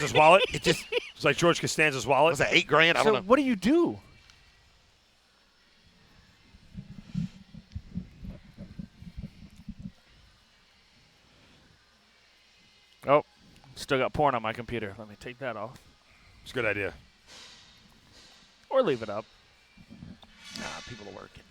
His wallet? It's like George Costanza's wallet. Was that $8,000? I don't know. So what do you do? Oh, still got porn on my computer. Let me take that off. It's a good idea. Or leave it up. Nah, people are working.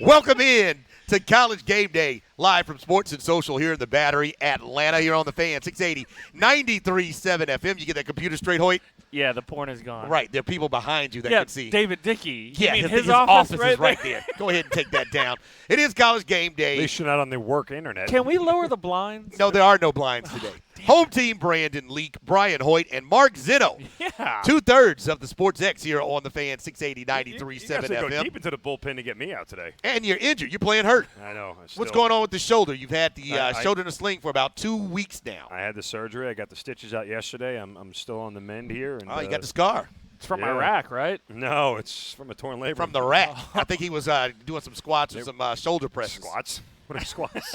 Welcome in to College Game Day, live from Sports and Social here in the Battery, Atlanta, here on the Fan, 680, 93.7 FM. You get that computer straight, Hoyt? Yeah, the porn is gone. Right. There are people behind you that can see. David Dickey. Yeah, you mean his his office is right there. Go ahead and take that down. It is College Game Day. At least you're not on the work internet. Can we lower the blinds? No, there are no blinds today. Home team Brandon Leak, Brian Hoyt, and Mark Zitto. Yeah. 2/3 of the Sports X here on the Fan, 680, 93.7 You guys go FM. deep into the bullpen to get me out today. And you're injured. You're playing hurt. I know. What's going on with the shoulder? You've had the I- shoulder in a sling for about 2 weeks now. I had the surgery. I got the stitches out yesterday. I'm still on the mend here. And, Oh, you got the scar. It's from Yeah. Iraq, right? No, it's from a torn labrum. From the rack. I think he was doing some squats and some shoulder presses. Squats? What are squats?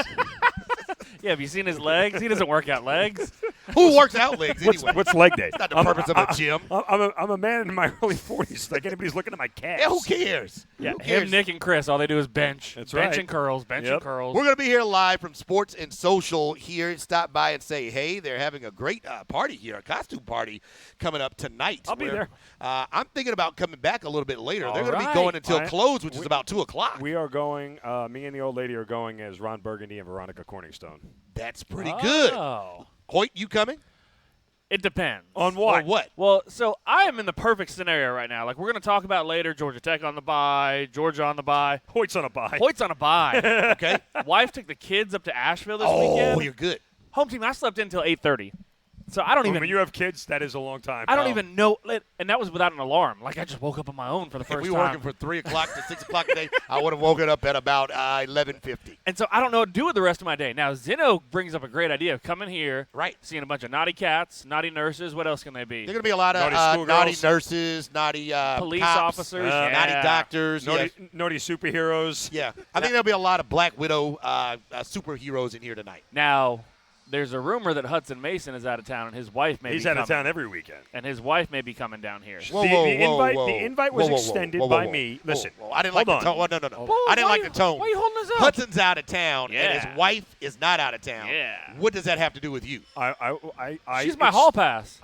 Yeah, have you seen his legs? He doesn't work out legs. Who works out legs anyway? What's leg day? Not the purpose of a gym. I'm a man in my early 40s. Like anybody's looking at my calves. Yeah, who cares? Yeah, Who cares? him, Nick, and Chris, all they do is bench. That's bench right. and curls, bench and Yep. curls. We're going to be here live from Sports and Social here. Stop by and say, hey, they're having a great party here, a costume party coming up tonight. I'll be there. I'm thinking about coming back a little bit later. All They're going to be right. going until Right. close, which is about 2 o'clock. We are going, me and the old lady are going as Ron Burgundy and Veronica Corningstone. That's pretty good. Oh. Hoyt, you coming? It depends. On what? Or what? Well, so I am in the perfect scenario right now. Like, we're going to talk about later, Georgia Tech on the bye, Georgia on the bye. Hoyt's on a bye. Hoyt's on a bye. Okay. Wife took the kids up to Asheville this Oh, weekend. you're good. Home team, I slept in until 8:30. So I don't even. When you have kids, that is a long time. I don't even know, and that was without an alarm. Like, I just woke up on my own for the If first we were time. working from 3 o'clock to 6 o'clock a day, I would have woken up at about 11:50. And so I don't know what to do with the rest of my day. Now, Zeno brings up a great idea of coming here, Right. seeing a bunch of naughty cats, naughty nurses. What else can they be? There are going to be a lot of Naughty naughty schoolgirls. nurses, naughty Police cops, officers, naughty yeah. doctors. Naughty superheroes. Yeah. I think there'll be a lot of Black Widow superheroes in here tonight. Now, there's a rumor that Hudson Mason is out of town, and his wife may He's be out coming. of town every weekend. And his wife may be coming down here. Whoa, the, whoa, the whoa, invite, whoa. the invite was Whoa, whoa, whoa. extended Whoa, whoa, by whoa. me. Whoa, Listen, whoa. I didn't hold like on. the tone. Well, no. Whoa, I didn't why like you- the tone. Why are you holding this up? Hudson's out of town, and Yeah. his wife is not out of town. Yeah. What does that have to do with you? She's my hall pass.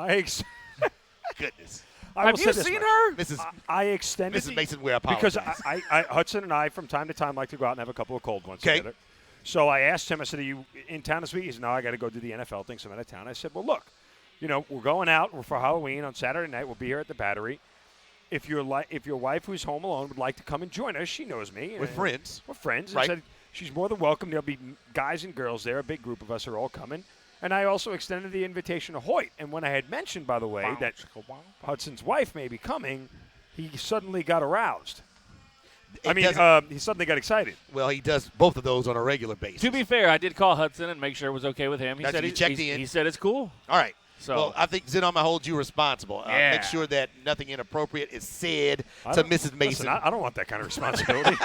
Goodness. I Have will you say this seen much. her? Mrs. I extended Mrs. Mason, we apologize. because Hudson and I from time to time like to go out and have a couple of cold ones Okay. together. So I asked him. I said, "Are you in town this week?" He said, "No, I got to go do the NFL thing, so I'm out of town." I said, "Well, look, we're going out. We're for Halloween on Saturday night. We'll be here at the Battery. If your wife who's home alone would like to come and join us, she knows me. We're friends. We're friends. Right. And said she's more than welcome. There'll be guys and girls there. A big group of us are all coming." And I also extended the invitation to Hoyt. And when I had mentioned, by the way, that Hudson's wife may be coming, he suddenly got aroused. He suddenly got excited. Well, he does both of those on a regular basis. To be fair, I did call Hudson and make sure it was okay with him. He That's said when you checked in. he said it's cool. All right. So Well, I think Zenon might hold you responsible. Yeah. Make sure that nothing inappropriate is said I to don't- Mrs. Mason. Listen, I don't want that kind of responsibility.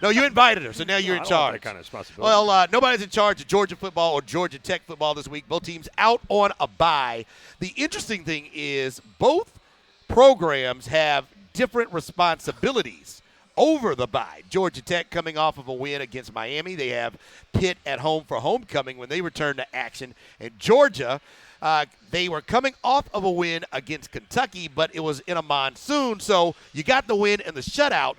No, you invited her, so now you're in I don't want charge. that kind of responsibility. Well, nobody's in charge of Georgia football or Georgia Tech football this week. Both teams out on a bye. The interesting thing is both programs have different responsibilities over the bye. Georgia Tech coming off of a win against Miami. They have Pitt at home for homecoming when they return to action. And Georgia, they were coming off of a win against Kentucky, but it was in a monsoon. So you got the win and the shutout.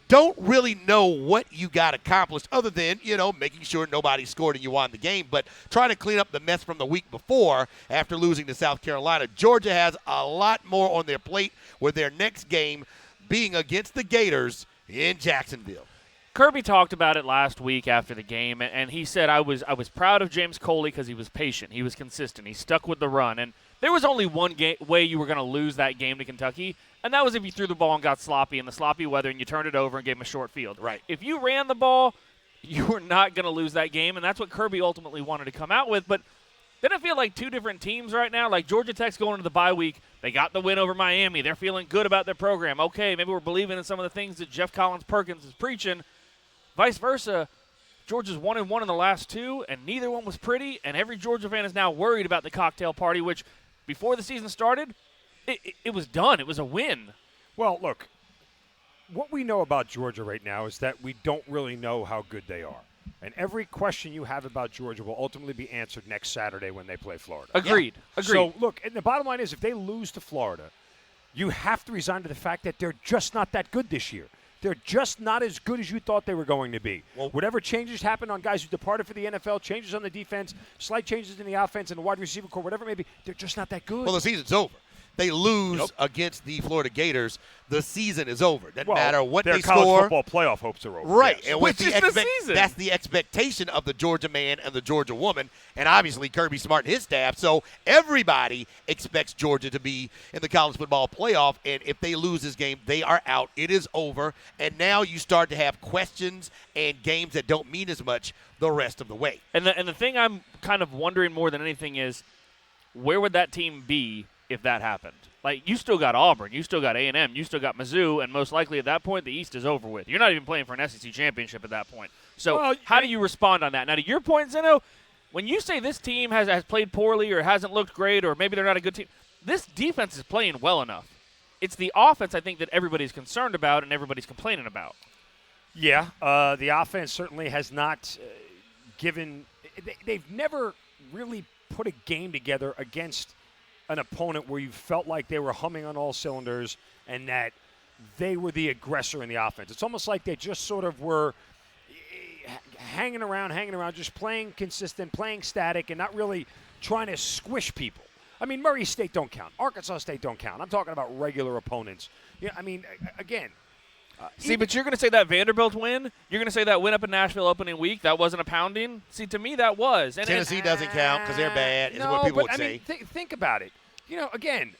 Don't really know what you got accomplished other than, making sure nobody scored and you won the game, but trying to clean up the mess from the week before after losing to South Carolina. Georgia has a lot more on their plate with their next game being against the Gators in Jacksonville. Kirby talked about it last week after the game, and he said, I was proud of James Coley because he was patient. He was consistent. He stuck with the run. And there was only one way you were going to lose that game to Kentucky, and that was if you threw the ball and got sloppy in the sloppy weather and you turned it over and gave him a short field. Right. If you ran the ball, you were not going to lose that game, and that's what Kirby ultimately wanted to come out with. But doesn't it feel like two different teams right now? Like Georgia Tech's going into the bye week. They got the win over Miami. They're feeling good about their program. Okay, maybe we're believing in some of the things that Jeff Collins-Perkins is preaching. Vice versa, Georgia's 1-1 in the last 2, and neither one was pretty, and every Georgia fan is now worried about the cocktail party, which before the season started, it was done. It was a win. Well, look, what we know about Georgia right now is that we don't really know how good they are. And every question you have about Georgia will ultimately be answered next Saturday when they play Florida. Agreed. Agreed. So, look, and the bottom line is if they lose to Florida, you have to resign to the fact that they're just not that good this year. They're just not as good as you thought they were going to be. Well, whatever changes happened on guys who departed for the NFL, changes on the defense, slight changes in the offense and the wide receiver core, whatever it may be, they're just not that good. Well, the season's over. They lose against the Florida Gators, the season is over. Doesn't matter what they score. Their college football playoff hopes are over. Right. Yes. And Which is the season. That's the expectation of the Georgia man and the Georgia woman, and obviously Kirby Smart and his staff. So everybody expects Georgia to be in the college football playoff, and if they lose this game, they are out. It is over. And now you start to have questions and games that don't mean as much the rest of the way. And the thing I'm kind of wondering more than anything is, where would that team be if that happened? Like, you still got Auburn, you still got A&M, you still got Mizzou, and most likely at that point the East is over with. You're not even playing for an SEC championship at that point. So how do you respond on that? Now, to your point, Zeno, when you say this team has played poorly or hasn't looked great or maybe they're not a good team, this defense is playing well enough. It's the offense, I think, that everybody's concerned about and everybody's complaining about. Yeah, the offense certainly has not given – they've never really put a game together against an opponent where you felt like they were humming on all cylinders and that they were the aggressor in the offense. It's almost like they just sort of were hanging around, just playing consistent, playing static, and not really trying to squish people. I mean, Murray State don't count. Arkansas State don't count. I'm talking about regular opponents. Yeah, I mean, again. See, but you're going to say that Vanderbilt win? You're going to say that win up in Nashville opening week? That wasn't a pounding? See, to me, that was. And Tennessee doesn't count because they're bad, is what people would say. I mean, think about it. You know, again,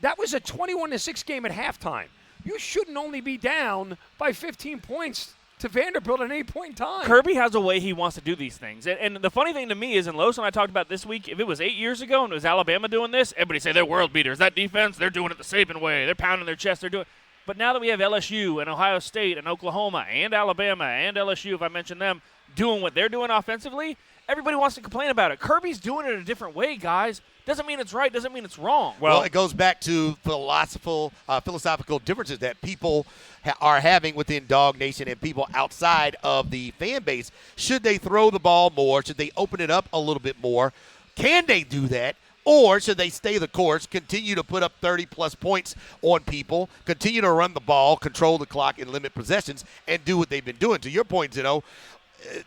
that was a 21-6 game at halftime. You shouldn't only be down by 15 points to Vanderbilt at any point in time. Kirby has a way he wants to do these things. And the funny thing to me is, and Los and I talked about this week, if it was 8 years ago and it was Alabama doing this, everybody say they're world beaters. That defense, they're doing it the Saban way. They're pounding their chest. They're doing it. But now that we have LSU and Ohio State and Oklahoma and Alabama and LSU, if I mention them, doing what they're doing offensively, everybody wants to complain about it. Kirby's doing it a different way, guys. Doesn't mean it's right. Doesn't mean it's wrong. Well, it goes back to philosophical differences that people are having within Dog Nation and people outside of the fan base. Should they throw the ball more? Should they open it up a little bit more? Can they do that? Or should they stay the course, continue to put up 30-plus points on people, continue to run the ball, control the clock, and limit possessions, and do what they've been doing? To your point, Zeno,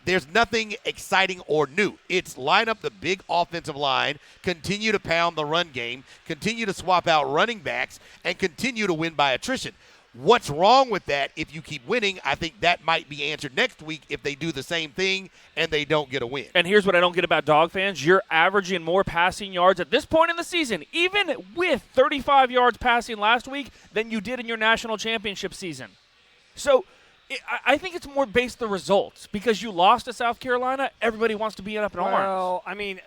there's nothing exciting or new. It's line up the big offensive line, continue to pound the run game, continue to swap out running backs, and continue to win by attrition. What's wrong with that if you keep winning? I think that might be answered next week if they do the same thing and they don't get a win. And here's what I don't get about Dog fans. You're averaging more passing yards at this point in the season, even with 35 yards passing last week, than you did in your national championship season. So I think it's more based the results. Because you lost to South Carolina, everybody wants to be up in arms. Well, I mean,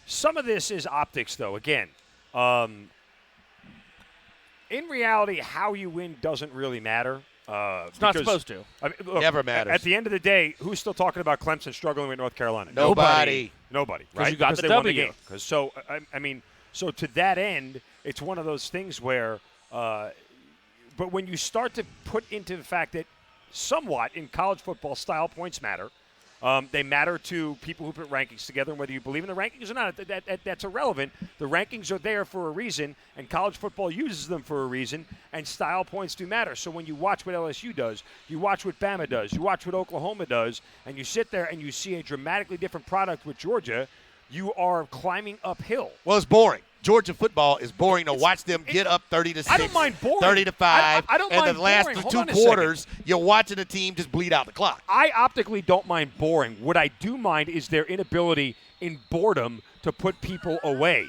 some of this is optics, though. Again, in reality, how you win doesn't really matter. It's not supposed to. I mean, look, never matters. At the end of the day, who's still talking about Clemson struggling with North Carolina? Nobody, right? You got the they won W. the game. So, I mean, so to that end, it's one of those things where, but when you start to put into the fact that somewhat in college football, style points matter. They matter to people who put rankings together, and whether you believe in the rankings or not, that's irrelevant. The rankings are there for a reason, and college football uses them for a reason, and style points do matter. So when you watch what LSU does, you watch what Bama does, you watch what Oklahoma does, and you sit there and you see a dramatically different product with Georgia, you are climbing uphill. Well, it's boring. Georgia football is boring to watch them get up 30-6. I don't mind boring. 30-5. I don't mind and the last boring. Hold two on a quarters, you're watching the team just bleed out the clock. I optically don't mind boring. What I do mind is their inability in boredom to put people away.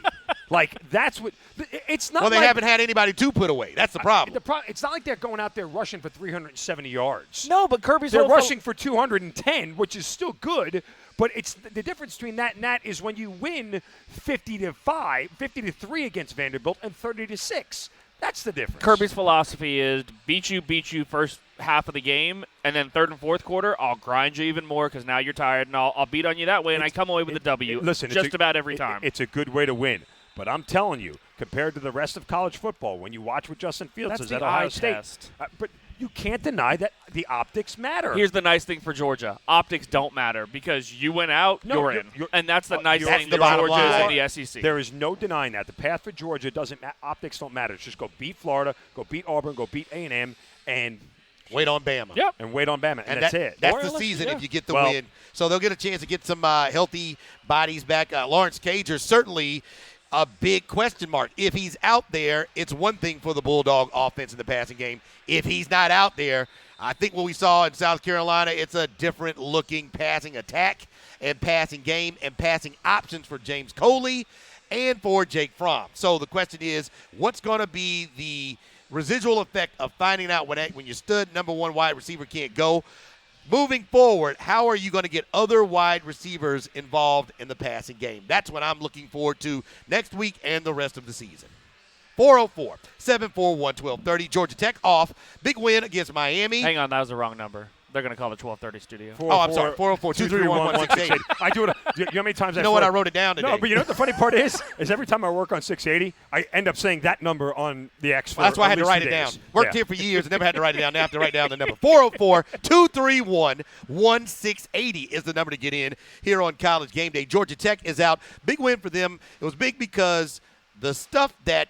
Like, that's what – it's not Well, they like, haven't had anybody to put away. That's the problem. It's not like they're going out there rushing for 370 yards. No, but Kirby's They're rushing for 210, which is still good. But it's the difference between that and that is when you win 50-3 against Vanderbilt and 30-6. That's the difference. Kirby's philosophy is beat you first half of the game, and then third and fourth quarter, I'll grind you even more because now you're tired, and I'll beat on you that way, and I come away with a W just about every time. It's a good way to win. But I'm telling you, compared to the rest of college football, when you watch what Justin Fields does at Ohio State, but you can't deny that the optics matter. Here's the nice thing for Georgia. Optics don't matter because you went out, you're in. And that's the nice thing for Georgia in the SEC. There is no denying that. The path for Georgia doesn't optics don't matter. It's just go beat Florida, go beat Auburn, go beat A&M, and wait on Bama. Yep. And wait on Bama. And that's it. That's the season if you get the win. So they'll get a chance to get some healthy bodies back. Lawrence Cager certainly a big question mark. If he's out there, it's one thing for the Bulldog offense in the passing game. If he's not out there, I think what we saw in South Carolina, it's a different looking passing attack and passing game and passing options for James Coley and for Jake Fromm. So the question is, what's going to be the residual effect of finding out when your stud number one wide receiver can't go? Moving forward, how are you going to get other wide receivers involved in the passing game? That's what I'm looking forward to next week and the rest of the season. 404-741-1230. Georgia Tech off. Big win against Miami. Hang on, that was the wrong number. They're going to call the 1230 studio. I'm sorry. 404-231-1680. I do it. You know how many times I wrote it down today? No, but you know what the funny part is every time I work on 680, I end up saying that number on the X. That's why I had to write it down. Worked here for years and never had to write it down. Now I have to write down the number. 404-231-1680 is the number to get in here on College Game Day. Georgia Tech is out. Big win for them. It was big because the stuff that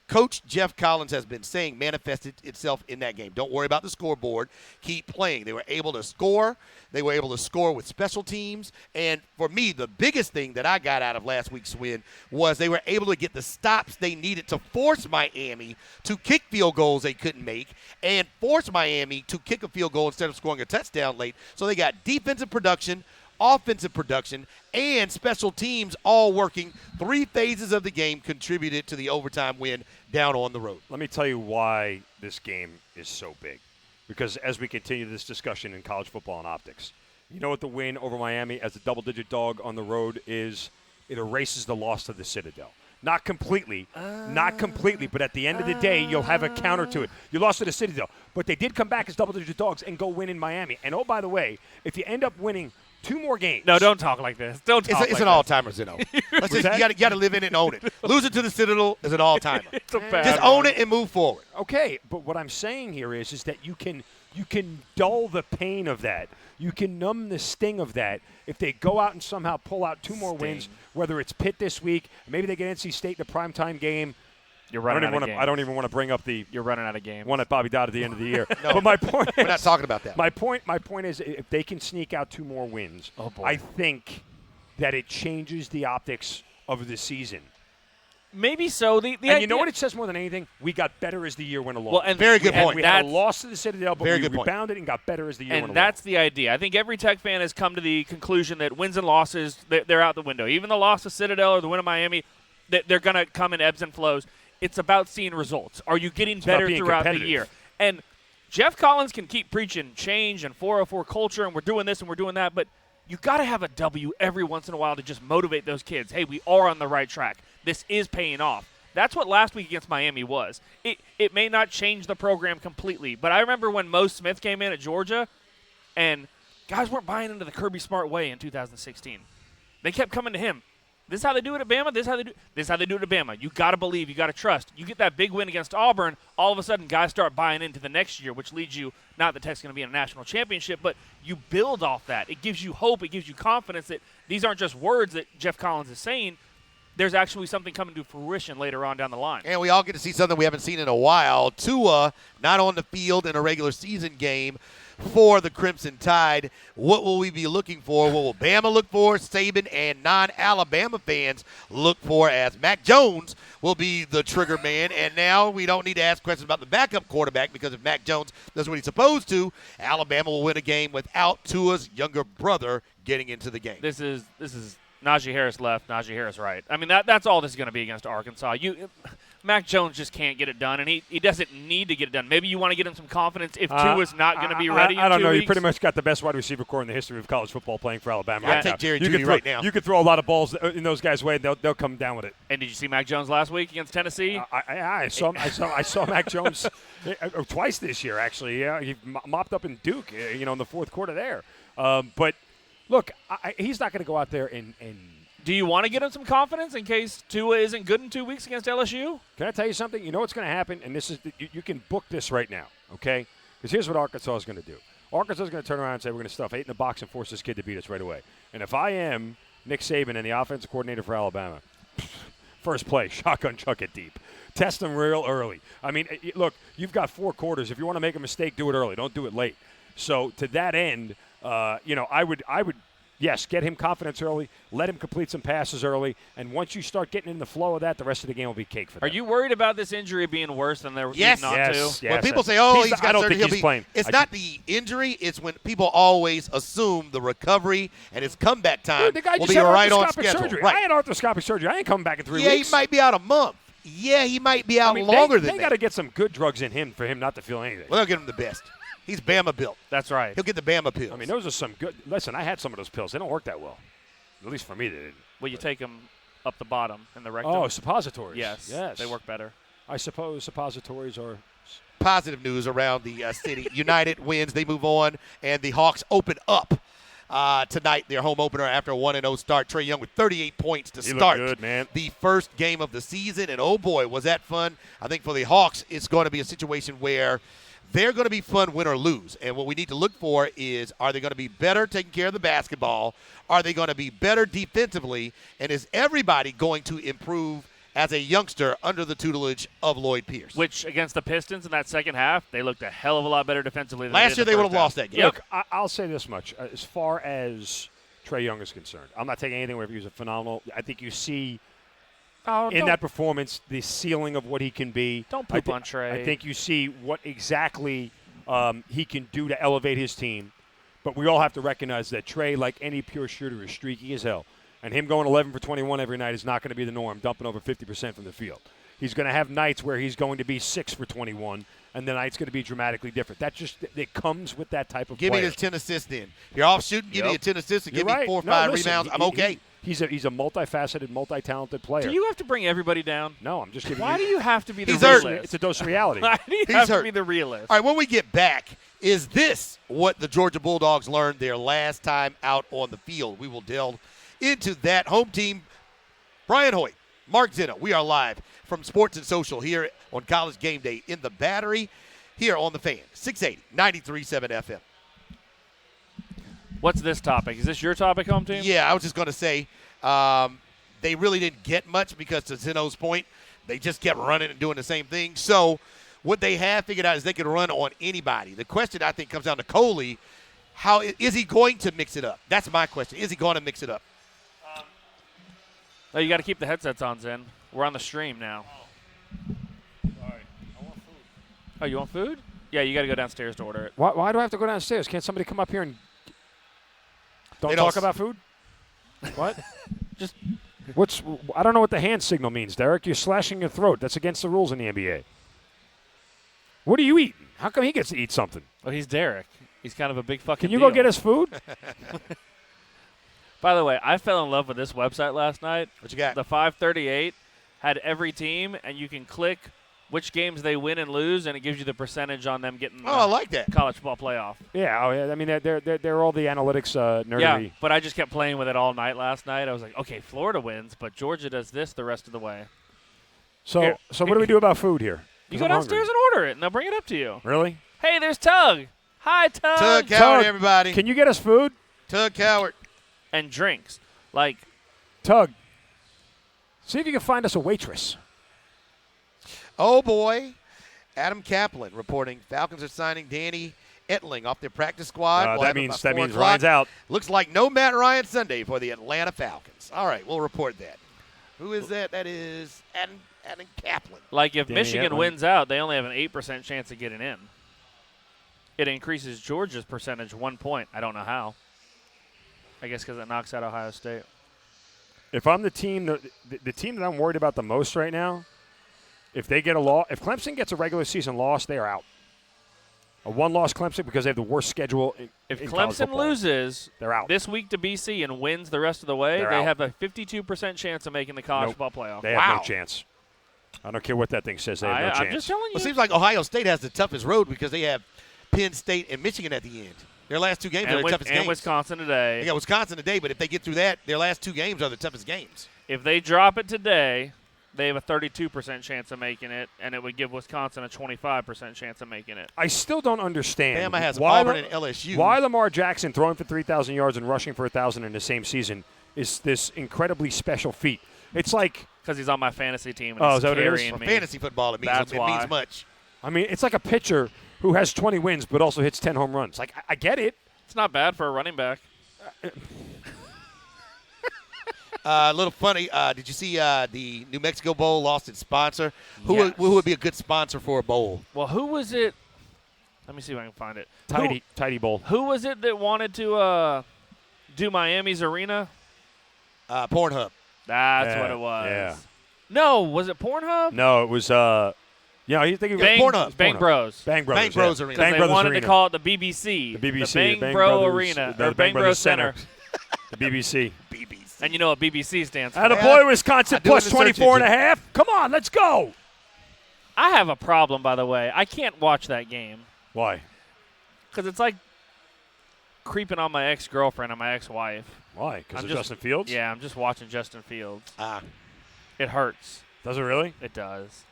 Coach Jeff Collins has been saying manifested itself in that game. Don't worry about the scoreboard. Keep playing. They were able to score. They were able to score with special teams. And for me, the biggest thing that I got out of last week's win was they were able to get the stops they needed to force Miami to kick field goals they couldn't make and force Miami to kick a field goal instead of scoring a touchdown late. So they got defensive production, offensive production, and special teams all working. 3 phases of the game contributed to the overtime win down on the road. Let me tell you why this game is so big. Because as we continue this discussion in college football and optics, you know what the win over Miami as a double-digit dog on the road is? It erases the loss to the Citadel. Not completely, but at the end of the day, you'll have a counter to it. You lost to the Citadel, but they did come back as double-digit dogs and go win in Miami. And, oh, by the way, if you end up winning 2 more games. No, don't talk like this. It's an all-timer, Zeno. You got to live in it and own it. Losing to the Citadel is an all-timer. Just own it and move forward. Okay, but what I'm saying here is that you can dull the pain of that. You can numb the sting of that if they go out and somehow pull out 2 more wins, whether it's Pitt this week, maybe they get NC State in a primetime game. You're running out of games. I don't even want to bring up You're running out of games. One at Bobby Dodd at the end of the year. No, but my point we're not talking about that. My point is if they can sneak out 2 more wins, I think that it changes the optics of the season. Maybe so. And you know what it says more than anything? We got better as the year went along. Well, and very good point. We had a loss to the Citadel, but we rebounded and got better as the year went along. And that's the idea. I think every Tech fan has come to the conclusion that wins and losses, they're out the window. Even the loss to Citadel or the win of Miami, they're going to come in ebbs and flows. It's about seeing results. Are you getting better throughout the year? And Jeff Collins can keep preaching change and 404 culture, and we're doing this and we're doing that, but you got to have a W every once in a while to just motivate those kids. Hey, we are on the right track. This is paying off. That's what last week against Miami was. It may not change the program completely, but I remember when Mo Smith came in at Georgia, and guys weren't buying into the Kirby Smart way in 2016. They kept coming to him. This is how they do it at Bama. This is how they do it at Bama. You got to believe. You got to trust. You get that big win against Auburn, all of a sudden guys start buying into the next year, which leads you, not that Tech's going to be in a national championship, but you build off that. It gives you hope. It gives you confidence that these aren't just words that Jeff Collins is saying. There's actually something coming to fruition later on down the line. And we all get to see something we haven't seen in a while. Tua not on the field in a regular season game for the Crimson Tide. What will we be looking for? What will Bama look for? Saban and non-Alabama fans look for, as Mac Jones will be the trigger man. And now we don't need to ask questions about the backup quarterback, because if Mac Jones does what he's supposed to, Alabama will win a game without Tua's younger brother getting into the game. This is Najee Harris left, Najee Harris right. I mean, that's all this is going to be against Arkansas. Mac Jones just can't get it done, and he doesn't need to get it done. Maybe you want to get him some confidence if Tua's not going to be ready I don't in 2 know. weeks. You pretty much got the best wide receiver core in the history of college football playing for Alabama. Yeah, I take Jerry Jeudy right now. You could throw a lot of balls in those guys' way. They'll come down with it. And did you see Mac Jones last week against Tennessee? I saw Mac Jones twice this year, actually. Yeah, he mopped up in Duke, in the fourth quarter there. But look, he's not going to go out there and Do you want to get him some confidence in case Tua isn't good in 2 weeks against LSU? Can I tell you something? You know what's going to happen, and this is you can book this right now, okay? Because here's what Arkansas is going to do. Arkansas is going to turn around and say we're going to stuff 8 in the box and force this kid to beat us right away. And if I am Nick Saban and the offensive coordinator for Alabama, first play, shotgun chuck it deep. Test them real early. I mean, look, you've got 4 quarters. If you want to make a mistake, do it early. Don't do it late. So to that end, I would. Yes, get him confidence early. Let him complete some passes early. And once you start getting in the flow of that, the rest of the game will be cake for them. Are you worried about this injury being worse than they're Yes. not Yes. to? Yes. When people say, "Oh, he's got I don't surgery," think he's playing. It's not the injury. It's when people always assume the recovery and his comeback time Dude, the guy will just be had right on arthroscopic schedule. surgery. Right. I had arthroscopic surgery. I ain't coming back in 3 Yeah, weeks. he might be out a month. Yeah, he might be out longer than They that. got to get some good drugs in him for him not to feel anything. Well, they'll get him the best. He's Bama built. That's right. He'll get the Bama pills. I mean, those are some good. Listen, I had some of those pills. They don't work that well. At least for me, they didn't. Well, you take them up the bottom in the rectum. Oh, suppositories. yes. They work better. I suppose suppositories are. Positive news around the city. United wins. They move on, and the Hawks open up tonight, their home opener after a 1-0 start. Trae Young with 38 points to He start looked good, man. the first game of the season. And, oh, boy, was that fun. I think for the Hawks, it's going to be a situation where they're going to be fun, win or lose. And what we need to look for is, are they going to be better taking care of the basketball? Are they going to be better defensively? And is everybody going to improve as a youngster under the tutelage of Lloyd Pierce? Which, against the Pistons in that second half, they looked a hell of a lot better defensively than Last year they they did would in the have first lost half. that game. Look, I'll say this much. As far as Trae Young is concerned, I'm not taking anything away from him. He was a phenomenal. I think you see in that performance the ceiling of what he can be. Don't poop on Trae. I think you see what exactly he can do to elevate his team. But we all have to recognize that Trae, like any pure shooter, is streaky as hell. And him going 11 for 21 every night is not going to be the norm, dumping over 50% from the field. He's going to have nights where he's going to be 6 for 21, and the night's going to be dramatically different. That just it comes with that type of Give player. me this 10 assists then. If you're off shooting, give me a 10 assists and You're give me right. 4 or No, 5 listen, rebounds. I'm okay. He's a multifaceted, multi-talented player. Do you have to bring everybody down? No, I'm just giving Why you. do you have to be the He's hurt. realist? It's a dose of reality. Why do you He's have to hurt. be the realist? All right, when we get back, is this what the Georgia Bulldogs learned their last time out on the field? We will delve into that. Home team, Brian Hoyt, Mark Zinno. We are live from Sports and Social here on College Game Day in the Battery here on the Fan, 680, 93.7 FM. What's this topic? Is this your topic, home team? Yeah, I was just going to say they really didn't get much because, to Zeno's point, they just kept running and doing the same thing. So what they have figured out is they can run on anybody. The question, I think, comes down to Coley. How is he going to mix it up? That's my question. Is he going to mix it up? Oh, you got to keep the headsets on, Zen. We're on the stream now. Sorry, I want food. Oh, you want food? Yeah, you got to go downstairs to order it. Why do I have to go downstairs? Can't somebody come up here and don't They don't talk about food? What? I don't know what the hand signal means, Derek. You're slashing your throat. That's against the rules in the NBA. What are you eating? How come he gets to eat something? Oh, he's Derek. He's kind of a big fucking Can you deal. go get us food? By the way, I fell in love with this website last night. What you got? The 538 had every team, and you can click which games they win and lose, and it gives you the percentage on them getting Oh, I like that. college football playoff. Yeah, I mean they're all the analytics nerdy. Yeah, but I just kept playing with it all night last night. I was like, okay, Florida wins, but Georgia does this the rest of the way. So Here. so what do we do about food here? You 'Cause go I'm downstairs hungry. and order it, and they'll bring it up to you. Really? Hey, there's Tug. Hi, Tug. Tug Coward, Tug, everybody. Can you get us food? Tug Coward. And drinks. Like, Tug, see if you can find us a waitress. Oh, boy. Adam Kaplan reporting Falcons are signing Danny Etling off their practice squad. We'll that have him means by 4 o'clock. Ryan's out. Looks like no Matt Ryan Sunday for the Atlanta Falcons. All right, we'll report that. Who is that? That is Adam Kaplan. if Danny Michigan Etling. wins out, they only have an 8% chance of getting in. It increases Georgia's percentage 1 point. I don't know how. I guess because it knocks out Ohio State. If I'm the team, the team that I'm worried about the most right now if they get a loss, if Clemson gets a regular season loss, they are out. A one-loss Clemson because they have the worst schedule If in college Clemson football. loses They're out. this week to BC and wins the rest of the way, They're they out. have a 52% chance of making the college Nope. football playoff. They have Wow. no chance. I don't care what that thing says. They have no I'm chance. just telling you. Well, it seems like Ohio State has the toughest road because they have Penn State and Michigan at the end. Their last 2 games are the toughest and games. Wisconsin today. They got Wisconsin today, but if they get through that, their last 2 games are the toughest games. If they drop it today, they have a 32% chance of making it, and it would give Wisconsin a 25% chance of making it. I still don't understand Bama has why Auburn and LSU. Why Lamar Jackson throwing for 3,000 yards and rushing for 1,000 in the same season is this incredibly special feat. It's like Because he's on my fantasy team and Oh, he's is that what it is? carrying For me. fantasy football, it That's why. means much. I mean, it's like a pitcher who has 20 wins but also hits 10 home runs. Like I get it. It's not bad for a running back. A little funny. Did you see the New Mexico Bowl lost its sponsor? Who Yes. would be a good sponsor for a bowl? Well, who was it? Let me see if I can find it. Tidy bowl. Who was it that wanted to do Miami's arena? Pornhub. That's Yeah, what it was. yeah. No, was it Pornhub? No, it was yeah, you think it was Bang, Pornhub. Bang Bros. Bang Brothers. Bang Bros yeah. Arena. Bang They Brothers wanted Arena. to call it the BBC. The BBC, The the Bang Bang Bro Brothers- Arena. the Or Bang Bro Brothers Center. the BBC. BBC. And you know what BBC stands for. Attaboy, Wisconsin, I do plus in the search 24 and a engine. half. Come on, let's go. I have a problem, by the way. I can't watch that game Why? because it's like creeping on my ex-girlfriend and my ex-wife. Why? Because I'm of just- Justin Fields? Yeah, I'm just watching Justin Fields. Well, It hurts. Does it really? It does.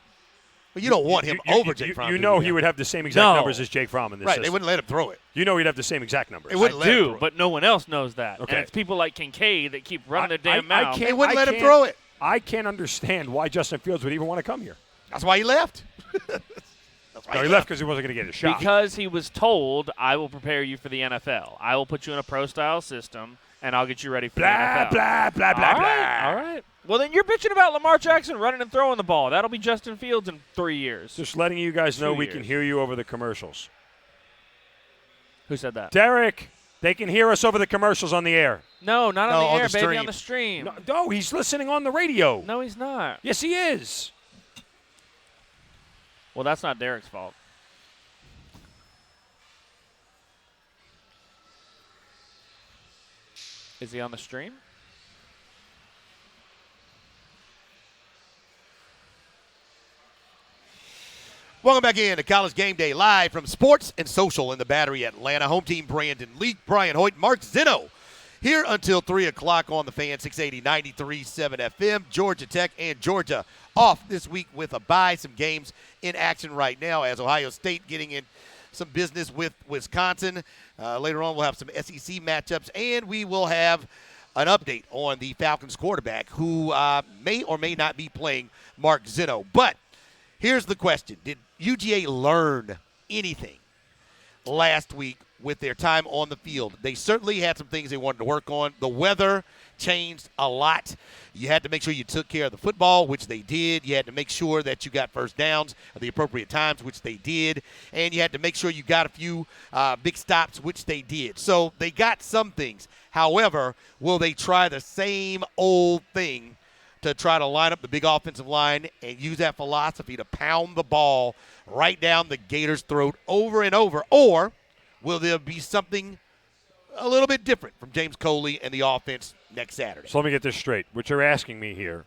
you don't want him over Jake Fromm. You do know you? he would have the same exact No. numbers as Jake Fromm in this Right, system. they wouldn't let him throw it. You know he'd have the same exact numbers. They wouldn't I let him do, throw it. but no one else knows that. Okay. And it's people like Kincaid that keep running their damn I mouth. can't- They wouldn't let him can't- throw it. I can't understand why Justin Fields would even want to come here. That's why he left. That's why No, he left because he wasn't going to get a shot. Because he was told, I will prepare you for the NFL. I will put you in a pro-style system, and I'll get you ready for the blah, NFL. blah, blah, blah, All blah. right, all right. Well, then you're bitching about Lamar Jackson running and throwing the ball. That'll be Justin Fields in 3 years. Just letting you guys know 2 we years. can hear you over the commercials. Who said that? Derek, they can hear us over the commercials on the air. No, not No, on on the air, the baby, stream. on the stream. No, he's listening on the radio. No, he's not. Yes, he is. Well, that's not Derek's fault. Is he on the stream? Welcome back in to College Game Day, live from Sports and Social in the Battery, Atlanta. Home team Brandon Leak, Brian Hoyt, Mark Zinno. Here until 3 o'clock on the Fan, 680-93.7 FM. Georgia Tech and Georgia off this week with a bye. Some games in action right now as Ohio State getting in some business with Wisconsin. Later on, we'll have some SEC matchups, and we will have an update on the Falcons quarterback who may or may not be playing, Mark Zinno. But here's the question. Did UGA learn anything last week with their time on the field? They certainly had some things they wanted to work on. The weather changed a lot. You had to make sure you took care of the football, which they did. You had to make sure that you got first downs at the appropriate times, which they did. And you had to make sure you got a few big stops, which they did. So they got some things. However, will they try the same old thing to try to line up the big offensive line and use that philosophy to pound the ball right down the Gators' throat over and over? Or will there be something a little bit different from James Coley and the offense next Saturday? So let me get this straight. What you're asking me here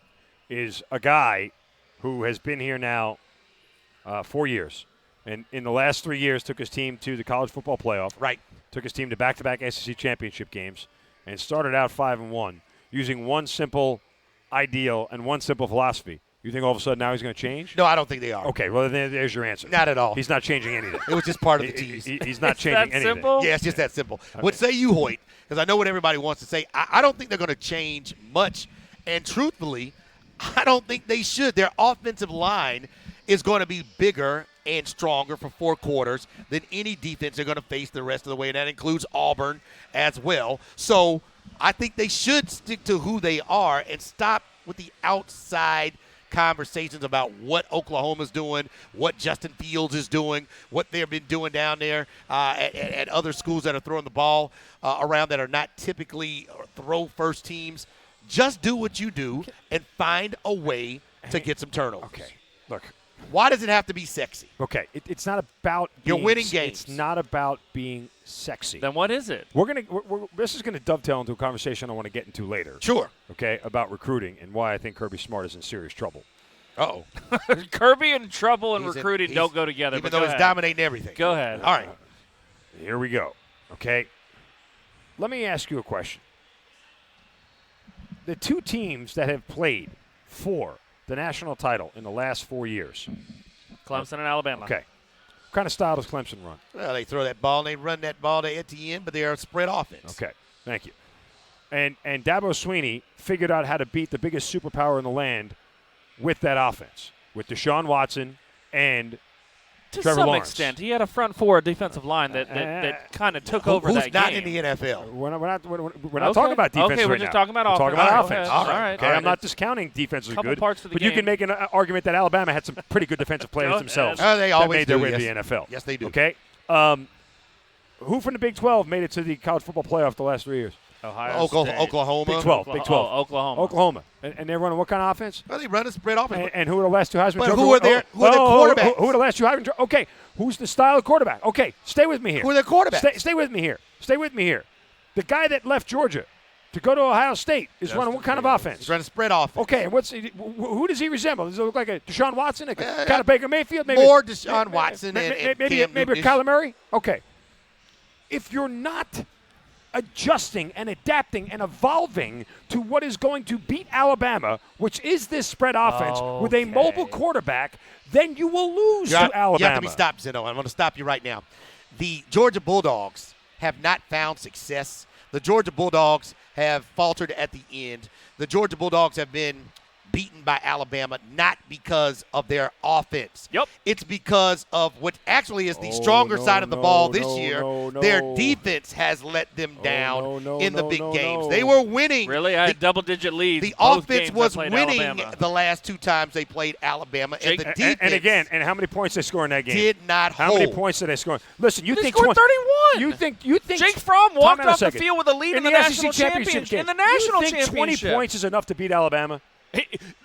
is a guy who has been here now 4 years, and in the last 3 years took his team to the college football playoff. Right. Took his team to back-to-back SEC championship games, and started out 5-1 using one simple ideal and one simple philosophy. You think all of a sudden now he's going to change? No, I don't think they are. Okay, well, there's your answer. Not at all. He's not changing anything. It was just part of the tease. He's not It's changing that anything. simple? Yeah, it's just that simple. What say you, Hoyt? Because I know what everybody wants to say. I don't think they're going to change much. And truthfully, I don't think they should. Their offensive line is going to be bigger and stronger for 4 quarters than any defense they're going to face the rest of the way. And that includes Auburn as well. So I think they should stick to who they are and stop with the outside conversations about what Oklahoma's doing, what Justin Fields is doing, what they've been doing down there at other schools that are throwing the ball around that are not typically throw first teams. Just do what you do and find a way to get some turnovers. Okay, look, Why does it have to be sexy? Okay, it's not about You're being winning games. It's not about being sexy. Then what is it? This is gonna dovetail into a conversation I want to get into later. Sure. Okay, about recruiting and why I think Kirby Smart is in serious trouble. Uh-oh. Kirby and trouble and He's recruiting don't go together. Even but though go he's ahead. dominating everything. Go ahead. All right. Here we go. Okay, let me ask you a question. The two teams that have played for the national title in the last 4 years. Clemson and Alabama. Okay. What kind of style does Clemson run? Well, they throw that ball and they run that ball to Etienne, but they are a spread offense. Okay. Thank you. And Dabo Swinney figured out how to beat the biggest superpower in the land with that offense, with Deshaun Watson and To Trevor some Lawrence. extent. He had a front four defensive line that kind of took over Who's that not game. in the NFL? We're not Okay. talking about defense Okay, we're right just now. talking about We're talking offense. about Go offense. ahead. All right. Okay, I'm not discounting defense is Couple good, parts of the but you game. can make an argument that Alabama had some pretty good defensive players Go themselves ahead. They that always made their do, way to yes. the NFL. Yes, they do. Okay. Who from the Big 12 made it to the college football playoff the last 3 years? Ohio State. Oklahoma. Big 12. Big 12. Oh, Oklahoma. Oklahoma. And they're running what kind of offense? Well, they run a spread offense. And who are the last two Heisman But Trophy who are their quarterbacks? Who are the last two Heisman Trophy? Okay, who's the style of quarterback? Okay, stay with me here. Who are their quarterbacks? Stay with me here. Stay with me here. The guy that left Georgia to go to Ohio State is running what kind of offense? He's running a spread offense. Okay, and who does he resemble? Does he look like a Deshaun Watson, a kind of Baker Mayfield? Maybe, More Deshaun Watson and maybe Cam a Newton-ish. Kyler Murray? Okay. If you're not adjusting and adapting and evolving to what is going to beat Alabama, which is this spread offense with a mobile quarterback, then you will lose to Alabama. You have to be stopped, Zeno. I'm going to stop you right now. The Georgia Bulldogs have not found success. The Georgia Bulldogs have faltered at the end. The Georgia Bulldogs have been beaten by Alabama not because of their offense. Yep. It's because of what actually is the stronger side of the ball this year. Their defense has let them down in the big games. They were winning. Really? I had double-digit leads. The both offense games was I played winning Alabama. the last two times they played Alabama, and the defense and again, and how many points they score in that game? did not How hold. many points did they score? Listen, you They think scored 31. You think Jake Fromm walked Time out a off the second. field with a lead in the SEC national championship. game. In the national you think 20 championship. points is enough to beat Alabama?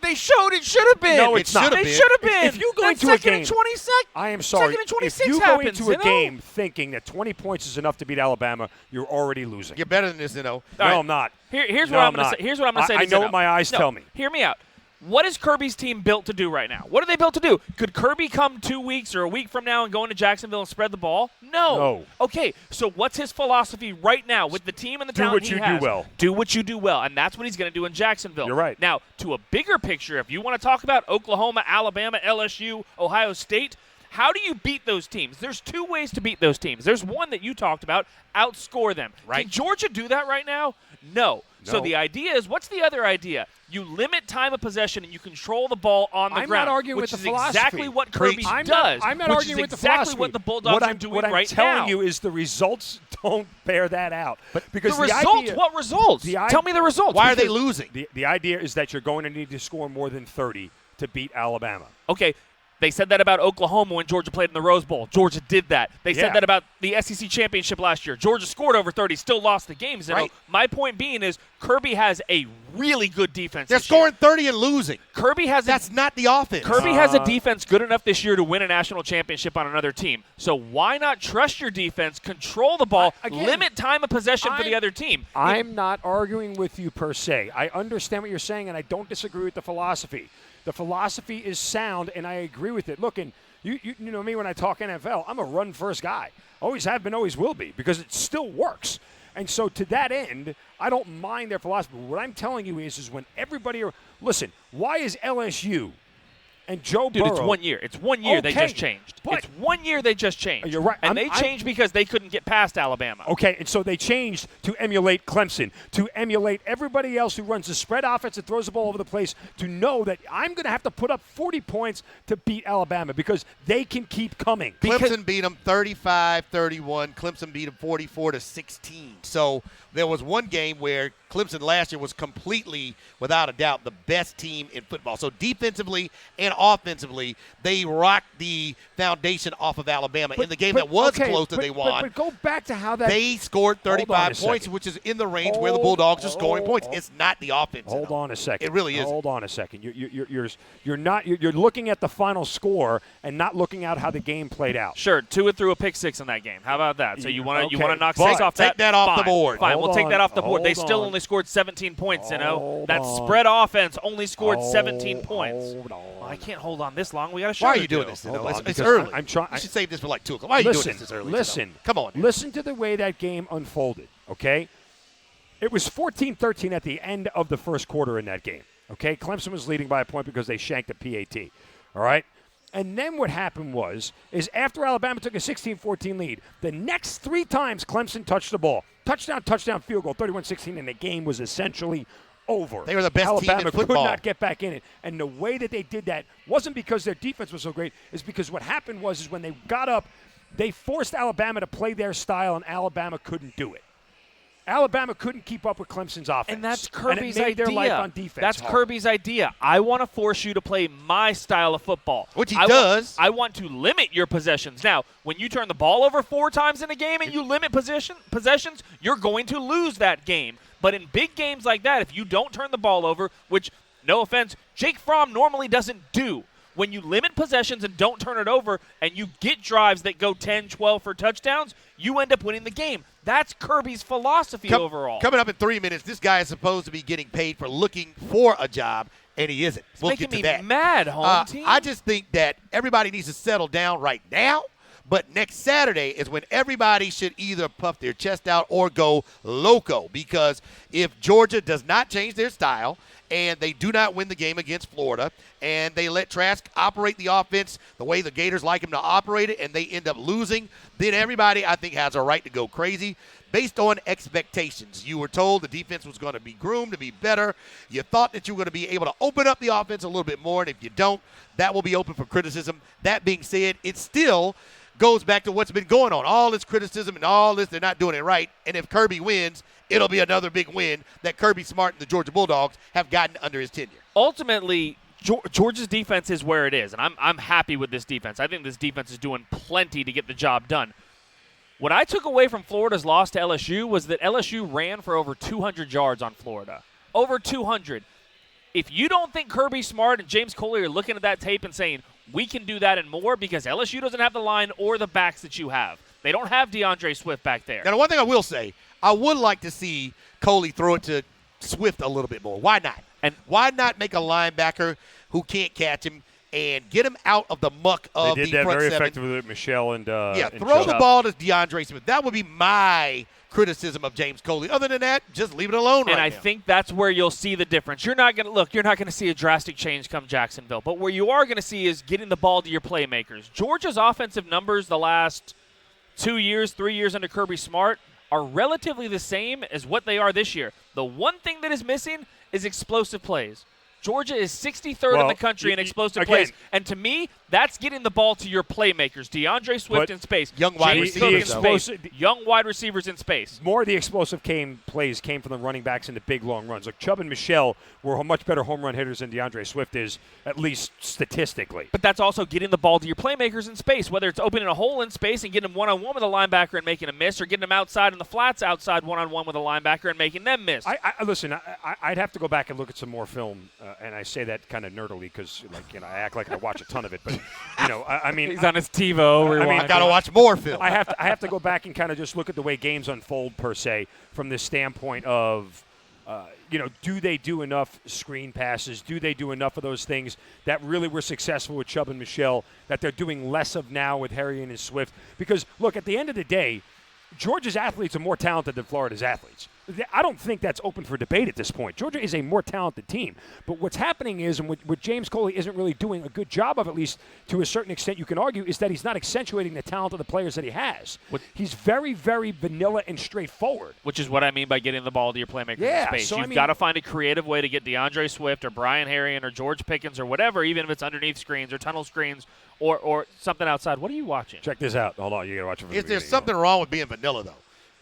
They showed it should have been. No, it's not. They should have been. If you go That's into a second game, and 26. I am sorry. Second and 26 if you happens, go into a you know? game thinking that 20 points is enough to beat Alabama, you're already losing. You're better than this, Zeno. All right. No, I'm not. Here's No, what I'm I'm going to not. say. Here's what I'm going to say. I to know Zeno. what my eyes No, tell me. Hear me out. What is Kirby's team built to do right now? What are they built to do? Could Kirby come 2 weeks or a week from now and go into Jacksonville and spread the ball? No. Okay, so what's his philosophy right now with the team and the talent he has? Do what you do well. Do what you do well, and that's what he's going to do in Jacksonville. You're right. Now, to a bigger picture, if you want to talk about Oklahoma, Alabama, LSU, Ohio State, how do you beat those teams? There's two ways to beat those teams. There's one that you talked about, outscore them. Right. Can Georgia do that right now? No. So the idea is, what's the other idea? You limit time of possession and you control the ball on the I'm ground. not arguing which with is the philosophy. exactly what Kirby I'm does. I'm not which arguing is with the exactly philosophy. what the Bulldogs are doing what I'm right telling now. you is the results don't bear that out. But because the results? idea, What results? Tell me the results. Why are they Because- losing? The idea is that you're going to need to score more than 30 to beat Alabama. Okay, they said that about Oklahoma when Georgia played in the Rose Bowl. Georgia did that. They Yeah. said that about the SEC championship last year. Georgia scored over 30, still lost the games. Right. My point being is Kirby has a really good defense. They're this year. scoring 30 and losing. Kirby has That's not the offense. Kirby has a defense good enough this year to win a national championship on another team. So why not trust your defense, control the ball, Again, limit time of possession for the other team? I'm not arguing with you per se. I understand what you're saying, and I don't disagree with the philosophy. The philosophy is sound, and I agree with it. Look, and you know me when I talk NFL, I'm a run-first guy. Always have been, always will be, because it still works. And so to that end, I don't mind their philosophy. What I'm telling you is when everybody – listen, why is LSU and Joe Dude, Burrow – it's 1 year. It's 1 year they Okay, just changed. but- It's 1 year they just changed. You're right. And I'm- they changed because they couldn't get past Alabama. Okay, and so they changed to emulate Clemson, to emulate everybody else who runs the spread offense and throws the ball over the place, to know that I'm going to have to put up 40 points to beat Alabama because they can keep coming. Clemson beat them 35-31. Clemson beat them 44-16. So there was one game where Clemson last year was completely, without a doubt, the best team in football. So defensively and offensively, they rocked the foundation off of Alabama. In the game that was close that they won, but go back to how that they scored 35 points, which is in the range where the Bulldogs are scoring points. It's not the offense. Hold on a second. It really is. Hold on a second. You're looking at the final score and not looking at how the game played out. Sure, Tua threw a pick six in that game. How about that? So you want to knock but six off that? Take that off Fine. the board. Fine, we'll take that off the board. They Hold still on. only scored 17 points. That on. spread offense only scored 17 points. Hold on. Well, I can't hold on this long. We got to show. Why are you doing this? It's early. You should save this for like 2 o'clock. Why are you doing this early? Listen. Come on. Listen to the way that game unfolded, okay? It was 14-13 at the end of the first quarter in that game, okay? Clemson was leading by a point because they shanked a PAT, all right? And then what happened is after Alabama took a 16-14 lead, the next 3 times Clemson touched the ball, touchdown, field goal, 31-16, and the game was essentially over. They were the best Alabama team in football. could not get back in it. And the way that they did that wasn't because their defense was so great. It's because what happened is when they got up, they forced Alabama to play their style, and Alabama couldn't do it. Alabama couldn't keep up with Clemson's offense. And that's Kirby's and it made idea. their life on defense That's hard. Kirby's idea. I want to force you to play my style of football. Which he does. I want to limit your possessions. Now, when you turn the ball over 4 times in a game and you limit possessions, you're going to lose that game. But in big games like that, if you don't turn the ball over, which, no offense, Jake Fromm normally doesn't do, when you limit possessions and don't turn it over and you get drives that go 10, 12 for touchdowns, you end up winning the game. That's Kirby's philosophy overall. Coming up in 3 minutes, this guy is supposed to be getting paid for looking for a job, and he isn't. It's we'll making get to me that. mad, home team. I just think that everybody needs to settle down right now. But next Saturday is when everybody should either puff their chest out or go loco. Because if Georgia does not change their style and they do not win the game against Florida and they let Trask operate the offense the way the Gators like him to operate it and they end up losing, then everybody, I think, has a right to go crazy based on expectations. You were told the defense was going to be groomed to be better. You thought that you were going to be able to open up the offense a little bit more, and if you don't, that will be open for criticism. That being said, it still goes back to what's been going on. All this criticism and all this, they're not doing it right. And if Kirby wins, it'll be another big win that Kirby Smart and the Georgia Bulldogs have gotten under his tenure. Ultimately, Georgia's defense is where it is, and I'm happy with this defense. I think this defense is doing plenty to get the job done. What I took away from Florida's loss to LSU was that LSU ran for over 200 yards on Florida. Over 200. If you don't think Kirby Smart and James Coley are looking at that tape and saying, we can do that and more, because LSU doesn't have the line or the backs that you have. They don't have DeAndre Swift back there. Now, one thing I will say, I would like to see Coley throw it to Swift a little bit more. Why not? And why not make a linebacker who can't catch him and get him out of the muck of the front seven? They did that very effectively with Michelle and throw the ball to DeAndre Smith. That would be my criticism of James Coley. Other than that, just leave it alone right now. And I think that's where you'll see the difference. You're not going to see a drastic change come Jacksonville, but where you are going to see is getting the ball to your playmakers. Georgia's offensive numbers the last 2 years, 3 years under Kirby Smart are relatively the same as what they are this year. The one thing that is missing is explosive plays. Georgia is 63rd in the country in explosive plays. And to me, that's getting the ball to your playmakers. DeAndre Swift in space. Young wide receivers in space. Young wide receivers in space. More of the explosive plays came from the running backs in the big, long runs. Like Chubb and Michelle were much better home run hitters than DeAndre Swift is, at least statistically. But that's also getting the ball to your playmakers in space, whether it's opening a hole in space and getting them one-on-one with a linebacker and making a miss, or getting them outside in the flats outside one-on-one with a linebacker and making them miss. Listen, I'd have to go back and look at some more film, and I say that kind of nerdily because, I act like I watch a ton of it. But, I mean, he's on his TiVo. I got to watch more film. I have to go back and kind of just look at the way games unfold per se from the standpoint of, do they do enough screen passes? Do they do enough of those things that really were successful with Chubb and Michelle that they're doing less of now with Harry and Swift? Because, look, at the end of the day, Georgia's athletes are more talented than Florida's athletes. I don't think that's open for debate at this point. Georgia is a more talented team. But what's happening is, and what James Coley isn't really doing a good job of, at least to a certain extent you can argue, is that he's not accentuating the talent of the players that he has. He's very, very vanilla and straightforward. Which is what I mean by getting the ball to your playmakers in space. You've got to find a creative way to get DeAndre Swift or Brian Harrion or George Pickens or whatever, even if it's underneath screens or tunnel screens or something outside. What are you watching? Check this out. Hold on. You got to watch it. Is there something wrong with being vanilla, though?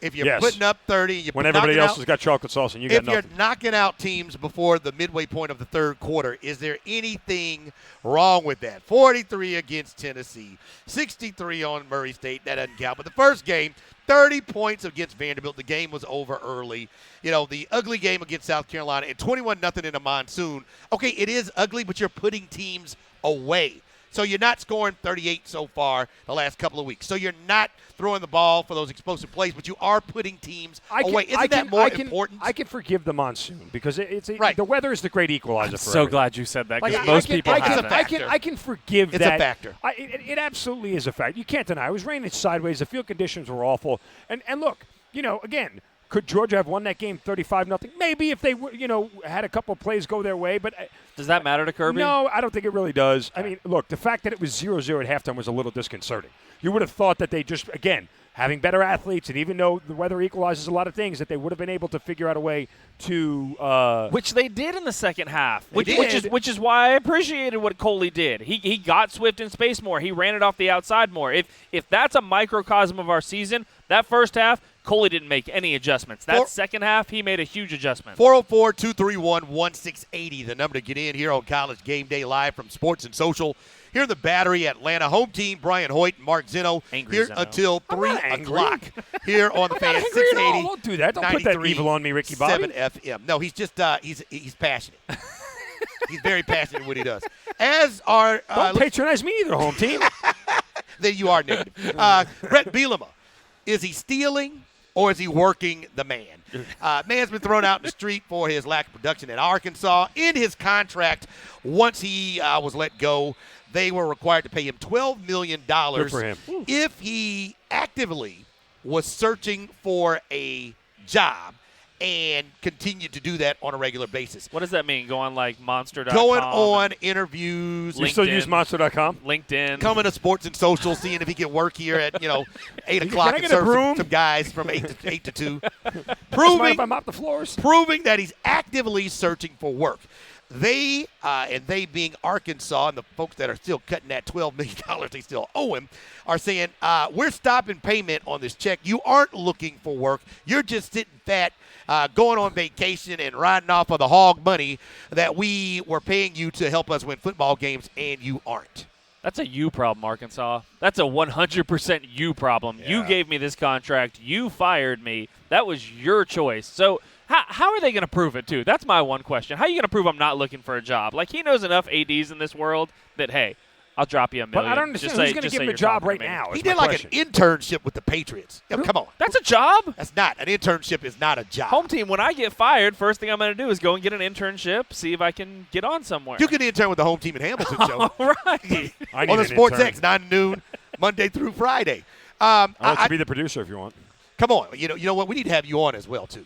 If you're putting up 30, when everybody else has got chocolate sauce and you got nothing. If you're knocking out teams before the midway point of the third quarter, is there anything wrong with that? 43 against Tennessee, 63 on Murray State. That doesn't count. But the first game, 30 points against Vanderbilt. The game was over early. The ugly game against South Carolina and 21-0 in a monsoon. Okay, it is ugly, but you're putting teams away. So you're not scoring 38 so far the last couple of weeks. So you're not throwing the ball for those explosive plays, but you are putting teams away. Isn't that more important? I can forgive the monsoon because right. The weather is the great equalizer for so everything. glad you said that because most people have that. I can forgive that. It's a factor. It absolutely is a factor. You can't deny. It was raining sideways. The field conditions were awful. And look, again, could Georgia have won that game 35-0? Maybe if they had a couple of plays go their way. But does that matter to Kirby? No, I don't think it really does. I mean, look, the fact that it was 0-0 at halftime was a little disconcerting. You would have thought that they just, again, having better athletes, and even though the weather equalizes a lot of things, that they would have been able to figure out a way to which they did in the second half. Which is why I appreciated what Coley did. He got Swift in space more. He ran it off the outside more. If that's a microcosm of our season, that first half, Coley didn't make any adjustments. That second half, he made a huge adjustment. 404-231-1680, the number to get in here on College Game Day Live from Sports and Social. Here in the Battery, Atlanta. Home team, Brian Hoyt and Mark Zinno. Here Zinno. Until 3 o'clock here on the Fan. 680. Don't do that. Don't put that evil on me, Ricky Bobby. 7 FM. No, he's just he's passionate. He's very passionate in what he does. As are don't patronize me either, home team. Then you are negative. Bret Bielema. Is he stealing or is he working the man? Man's been thrown out in the street for his lack of production in Arkansas. In his contract, once he was let go, they were required to pay him $12 million Good for him. if he actively was searching for a job and continued to do that on a regular basis. What does that mean? Go on like Monster.com? Going on interviews. You still use Monster.com? LinkedIn. Coming to Sports and Social, seeing if he can work here at 8 o'clock I and get a serve broom? some guys from 8 to 2. Mind proving if I mop the floors? proving that he's actively searching for work. They being Arkansas and the folks that are still cutting that $12 million they still owe him are saying, we're stopping payment on this check. You aren't looking for work. You're just sitting fat, going on vacation and riding off of the hog money that we were paying you to help us win football games, and you aren't. That's a you problem, Arkansas. That's a 100% you problem. Yeah. You gave me this contract. You fired me. That was your choice. So how are they going to prove it, too? That's my one question. How are you going to prove I'm not looking for a job? Like, he knows enough ADs in this world that, hey, I'll drop you $1 million. But I don't understand who's going to give him a job right now. He did like an internship with the Patriots. Yeah, come on. That's a job? That's not. An internship is not a job. Home team, when I get fired, first thing I'm going to do is go and get an internship, see if I can get on somewhere. You can intern with the home team in Hamilton, Joe. All right. On the Sports X, 9 to noon, Monday through Friday. I'll let you be the producer if you want. Come on. You know what? We need to have you on as well, too.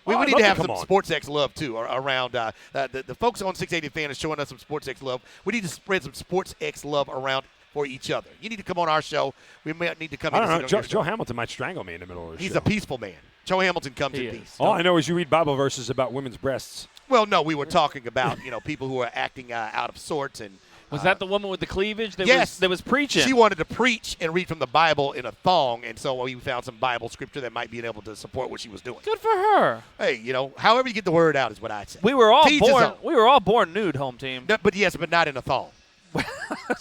We need to have some Sports X love, too, around the folks on 680 Fan is showing us some Sports X love. We need to spread some Sports X love around for each other. You need to come on our show. We might need to come in. I don't know. Joe Hamilton might strangle me in the middle of the show. He's a peaceful man. Joe Hamilton comes in peace. All I know is you read Bible verses about women's breasts. Well, no, we were talking about people who are acting out of sorts and. Was that the woman with the cleavage that was preaching? She wanted to preach and read from the Bible in a thong, and so we found some Bible scripture that might be able to support what she was doing. Good for her. Hey, however you get the word out is what I'd say. We were all born nude, home team. No, but not in a thong.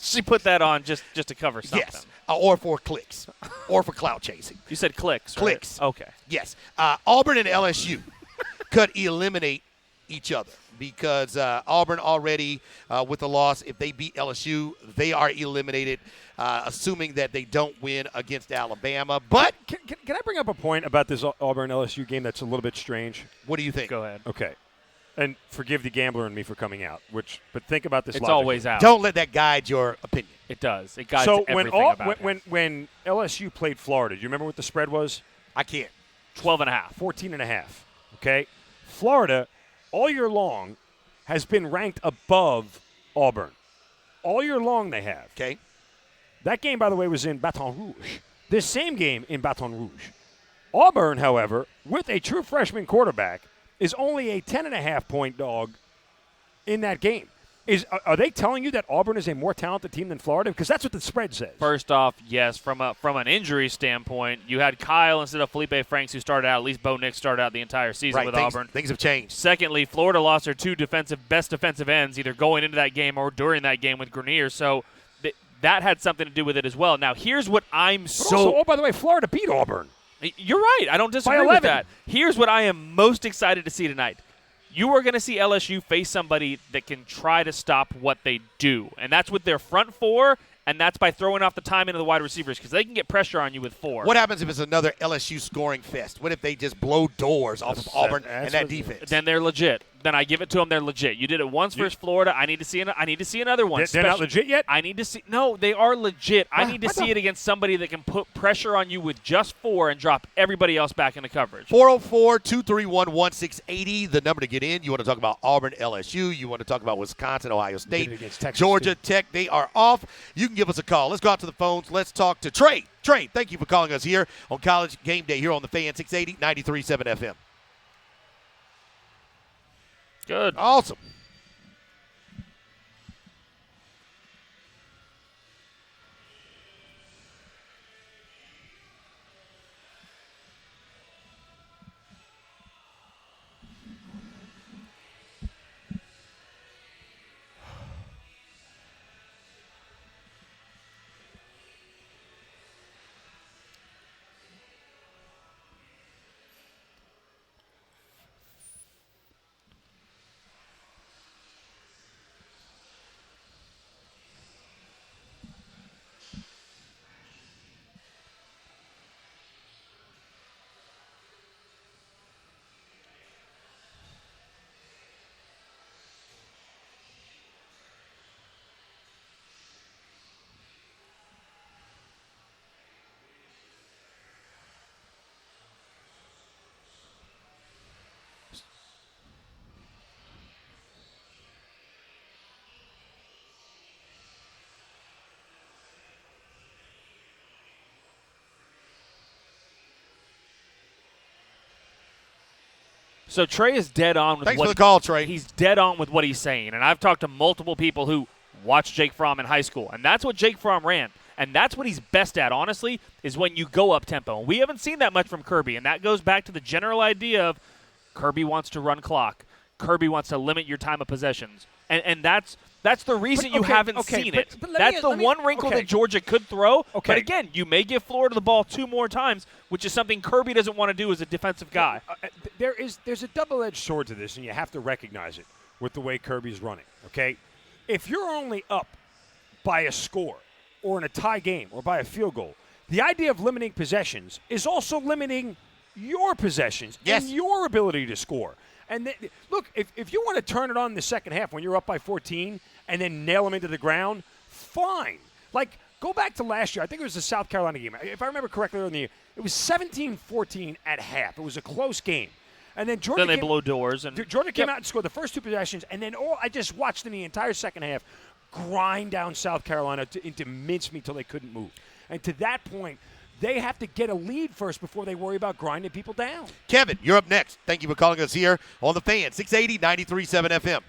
She put that on just to cover something. Yes, or for clicks, or for clout chasing. You said clicks, right? Clicks. Okay. Yes. Auburn and LSU could eliminate each other. Because Auburn already, with the loss, if they beat LSU, they are eliminated, assuming that they don't win against Alabama. But can I bring up a point about this Auburn-LSU game that's a little bit strange? What do you think? Go ahead. Okay. And forgive the gambler in me for coming out, but think about this It's logically. always out. Don't let that guide your opinion. It does. It guides so everything about it. when LSU played Florida, do you remember what the spread was? I can't. 12.5. 14.5. Okay? Florida, all year long, has been ranked above Auburn. All year long they have. Okay. That game, by the way, was in Baton Rouge. This same game in Baton Rouge. Auburn, however, with a true freshman quarterback, is only a 10.5-point dog in that game. Are they telling you that Auburn is a more talented team than Florida? Because that's what the spread says. First off, yes, from an injury standpoint, you had Kyle instead of Felipe Franks, who started out. At least Bo Nix started out the entire season with Auburn. Things have changed. Secondly, Florida lost their two best defensive ends, either going into that game or during that game with Grenier. So that had something to do with it as well. Now, here's what I'm by the way, Florida beat Auburn. You're right. I don't disagree with that. Here's what I am most excited to see tonight. You are going to see LSU face somebody that can try to stop what they do. And that's with their front four, and that's by throwing off the time into the wide receivers because they can get pressure on you with four. What happens if it's another LSU scoring fest? What if they just blow doors off of Auburn and that defense? Then they're legit. Then I give it to them. They're legit. You did it once versus Florida. I need to see another one. They're not legit yet? I need to see. No, they are legit. I need to see it against somebody that can put pressure on you with just four and drop everybody else back into coverage. 404-231-1680, the number to get in. You want to talk about Auburn, LSU. You want to talk about Wisconsin, Ohio State, Georgia Tech. They are off. You can give us a call. Let's go out to the phones. Let's talk to Trey. Trey, thank you for calling us here on College Game Day here on the Fan 680, 93.7 FM. Good. Awesome. So Trey is dead on with Thanks for the call, Trey. He's dead on with what he's saying. And I've talked to multiple people who watched Jake Fromm in high school. And that's what Jake Fromm ran. And that's what he's best at, honestly, is when you go up tempo. And we haven't seen that much from Kirby. And that goes back to the general idea of Kirby wants to run clock. Kirby wants to limit your time of possessions. And that's the reason you haven't seen it. That's the one wrinkle that Georgia could throw. Okay. But again, you may give Florida the ball two more times, which is something Kirby doesn't want to do as a defensive guy. There's a double-edged sword to this, and you have to recognize it with the way Kirby's running, okay? If you're only up by a score or in a tie game or by a field goal, the idea of limiting possessions is also limiting your possessions and your ability to score. And look, if you want to turn it on in the second half when you're up by 14 and then nail them into the ground, fine. Like, go back to last year. I think it was the South Carolina game. If I remember correctly, it was 17-14 at half. It was a close game. And then Georgia they blow doors. And Georgia came out and scored the first two possessions, and then I just watched them the entire second half grind down South Carolina into mincemeat till they couldn't move. And to that point, they have to get a lead first before they worry about grinding people down. Kevin, you're up next. Thank you for calling us here on the Fan, 680, 93.7 FM.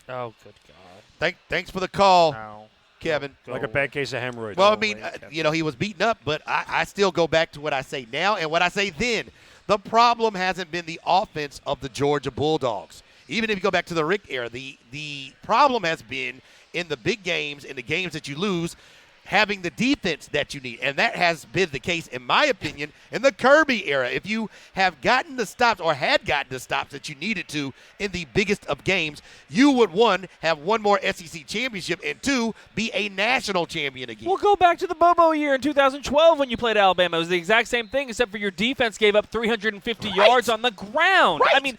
Oh, good God. Thanks for the call, No. Kevin. Like a bad case of hemorrhoids. Well, I mean, he was beaten up, but I still go back to what I say now and what I say then. The problem hasn't been the offense of the Georgia Bulldogs. Even if you go back to the Rick era, the problem has been in the big games, in the games that you lose, having the defense that you need. And that has been the case, in my opinion, in the Kirby era. If you have gotten the stops or had gotten the stops that you needed to in the biggest of games, you would, one, have one more SEC championship, and two, be a national champion again. We'll go back to the Bobo year in 2012 when you played Alabama. It was the exact same thing, except for your defense gave up 350 yards on the ground. Right. I mean,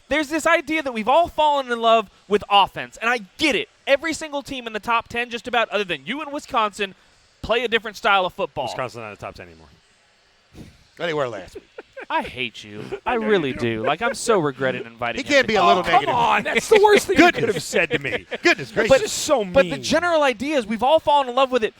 there's this idea that we've all fallen in love with offense, and I get it. Every single team in the top 10, just about, other than you and Wisconsin, play a different style of football. Wisconsin's not in the top 10 anymore. Anywhere last week. I hate you. I really do. Like, I'm so regretting inviting He him can't to be a come. little Come negative. on, that's the worst thing you could have said to me. Goodness gracious. But it's so mean. But the general idea is we've all fallen in love with it.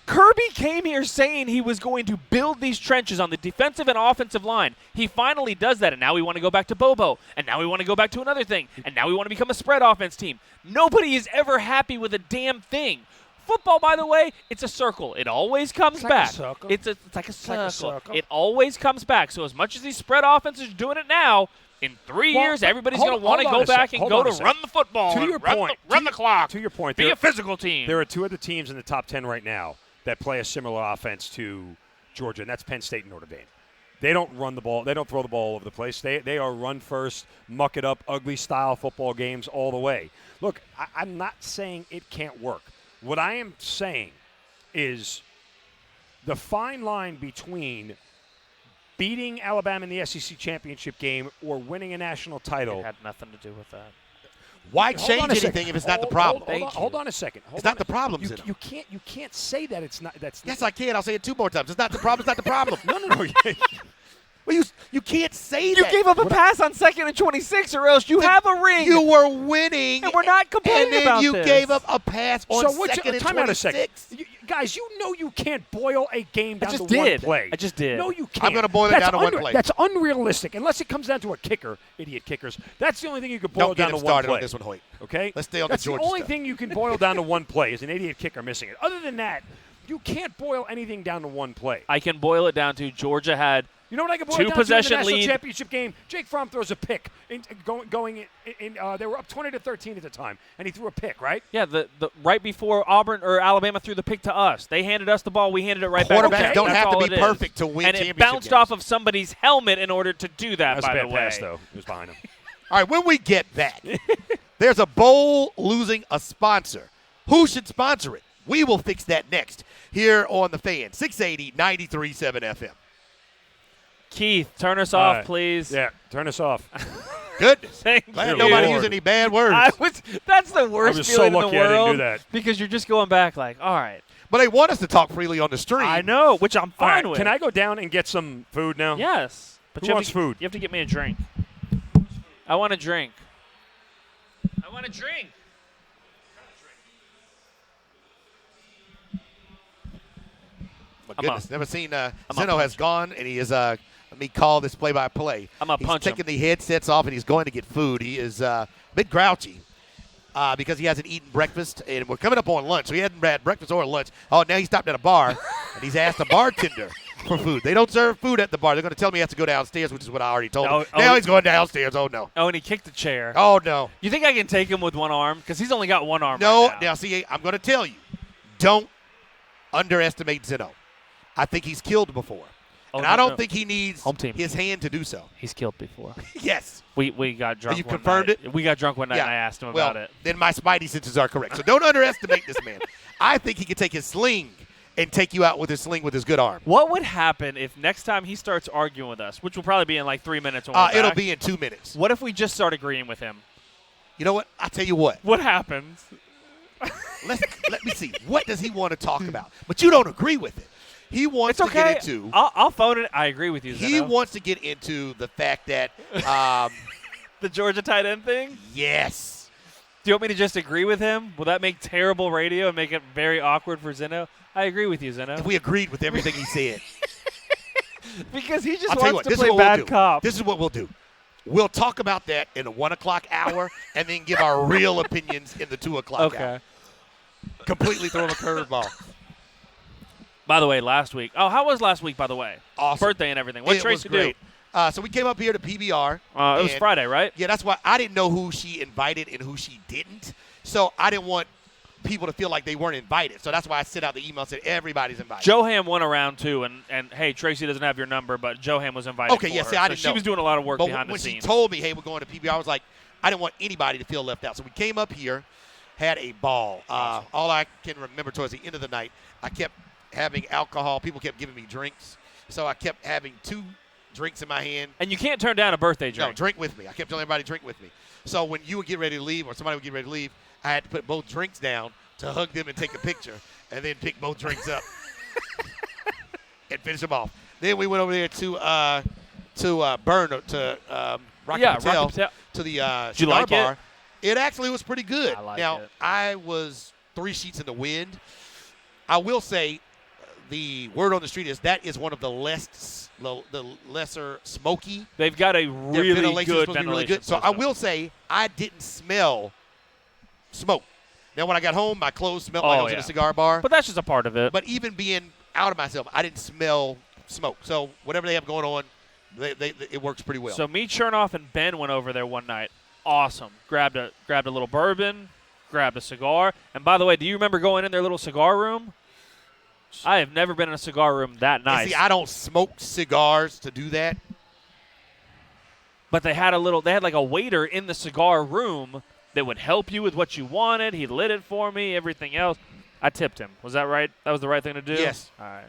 Kirby came here saying he was going to build these trenches on the defensive and offensive line. He finally does that, and now we want to go back to Bobo, and now we want to go back to another thing, and now we want to become a spread offense team. Nobody is ever happy with a damn thing. Football, by the way, it's a circle. It always comes back. It's like a circle. It's like a like circle. a circle. It always comes back. So as much as these spread offenses are doing it now, in 3 years, everybody's going to want to go back and go to run the football. To and your run point, run the clock. To your point, Be a physical team. There are two other teams in the top 10 right now that play a similar offense to Georgia, and that's Penn State and Notre Dame. They don't run the ball. They don't throw the ball all over the place. They are run first, muck it up, ugly style football games all the way. Look, I'm not saying it can't work. What I am saying is the fine line between beating Alabama in the SEC championship game or winning a national title. It had nothing to do with that. Why Hold change on a second. anything if it's not the problem? Hold on a second. It's not the problem, Zeno. You can't say that it's not. Yes, I can. I'll say it 2 more times. It's not the problem. It's not the problem. No. Well, you can't say You that. gave up a pass on 2nd and 26, or else you have a ring. You were winning. And we're not complaining and then about you this. gave up a pass on So what's 2nd and time out a second. 26. Guys, you know you can't boil a game down just to one did. play. I just did. No, you can't. I'm gonna boil it down to one play. That's unrealistic, unless it comes down to a kicker, idiot kickers. That's the only thing you can boil Don't get down him to one started play. on this one, Hoyt. Okay? Let's stay on That's the Georgia the only stuff. thing you can boil down to one play is an idiot kicker missing it. Other than that, you can't boil anything down to one play. I can boil it down to Georgia had You know what I can boil Two it down to in possession the national lead. championship game? Jake Fromm throws a pick going in. They were up 20-13 at the time, and he threw a pick, right? Yeah, the right before Auburn or Alabama threw the pick to us. They handed us the ball. We handed it right back. Quarterbacks don't That's have to all be it is. perfect to win And it championship bounced games. off of somebody's helmet in order to do that, That was by a the bad way. pass, though. It was behind him. All right, when we get that, there's a bowl losing a sponsor. Who should sponsor it? We will fix that next here on The Fan, 680 93.7 FM. Keith, turn us All off, right. please. Yeah, turn us off. Goodness. Thank Glad you. nobody Lord. used any bad words. That's the worst was so feeling in lucky the I didn't do world. that. Because you're just going back like, all right. But they want us to talk freely on the stream. I know, which I'm All fine right, with. can I go down and get some food now? Yes. But Who you have wants to, food? You have to get me a drink. I want a drink. I want a drink. My I'm goodness, up. never seen I'm Zeno up. has gone, and he is, let me call this play-by-play. I'm up He's punch him. taking the headsets off, and he's going to get food. He is a bit grouchy because he hasn't eaten breakfast, and we're coming up on lunch, so he hadn't had breakfast or lunch. Oh, now he stopped at a bar, and he's asked a bartender for food. They don't serve food at the bar. They're going to tell me he has to go downstairs, which is what I already told him. Oh, Now oh. he's going downstairs. Oh, no. Oh, and he kicked the chair. Oh, no. You think I can take him with one arm? Because he's only got one arm No, right now. now see, I'm going to tell you, don't underestimate Zeno. I think he's killed before. Oh, And no, I don't no. think he needs Home team. his hand to do so. He's killed before. Yes. We got drunk. You one confirmed night. it? We got drunk one night, Yeah. and I asked him Well, about it. then my spidey senses are correct. So don't underestimate this man. I think he can take his sling and take you out with his sling with his good arm. What would happen if next time he starts arguing with us, which will probably be in like 3 minutes when we're It'll back, be in 2 minutes. what if we just start agreeing with him? You know what? I'll tell you what. What happens? Let me see. What does he want to talk about? But you don't agree with it. He wants It's to get okay. into. I'll phone it. I agree with you, He Zeno. wants to get into the fact that, The Georgia tight end thing? yes. Do you want me to just agree with him? Will that make terrible radio and make it very awkward for Zeno? I agree with you, Zeno. We agreed with everything he said. Because he just I'll tell you wants what. to This is play what we'll bad do. cop. This is what we'll do. We'll talk about that in the 1 o'clock hour and then give our real opinions in the 2 o'clock Okay. hour. Completely throw him a curveball. By the way, last week. Oh, how was last week, by the way? Awesome. Birthday and everything. What It Tracy was great. So we came up here to PBR. do? It was and- Friday, right? Yeah, that's why I didn't know who she invited and who she didn't. So I didn't want people to feel like they weren't invited. So that's why I sent out the email and said everybody's invited. Johan won around too, and hey, Tracy doesn't have your number, but Johan was invited. Okay, for yeah, her. see, I So didn't she know. was doing a lot of work But behind when the she scenes. told me, hey, we're going to PBR, I was like, I didn't want anybody to feel left out. So we came up here, had a ball. All I can remember towards the end of the night, I kept having alcohol. People kept giving me drinks. So I kept having 2 drinks in my hand. And you can't turn down a birthday drink. No, drink with me. I kept telling everybody, drink with me. So when you would get ready to leave or somebody would get ready to leave, I had to put both drinks down to hug them and take a picture and then pick both drinks up and finish them off. Then we went over there to to Burn to Rocky Patel to the Did you cigar like bar. It actually was pretty good. I like now, it. I was 3 sheets in the wind. I will say the word on the street is that is one of the lesser smoky. They've got a Their really ventilation is good supposed to be ventilation really good. So I system. will say I didn't smell smoke. Now, when I got home, my clothes smelled like I was in a cigar bar. But that's just a part of it. But even being out of myself, I didn't smell smoke. So whatever they have going on, it works pretty well. So me, Chernoff, and Ben went over there one night. Awesome. Grabbed a little bourbon, grabbed a cigar. And by the way, do you remember going in their little cigar room? I have never been in a cigar room that nice. And see, I don't smoke cigars to do that. But they had like a waiter in the cigar room that would help you with what you wanted. He lit it for me, everything else. I tipped him. Was that right? That was the right thing to do? Yes. All right.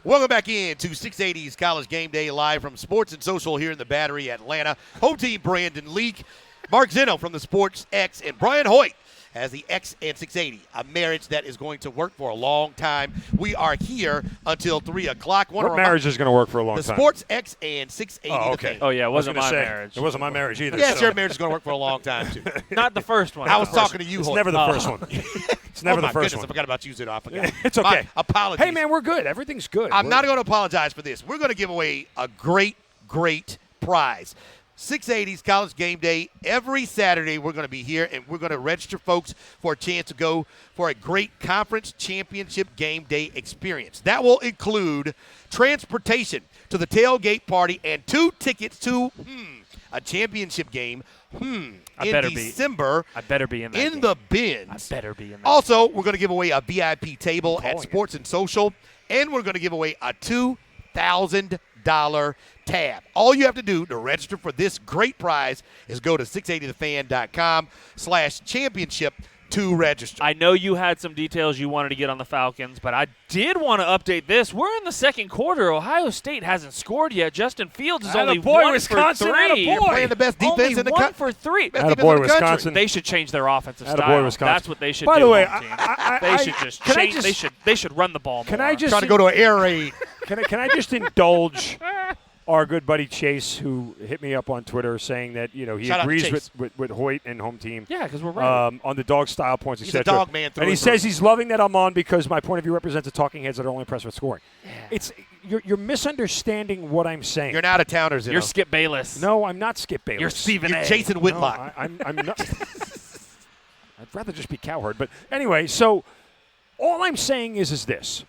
Welcome back in to 680's College Game Day live from Sports and Social here in the Battery, Atlanta. Home team Brandon Leak, Mark Zeno from the Sports X, and Brian Hoyt as the X and 680, a marriage that is going to work for a long time. We are here until 3 o'clock. What marriage is going to work for a long the time? The Sports X and 680. Oh, okay. The Oh, yeah, it wasn't my say, marriage. It wasn't my marriage either. Yes, so. your marriage is going to work for a long time, too. Not the first one. I was talking to you, It's Hoyt. never the first one. It's never my the first goodness, one. I forgot about you, Zeno. I forgot. It's okay. My apologies. Hey, man, we're good. Everything's good. I'm not going to apologize for this. We're going to give away a great prize. 680's College Game Day. Every Saturday we're going to be here, and we're going to register folks for a chance to go for a great conference championship game day experience. That will include transportation to the tailgate party and 2 tickets to a championship game in December. I better be in that in game. the bins. I better be in that. Also, we're going to give away a VIP table at Sports and Social, and we're going to give away a $2,000 tab. All you have to do to register for this great prize is go to 680thefan.com/championship to register. I know you had some details you wanted to get on the Falcons, but I did want to update this. We're in the second quarter. Ohio State hasn't scored yet. Justin Fields is only Attaboy, 1 Wisconsin, for 3. attaboy. You're playing the best defense Only in the 1 country. for 3. Best defense Attaboy, in the country. Wisconsin. They should change their offensive Attaboy, style. Wisconsin. That's what they should By do. the way, home team. I- they should just can I change. just- They should run the ball more. Can I just Trying to go to an air raid. Can I just indulge our good buddy Chase, who hit me up on Twitter saying that he Shout out to agrees Chase. with Hoyt and home team. Yeah, because we're right. On the dog style points, He's a etc. dog man through and he and through. says he's loving that I'm on because my point of view represents the talking heads that are only impressed with scoring. Yeah. It's you're misunderstanding what I'm saying. You're not a towner, Zeno. You're Skip Bayless. No, I'm not Skip Bayless. You're Stephen You're A. Jason No, Whitlock. I'm not. I'd rather just be Cowherd. But anyway, so all I'm saying is this.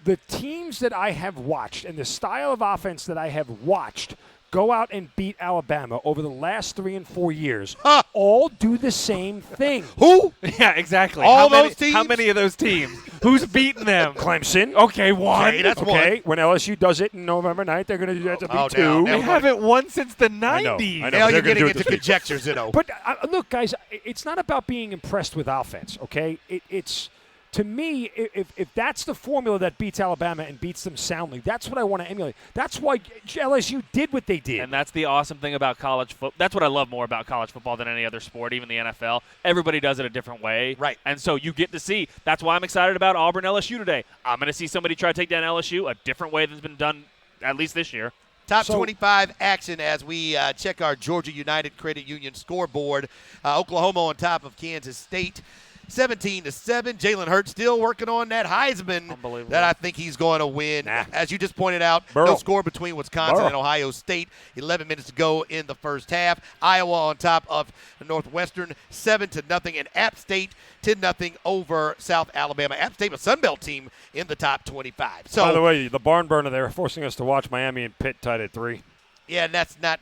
The teams that I have watched and the style of offense that I have watched go out and beat Alabama over the last 3 and 4 years all do the same thing. Who? Yeah, exactly. All how those teams? How many of those temes? Who's beating them? Clemson. Okay, one. Okay, that's Okay, when LSU does it in November 9th, they're going to do that to beat 2. now They haven't won since the 90s. I know. Now but you're they're gonna getting do it into this week. conjecture, Zeno. But look, guys, it's not about being impressed with offense, okay? It's to me, if that's the formula that beats Alabama and beats them soundly, that's what I want to emulate. That's why LSU did what they did. And that's the awesome thing about college football. That's what I love more about college football than any other sport, even the NFL. Everybody does it a different way. Right. And so you get to see. That's why I'm excited about Auburn LSU today. I'm going to see somebody try to take down LSU a different way than's been done, at least this year. Top 25 action as we check our Georgia United Credit Union scoreboard. Oklahoma on top of Kansas State. 17-7. Jalen Hurts still working on that Heisman Unbelievable. that I think he's going to win. Nah. As you just pointed out, Burrow. no score between Wisconsin Burrow. and Ohio State. 11 minutes to go in the first half. Iowa on top of Northwestern 7-0. And App State 10-0 over South Alabama. App State, a Sun Belt team in the top 25. So, by the way, the barn burner, they're forcing us to watch Miami and Pitt tied at 3. yeah, and that's not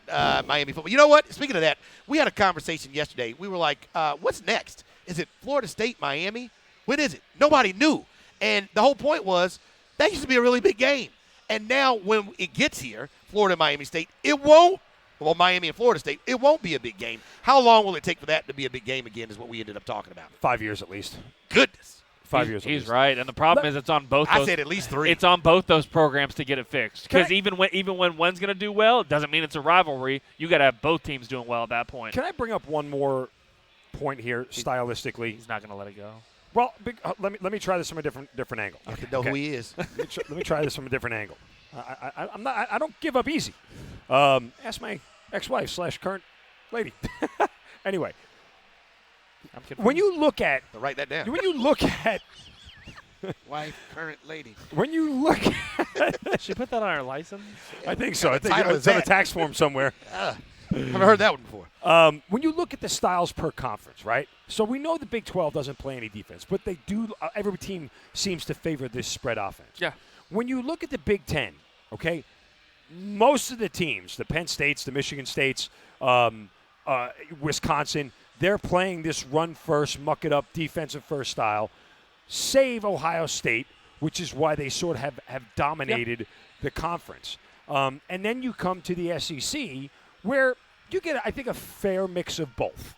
Miami football. You know what? Speaking of that, we had a conversation yesterday. We were like, what's next? Is it Florida State, Miami? When is it? Nobody knew. And the whole point was that used to be a really big game. And now when it gets here, Florida, Miami State, it won't. Well, Miami and Florida State, it won't be a big game. How long will it take for that to be a big game again is what we ended up talking about. 5 years at least. Goodness. 5 years. He's right, and the problem is it's on both. I those, said at least 3. It's on both those programs to get it fixed. Because I- even when one's going to do well, it doesn't mean it's a rivalry. You got to have both teams doing well at that point. Can I bring up one more point here, stylistically? He's not going to let it go. Well, let me try this from a different angle. I have to know who he is. Let me try this from a different angle. I don't give up easy. Ask my ex-wife / current lady. Anyway, I'm confused. when you look at Write that down. Wife, current lady. when you look at, Did she put that on her license? I think so. I think title it's is on a that? tax form somewhere. Haven't heard that one before. When you look at the styles per conference, right? So we know the Big 12 doesn't play any defense, but they do. Every team seems to favor this spread offense. Yeah. When you look at the Big 10, okay, most of the teams, the Penn States, the Michigan States, Wisconsin, they're playing this run-first, muck-it-up, defensive-first style, save Ohio State, which is why they sort of have dominated the conference. And then you come to the SEC, where you get, I think, a fair mix of both,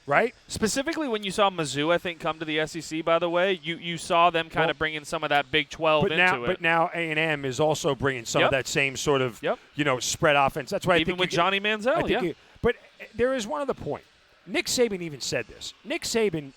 right? Specifically, when you saw Mizzou, I think, come to the SEC, by the way, you saw them kind of bring in some of that Big 12 into it. But now A&M is also bringing some of that same sort of, spread offense. That's why I Even think with Johnny Manziel, but there is one other point. Nick Saban even said this. Nick Saban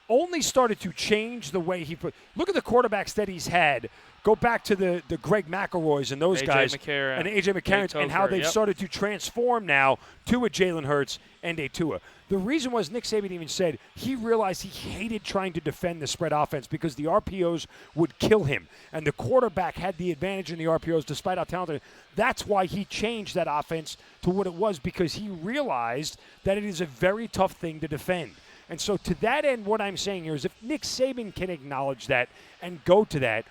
only started to change the way he put. Look at the quarterbacks that he's had. Go back to the Greg McElroys and those guys, McCarron, and A.J. McCarron, and how they've started to transform now to a Jalen Hurts and a Tua. The reason was Nick Saban even said he realized he hated trying to defend the spread offense because the RPOs would kill him, and the quarterback had the advantage in the RPOs despite how talented. That's why he changed that offense to what it was, because he realized that it is a very tough thing to defend. And so to that end, what I'm saying here is if Nick Saban can acknowledge that and go to that,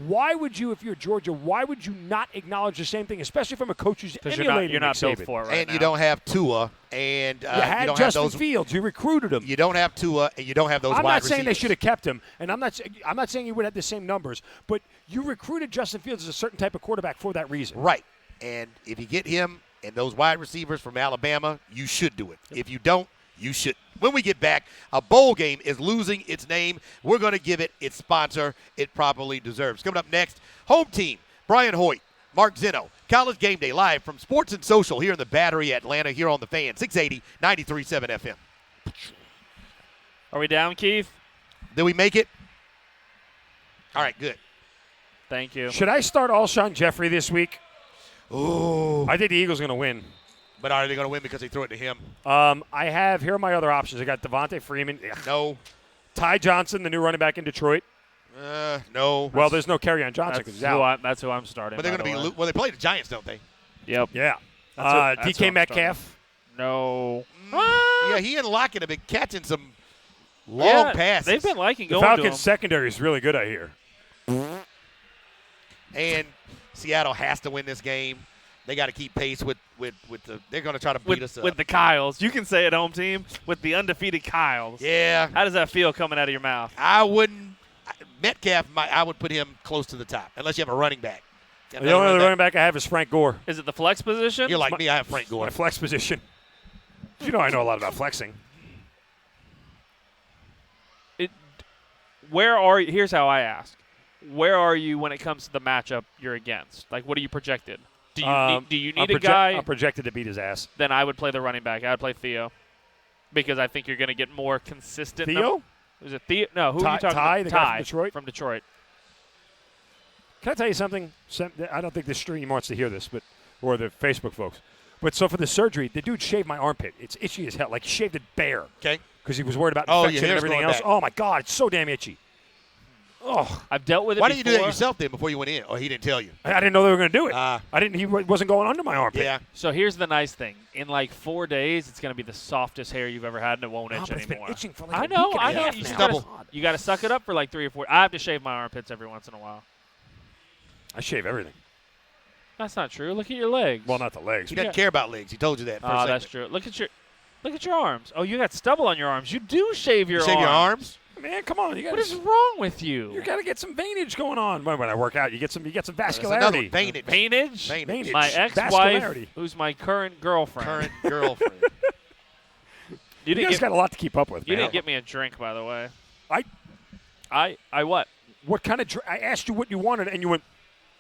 why would you, if you're Georgia, why would you not acknowledge the same thing, especially from a coach who's emulating you're not Nick built Saban? for it right And now. you don't have Tua, and You had you don't Justin have those. Fields. You recruited him. You don't have Tua, and you don't have those I'm wide not saying they receivers. should have kept him, and I'm not saying he would have the same numbers, but you recruited Justin Fields as a certain type of quarterback for that reason. Right. And if you get him and those wide receivers from Alabama, you should do it. If you don't, you should. When we get back, a bowl game is losing its name. We're going to give it its sponsor it properly deserves. Coming up next, home team, Brian Hoyt, Mark Zinno, College Game Day live from Sports and Social here in the Battery, Atlanta, here on the Fan, 680, 93.7 FM. Are we down, Keith? Did we make it? All right, good. Thank you. Should I start Alshon Jeffrey this week? Ooh. I think the Eagles are going to win. But are they going to win because they threw it to him? Here are my other options. I got Devontae Freeman. No. Ty Johnson, the new running back in Detroit. No. Well, there's no carry on Johnson because he's out. That's who I'm starting. But they're going to be well, they play the Giants, don't they? Yep. Yeah. That's who DK I'm Metcalf. No. Yeah, he and Lockett have been catching some long passes. They've been liking The going to Falcons' him. secondary is really good, I hear. And Seattle has to win this game. They got to keep pace with the. They're going to try to beat us up. With the Kyles. You can say it, home team, with the undefeated Kyles. Yeah. How does that feel coming out of your mouth? I wouldn't. Metcalf, I would put him close to the top, unless you have a running back. The only other running back I have is Frank Gore. Is it the flex position? You're like me. I have Frank Gore. My flex position. You know I know a lot about flexing. Where are you? Here's how I ask. Where are you when it comes to the matchup you're against? Like, what are you projected? Do you need a guy? I'm projected to beat his ass. Then I would play the running back. I would play Theo, because I think you're going to get more consistent. Theo? Is it Theo? No, who Ty, are you talking Ty, about? the guy from Detroit? From Detroit. Can I tell you something? I don't think the stream wants to hear this, or the Facebook folks. But so for the surgery, the dude shaved my armpit. It's itchy as hell. Like he shaved it bare. Okay. Because he was worried about Oh, infection yeah, and everything going else. back. Oh, my God. It's so damn itchy. Oh, I've dealt with it Why before. didn't you do that yourself then before you went in? Or he didn't tell you? I didn't know they were going to do it. Ah. He wasn't going under my armpit. Yeah. So here's the nice thing. In like 4 days, it's going to be the softest hair you've ever had, and it won't Oh, itch but it's anymore. been itching for like I a know. week and a half You now. Stubble. You got to suck it up for like 3 or 4. I have to shave my armpits every once in a while. I shave everything. That's not true. Look at your legs. Well, not the legs. He doesn't care about legs. He told you that. Oh, that's true. Look at your arms. Oh, you got stubble on your arms. You do shave your You shave your arms? Man, come on. What is wrong with you? You got to get some veinage going on. When I work out, you get some That's vascularity. another one. Veinage. Veinage? Veinage. My ex-wife, Vascularity. who's my current girlfriend. Current girlfriend. You guys got a lot to keep up with, You man. didn't get me a drink, by the way. I what? What kind of I asked you what you wanted, and you went,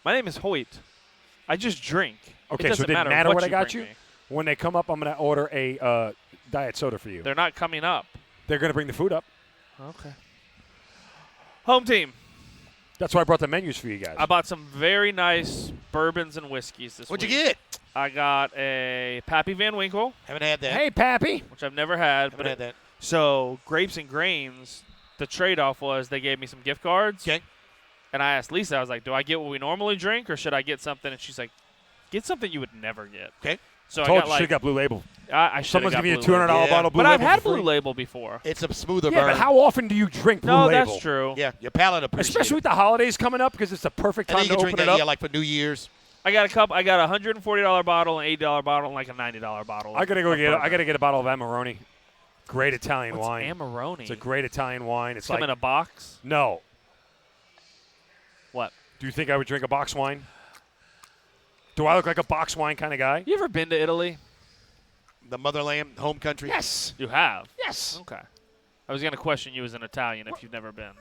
My name is Hoyt. I just drink. okay, so it didn't matter what I got you? When they come up, I'm going to order a diet soda for you. They're not coming up. They're going to bring the food up. Okay. Home team. That's why I brought the menus for you guys. I bought some very nice bourbons and whiskeys this week. What'd you get? I got a Pappy Van Winkle, Haven't had that. Hey, Pappy. which I've never had. Haven't had that. So grapes and grains, the trade-off was they gave me some gift cards. Okay. And I asked Lisa, I was like, do I get what we normally drink or should I get something? And she's like, get something you would never get. Okay. So Told I got you should have got Blue Label. I should Someone's have got giving you a Blue $200 Label. Yeah. bottle of Blue But Label. I've had for free. Blue Label before. It's a smoother Yeah, burn. but how often do you drink Blue No, Label? that's true. Yeah, your palate appreciates Especially with the holidays coming up because it's the perfect and time then you to can drink open that, it up. yeah, like for New Year's. I got a $140 bottle, an $80 bottle, and like a $90 bottle. I gotta of get a bottle of Amarone. Great Italian What's wine. Amarone? It's a great Italian wine. It's Come like in a box. no. What? Do you think I would drink a box wine? Do I look like a box wine kind of guy? You ever been to Italy? The motherland, home country. Yes. You have. Yes. Okay. I was gonna question you as an Italian if you've never been.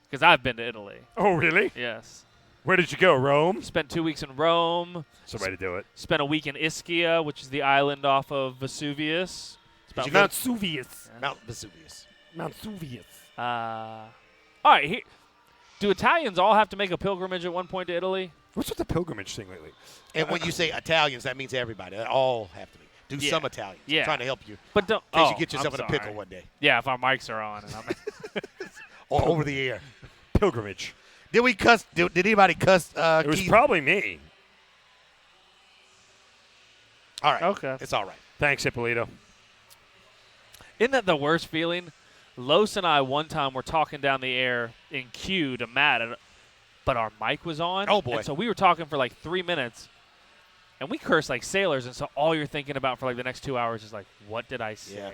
Because I've been to Italy. Oh, really? Yes. Where did you go? Rome? Spent 2 weeks in Rome. That's the way to do it. Spent a week in Ischia, which is the island off of Vesuvius. It's about you go- Mount Vesuvius. Mount Vesuvius. Mount Vesuvius. all right. Do Italians all have to make a pilgrimage at one point to Italy? What's with the pilgrimage thing lately? And when you say Italians, that means everybody. They all have to be. Do Yeah. some Italians. Yeah. I'm trying to help you But don't. in case Oh, you get yourself I'm in a pickle sorry. one day. Yeah, if our mics are on. And I'm Or over the air. Pilgrimage. Did we cuss? Did anybody cuss It was Keith? probably me. All right. Okay. It's all right. Thanks, Hippolito. Isn't that the worst feeling? Los and I one time were talking down the air in queue to Matt, but our mic was on. Oh, boy. And so we were talking for like 3 minutes, and we cursed like sailors. And so all you're thinking about for like the next 2 hours is like, what did I say? Yeah.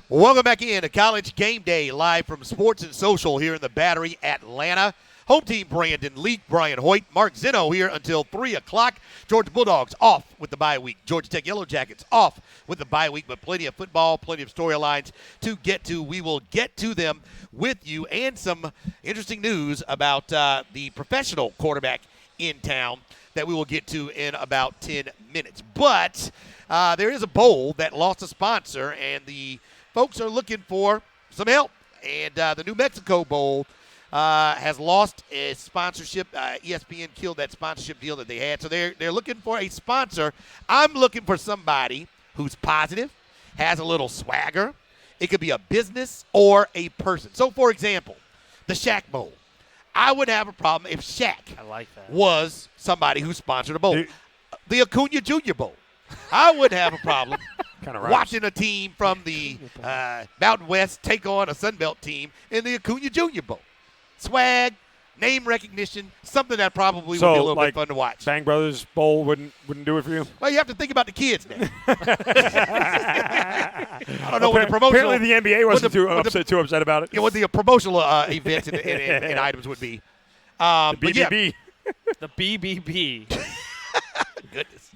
Well, welcome back in to College Game Day, live from Sports and Social here in the Battery, Atlanta. Home team Brandon Leak, Brian Hoyt, Mark Zeno here until 3 o'clock. Georgia Bulldogs off with the bye week. Georgia Tech Yellow Jackets off with the bye week, but plenty of football, plenty of storylines to get to. We will get to them with you and some interesting news about the professional quarterback in town that we will get to in about 10 minutes. But there is a bowl that lost a sponsor, and the folks are looking for some help. And the New Mexico Bowl has lost its sponsorship. ESPN killed that sponsorship deal that they had. So they're looking for a sponsor. I'm looking for somebody who's positive, has a little swagger. It could be a business or a person. So, for example, the Shaq Bowl. I would have a problem if Shaq I like that. was somebody who sponsored a bowl. Dude. The Acuna Jr. Bowl. I would have a problem Kind of rhymes. watching a team from the Mountain West take on a Sun Belt team in the Acuna Jr. Bowl. Swag, name recognition, something that probably would be a little bit fun to watch. Bang Brothers Bowl wouldn't do it for you? Well, you have to think about the kids now. I don't know what the promotional. Apparently the NBA wasn't what the- too upset about it. what the promotional events and items would be. The But yeah, BBB The BBB. goodness.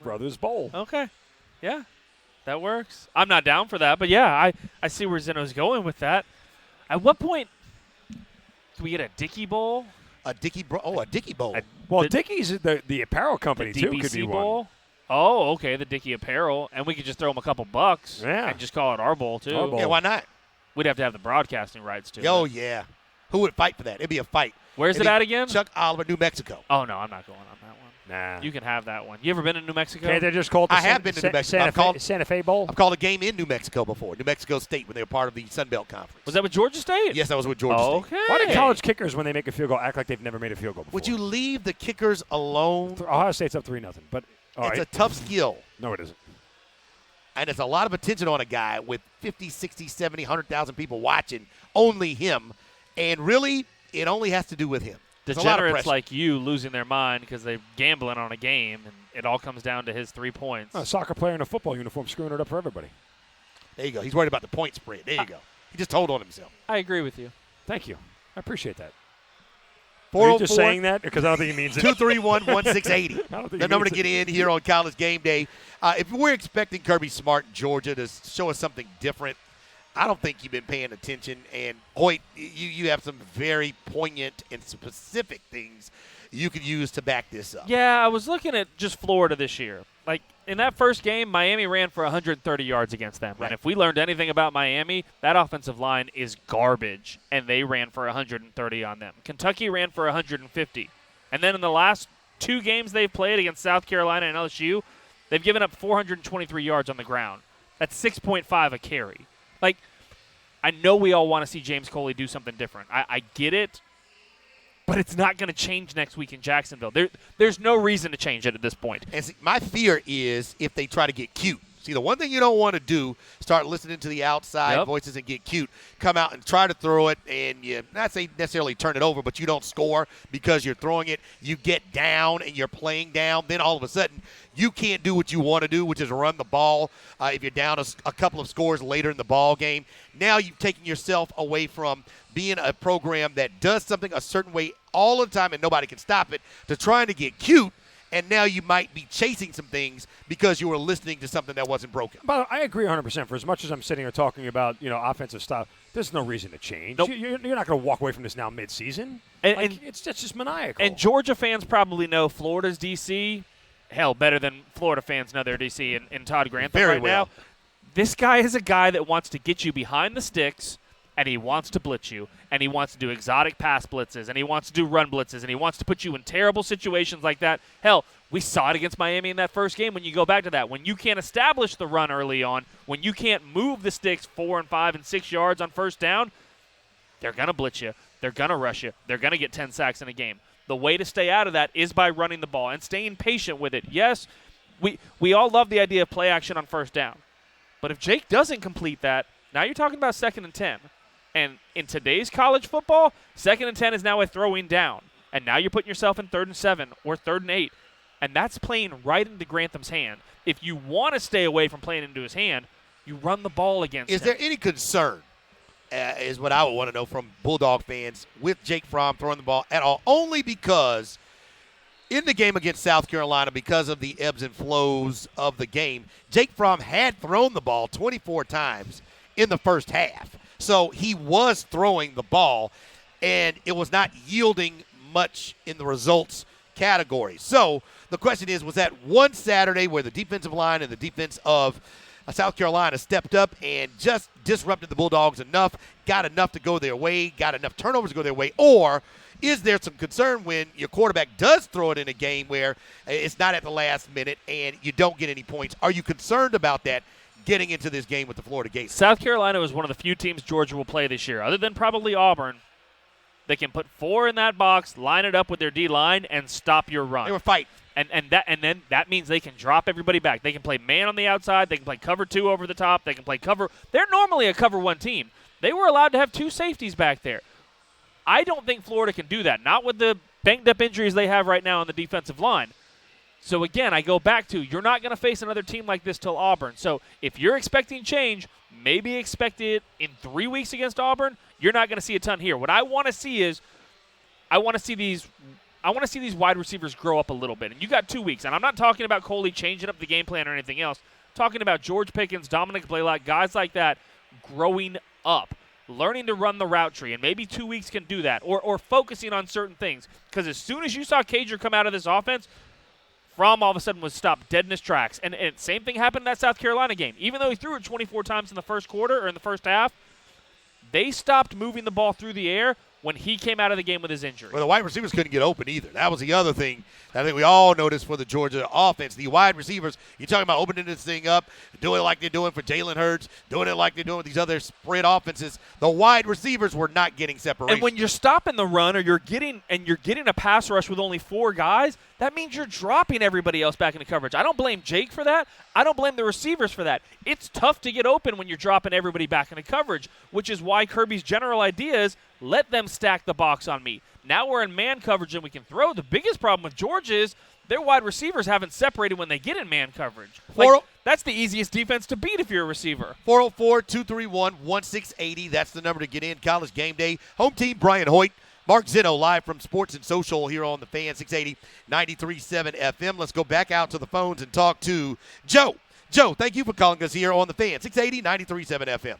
Brothers Bowl. Okay. Yeah, that works. I'm not down for that, but yeah, I see where Zeno's going with that. At what point do we get a Dickey Bowl? A Dickey Bowl. Well, The- Dickies, the apparel company, The too, DBC could be Bowl? one. Oh, okay, the Dickey Apparel. And we could just throw them a couple bucks Yeah. and just call it our bowl, too. Our bowl. Yeah, why not? We'd have to have the broadcasting rights, too. Oh, yeah. Who would fight for that? It'd be a fight. Where's It'd it be at again? Chuck Oliver, New Mexico. Oh, no, I'm not going on that one. Nah. You can have that one. You ever been to New Mexico? Okay, they just called the I have been to New Mexico. Santa Fe Bowl. I've called a game in New Mexico before, New Mexico State, when they were part of the Sun Belt Conference. Was that with Georgia State? Yes, that was with Georgia State. Okay. Why do college kickers, when they make a field goal, act like they've never made a field goal before? Would you leave the kickers alone? Ohio State's up 3-0, but all It's right. a tough skill, No, it isn't. and it's a lot of attention on a guy with 50, 60, 70, 100,000 people watching, only him, and really, it only has to do with him. There's a lot of Degenerates pressure. like you losing their mind because they're gambling on a game, and it all comes down to his 3 points. A soccer player in a football uniform screwing it up for everybody. There you go. He's worried about the point spread. There you go. He just told on himself. I agree with you. Thank you. I appreciate that. 404 Are you just saying that? Because I don't think he means it. 231-1680. The number to get in here on College Game Day. If we're expecting Kirby Smart in Georgia to show us something different, I don't think you've been paying attention. And, Hoyt, you have some very poignant and specific things you could use to back this up. Yeah, I was looking at just Florida this year. Like, in that first game, Miami ran for 130 yards against them. Right. And if we learned anything about Miami, that offensive line is garbage, and they ran for 130 on them. Kentucky ran for 150. And then in the last 2 games they've played against South Carolina and LSU, they've given up 423 yards on the ground. That's 6.5 a carry. Like, I know we all want to see James Coley do something different. I get it. But it's not going to change next week in Jacksonville. There's no reason to change it at this point. And see, my fear is if they try to get cute. See, the one thing you don't want to do, start listening to the outside voices and get cute, come out and try to throw it, and you not say necessarily turn it over, but you don't score because you're throwing it. You get down and you're playing down. Then all of a sudden, you can't do what you want to do, which is run the ball. If you're down a couple of scores later in the ball game, now you've taken yourself away from being a program that does something a certain way all the time and nobody can stop it to trying to get cute. And now you might be chasing some things because you were listening to something that wasn't broken. But I agree 100%. For as much as I'm sitting here talking about, offensive style, there's no reason to change. Nope. You're not going to walk away from this now mid-season. And it's just maniacal. And Georgia fans probably know Florida's DC, hell, better than Florida fans know their DC in Todd Grantham Very right well. now. This guy is a guy that wants to get you behind the sticks, and he wants to blitz you, and he wants to do exotic pass blitzes, and he wants to do run blitzes, and he wants to put you in terrible situations like that. Hell, we saw it against Miami in that first game when you go back to that. When you can't establish the run early on, when you can't move the sticks 4 and 5 and 6 yards on first down, they're going to blitz you. They're going to rush you. They're going to get 10 sacks in a game. The way to stay out of that is by running the ball and staying patient with it. Yes, we all love the idea of play action on first down. But if Jake doesn't complete that, now you're talking about 2nd and 10. And in today's college football, 2nd and 10 is now a throwing down. And now you're putting yourself in 3rd and 7 or 3rd and 8. And that's playing right into Grantham's hand. If you want to stay away from playing into his hand, you run the ball against him. Is there any concern, is what I would want to know from Bulldog fans, with Jake Fromm throwing the ball at all? Only because in the game against South Carolina, because of the ebbs and flows of the game, Jake Fromm had thrown the ball 24 times in the first half. So he was throwing the ball, and it was not yielding much in the results category. So the question is, was that one Saturday where the defensive line and the defense of South Carolina stepped up and just disrupted the Bulldogs enough, got enough to go their way, got enough turnovers to go their way, or is there some concern when your quarterback does throw it in a game where it's not at the last minute and you don't get any points? Are you concerned about that getting into this game with the Florida Gators? South Carolina was one of the few teams Georgia will play this year, other than probably Auburn. They can put 4 in that box, line it up with their D-line, and stop your run. They were fighting. And then that means they can drop everybody back. They can play man on the outside. They can play cover 2 over the top. They can play cover. They're normally a cover 1 team. They were allowed to have 2 safeties back there. I don't think Florida can do that, not with the banged-up injuries they have right now on the defensive line. So, again, I go back to you're not going to face another team like this till Auburn. So if you're expecting change, maybe expect it in 3 weeks against Auburn. You're not going to see a ton here. What I want to see is I want to see these wide receivers grow up a little bit. And you got 2 weeks. And I'm not talking about Coley changing up the game plan or anything else. I'm talking about George Pickens, Dominic Blaylock, guys like that growing up, learning to run the route tree. And maybe 2 weeks can do that, or focusing on certain things. Because as soon as you saw Cager come out of this offense, Fromm all of a sudden was stopped dead in his tracks. And same thing happened in that South Carolina game. Even though he threw it 24 times in the first quarter or in the first half, they stopped moving the ball through the air when he came out of the game with his injury. Well, the wide receivers couldn't get open either. That was the other thing that I think we all noticed for the Georgia offense. The wide receivers, you're talking about opening this thing up, doing it like they're doing for Jalen Hurts, doing it like they're doing with these other spread offenses. The wide receivers were not getting separation. And when you're stopping the run or you're getting a pass rush with only 4 guys, that means you're dropping everybody else back into coverage. I don't blame Jake for that. I don't blame the receivers for that. It's tough to get open when you're dropping everybody back into coverage, which is why Kirby's general idea is let them stack the box on me. Now we're in man coverage and we can throw. The biggest problem with Georgia is their wide receivers haven't separated when they get in man coverage. That's the easiest defense to beat if you're a receiver. 404-231-1680. That's the number to get in. College Game Day. Home team, Brian Hoyt. Mark Zinno live from Sports and Social here on the Fan, 680 93.7 FM. Let's go back out to the phones and talk to Joe. Joe, thank you for calling us here on the Fan, 680 93.7 FM.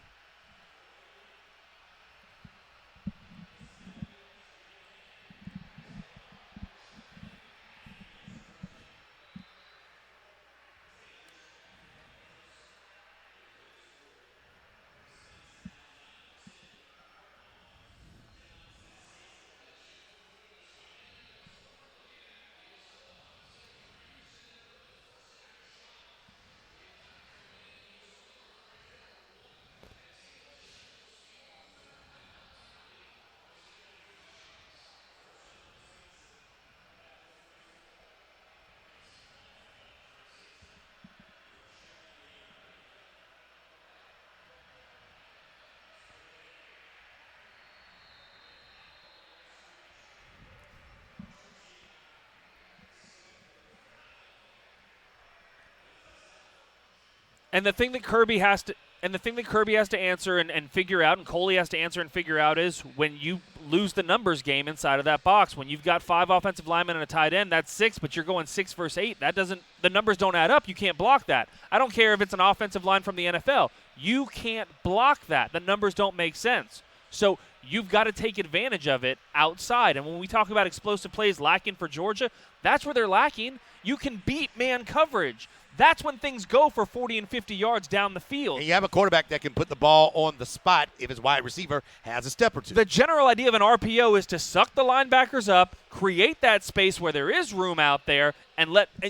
And the thing that Kirby has to answer and figure out, and Coley has to answer and figure out, is when you lose the numbers game inside of that box. When you've got 5 offensive linemen and a tight end, that's 6, but you're going 6 versus 8. The numbers don't add up. You can't block that. I don't care if it's an offensive line from the NFL. You can't block that. The numbers don't make sense. So you've got to take advantage of it outside. And when we talk about explosive plays lacking for Georgia, that's where they're lacking. You can beat man coverage. That's when things go for 40 and 50 yards down the field. And you have a quarterback that can put the ball on the spot if his wide receiver has a step or two. The general idea of an RPO is to suck the linebackers up, create that space where there is room out there, and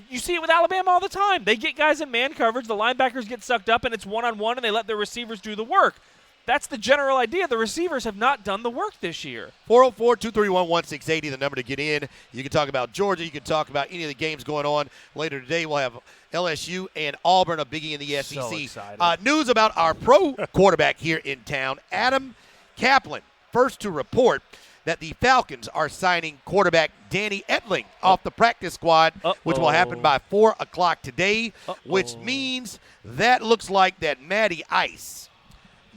you see it with Alabama all the time. They get guys in man coverage, the linebackers get sucked up, and it's one-on-one, and they let their receivers do the work. That's the general idea. The receivers have not done the work this year. 404-231-1680, the number to get in. You can talk about Georgia. You can talk about any of the games going on. Later today, we'll have LSU and Auburn, a biggie in the SEC. So excited. News about our pro quarterback here in town, Adam Kaplan, first to report that the Falcons are signing quarterback Danny Etling off the practice squad, which will happen by 4 o'clock today, which means that looks like that Matty Ice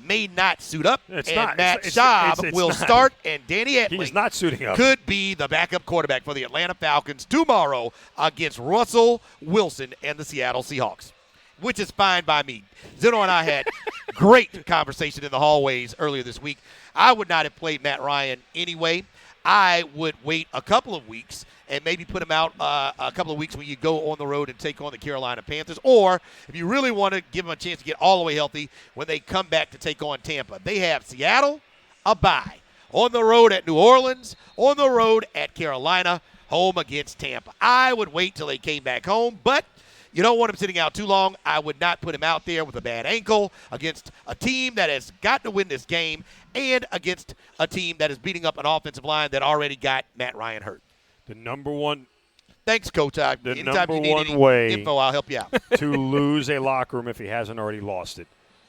may not suit up, Matt Schaub will start, and Danny Etling could be the backup quarterback for the Atlanta Falcons tomorrow against Russell Wilson and the Seattle Seahawks, which is fine by me. Zeno and I had great conversation in the hallways earlier this week. I would not have played Matt Ryan anyway. I would wait a couple of weeks and maybe put him out a couple of weeks when you go on the road and take on the Carolina Panthers. Or if you really want to give them a chance to get all the way healthy when they come back to take on Tampa. They have Seattle, a bye. On the road at New Orleans, on the road at Carolina, home against Tampa. I would wait till they came back home, but you don't want him sitting out too long. I would not put him out there with a bad ankle against a team that has got to win this game and against a team that is beating up an offensive line that already got Matt Ryan hurt. The number one. Thanks, Coach. The Anytime number you need one any way info, I'll help you out. to lose a locker room if he hasn't already lost it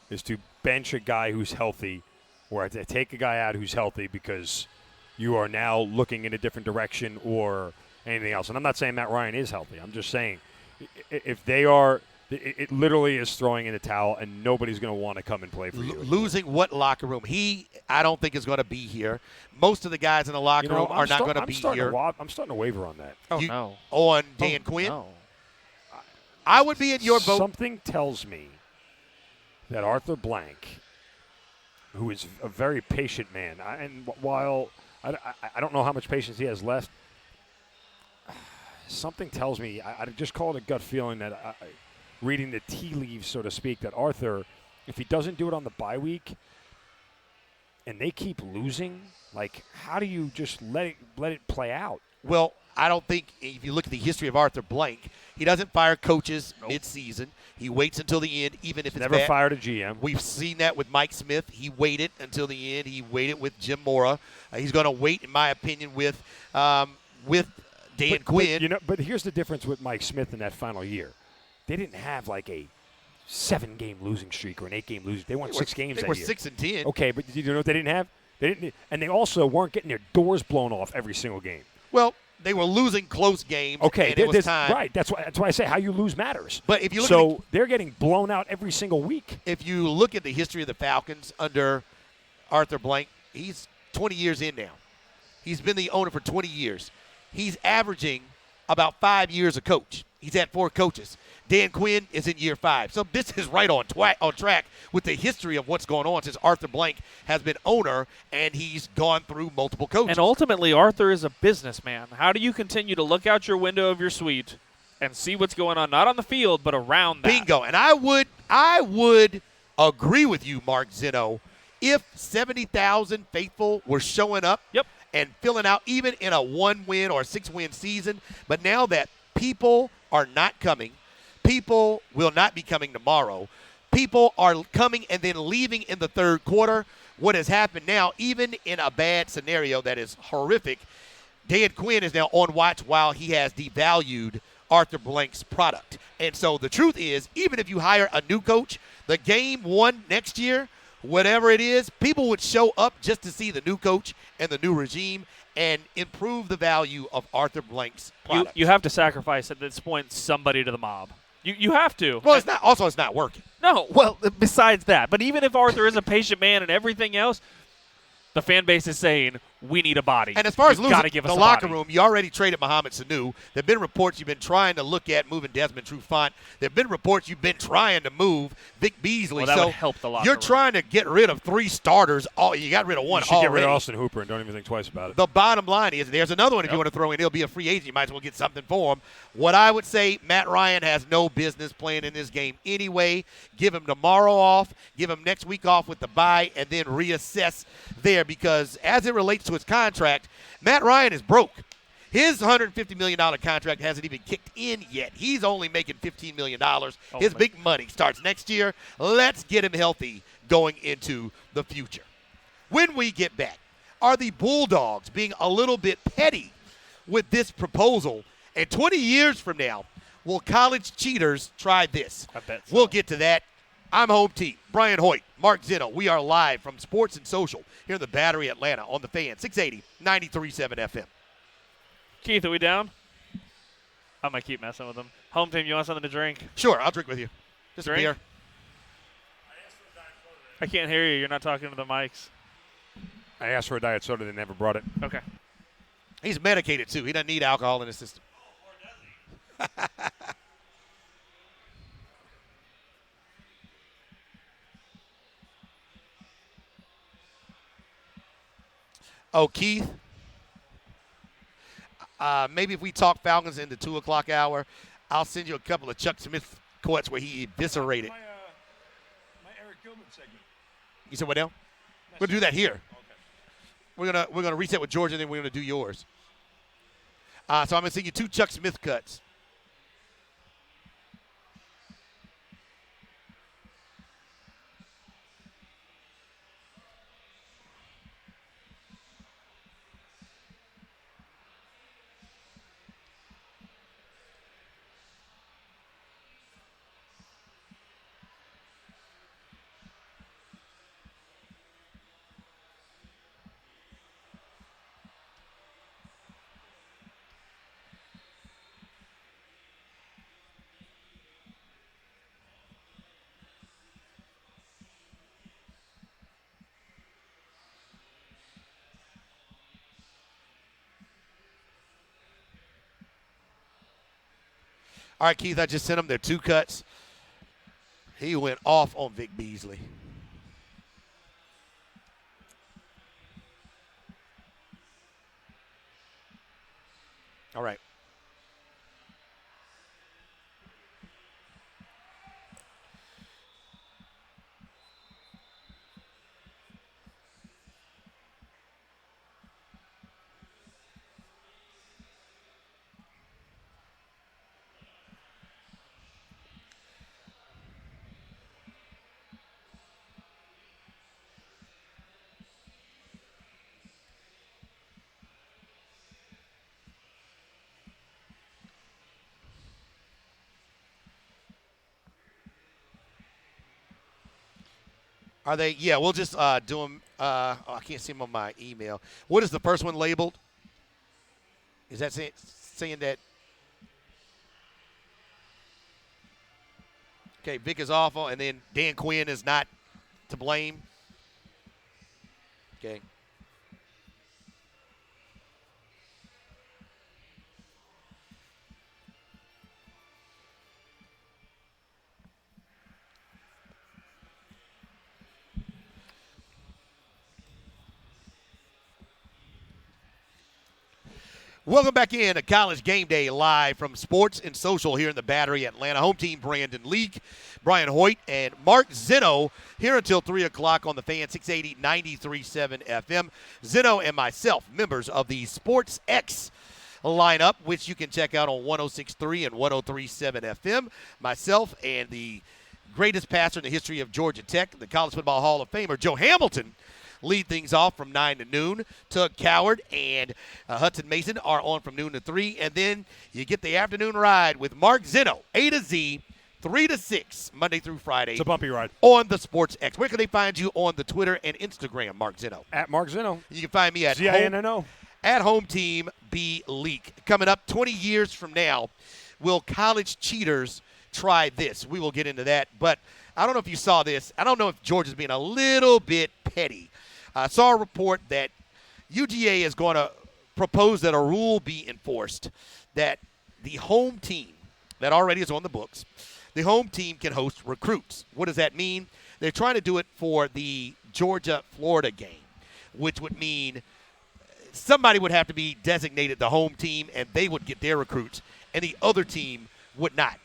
is to bench a guy who's healthy or to take a guy out who's healthy because you are now looking in a different direction or anything else. And I'm not saying Matt Ryan is healthy. I'm just saying if they are – it literally is throwing in the towel, and nobody's going to want to come and play for you. Losing what locker room? I don't think is going to be here. Most of the guys in the locker room are not going to be here. I'm starting to waver on that. No. On Dan Quinn? No. I would be in your boat. Something tells me that Arthur Blank, who is a very patient man, and while I don't know how much patience he has left, something tells me, I just call it a gut feeling that reading the tea leaves, so to speak, that Arthur, if he doesn't do it on the bye week and they keep losing, like, how do you just let it play out? Well, I don't think if you look at the history of Arthur Blank, he doesn't fire coaches mid-season. He waits until the end, even if it's never bad. Fired a GM. We've seen that with Mike Smith. He waited until the end. He waited with Jim Mora. He's going to wait, in my opinion, with Dan Quinn. But here's the difference with Mike Smith in that final year. They didn't have like a 7-game losing streak or an 8-game losing. They won 6 games that year. They were 6-10. Okay, but you know what they didn't have? And they also weren't getting their doors blown off every single game. Well, They were losing close games. Okay, and it was time. Right. That's why I say how you lose matters. But if you look they're getting blown out every single week. If you look at the history of the Falcons under Arthur Blank, he's 20 years in now. He's been the owner for 20 years. He's averaging about 5 years a coach. He's had 4 coaches. Dan Quinn is in year 5. So this is right on track with the history of what's going on since Arthur Blank has been owner, and he's gone through multiple coaches. And ultimately, Arthur is a businessman. How do you continue to look out your window of your suite and see what's going on, not on the field, but around that? Bingo. And I would agree with you, Mark Zeno, if 70,000 faithful were showing up and filling out even in a 1-win or 6-win season. But now that people are not coming, people will not be coming tomorrow. People are coming and then leaving in the third quarter. What has happened now, even in a bad scenario that is horrific, Dan Quinn is now on watch while he has devalued Arthur Blank's product. And so the truth is, even if you hire a new coach, the game 1 next year, whatever it is, people would show up just to see the new coach and the new regime and improve the value of Arthur Blank's product. You have to sacrifice at this point somebody to the mob. You have to. Well, it's not working. No, well, besides that. But even if Arthur is a patient man and everything else, the fan base is saying, we need a body. And as far as losing give us the a locker body. room, you already traded Mohamed Sanu. There have been reports you've been trying to look at moving Desmond Trufant. There have been reports you've been trying to move Vic Beasley. Well, that would help the locker you're room. trying to get rid of 3 starters. You got rid of 1 You should already. get rid of Austin Hooper and don't even think twice about it. The bottom line is there's another one if you want to throw in. He'll be a free agent. You might as well get something for him. What I would say, Matt Ryan has no business playing in this game anyway. Give him tomorrow off. Give him next week off with the bye and then reassess there because as it relates to his contract, Matt Ryan is broke. His $150 million contract hasn't even kicked in yet. He's only making $15 million. His big money starts next year. Let's get him healthy going into the future. When we get back, are the Bulldogs being a little bit petty with this proposal? And 20 years from now, will college cheaters try this? I bet so. We'll get to that. I'm Home Team. Brian Hoyt, Mark Zeno. We are live from Sports and Social here in the Battery, Atlanta on the Fan, 680, 93.7 FM. Keith, are we down? I'm going to keep messing with him. Home Team, you want something to drink? Sure, I'll drink with you. Just Drink? a beer. I can't hear you. You're not talking to the mics. I asked for a diet soda. They never brought it. Okay. He's medicated, too. He doesn't need alcohol in his system. Oh, Keith, maybe if we talk Falcons in the 2 o'clock hour, I'll send you a couple of Chuck Smith quotes where he eviscerated. My Eric Gilman segment. You said what now? We're going to do that here. Okay. We're gonna reset with Georgia, and then we're going to do yours. So I'm going to send you 2 Chuck Smith cuts. All right, Keith, I just sent him their 2 cuts. He went off on Vic Beasley. All right. Are they? Yeah, we'll just do them. I can't see them on my email. What is the first one labeled? Is that saying that? Okay, Vic is awful, and then Dan Quinn is not to blame. Okay. Welcome back in to College Game Day live from Sports and Social here in the Battery, Atlanta. Home team Brandon Leak, Brian Hoyt, and Mark Zeno here until 3 o'clock on the Fan, 680-93.7 FM. Zeno and myself, members of the Sports X lineup, which you can check out on 106.3 and 103.7 FM. Myself and the greatest passer in the history of Georgia Tech, the College Football Hall of Famer, Joe Hamilton, lead things off from 9 to noon. Tug Coward and Hudson Mason are on from noon to 3. And then you get the afternoon ride with Mark Zeno, A to Z, 3 to 6, Monday through Friday. It's a bumpy ride. On the Sports X. Where can they find you on the Twitter and Instagram, Mark Zeno? At Mark Zeno. You can find me at ZINNO. At Home Team B Leak. Coming up 20 years from now, will college cheaters try this? We will get into that. But I don't know if you saw this. I don't know if Georgia's being a little bit petty. I saw a report that UGA is going to propose that a rule be enforced that the home team that already is on the books, the home team can host recruits. What does that mean? They're trying to do it for the Georgia-Florida game, which would mean somebody would have to be designated the home team, and they would get their recruits, and the other team would not.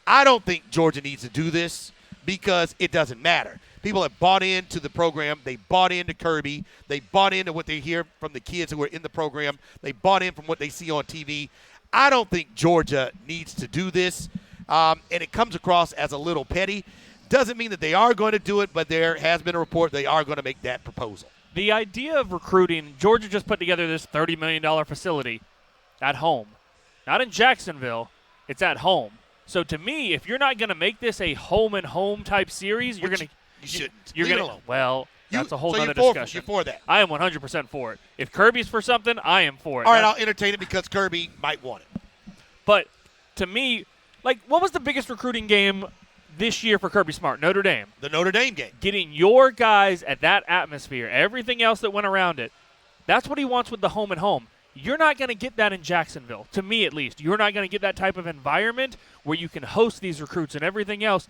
I don't think Georgia needs to do this because it doesn't matter. People have bought into the program. They bought into Kirby. They bought into what they hear from the kids who are in the program. They bought in from what they see on TV. I don't think Georgia needs to do this, and it comes across as a little petty. Doesn't mean that they are going to do it, but there has been a report they are going to make that proposal. The idea of recruiting, Georgia just put together this $30 million facility at home. Not in Jacksonville. It's at home. So to me, if you're not going to make this a home-and-home type series, you're going to – You shouldn't. You're Leave it gonna alone. well. That's a whole so other you're discussion. You're for that. I am 100% for it. If Kirby's for something, I am for it. All right, I'll entertain it because Kirby might want it. But to me, like, what was the biggest recruiting game this year for Kirby Smart? Notre Dame. The Notre Dame game. Getting your guys at that atmosphere, everything else that went around it. That's what he wants with the home and home. You're not going to get that in Jacksonville, to me at least. You're not going to get that type of environment where you can host these recruits and everything else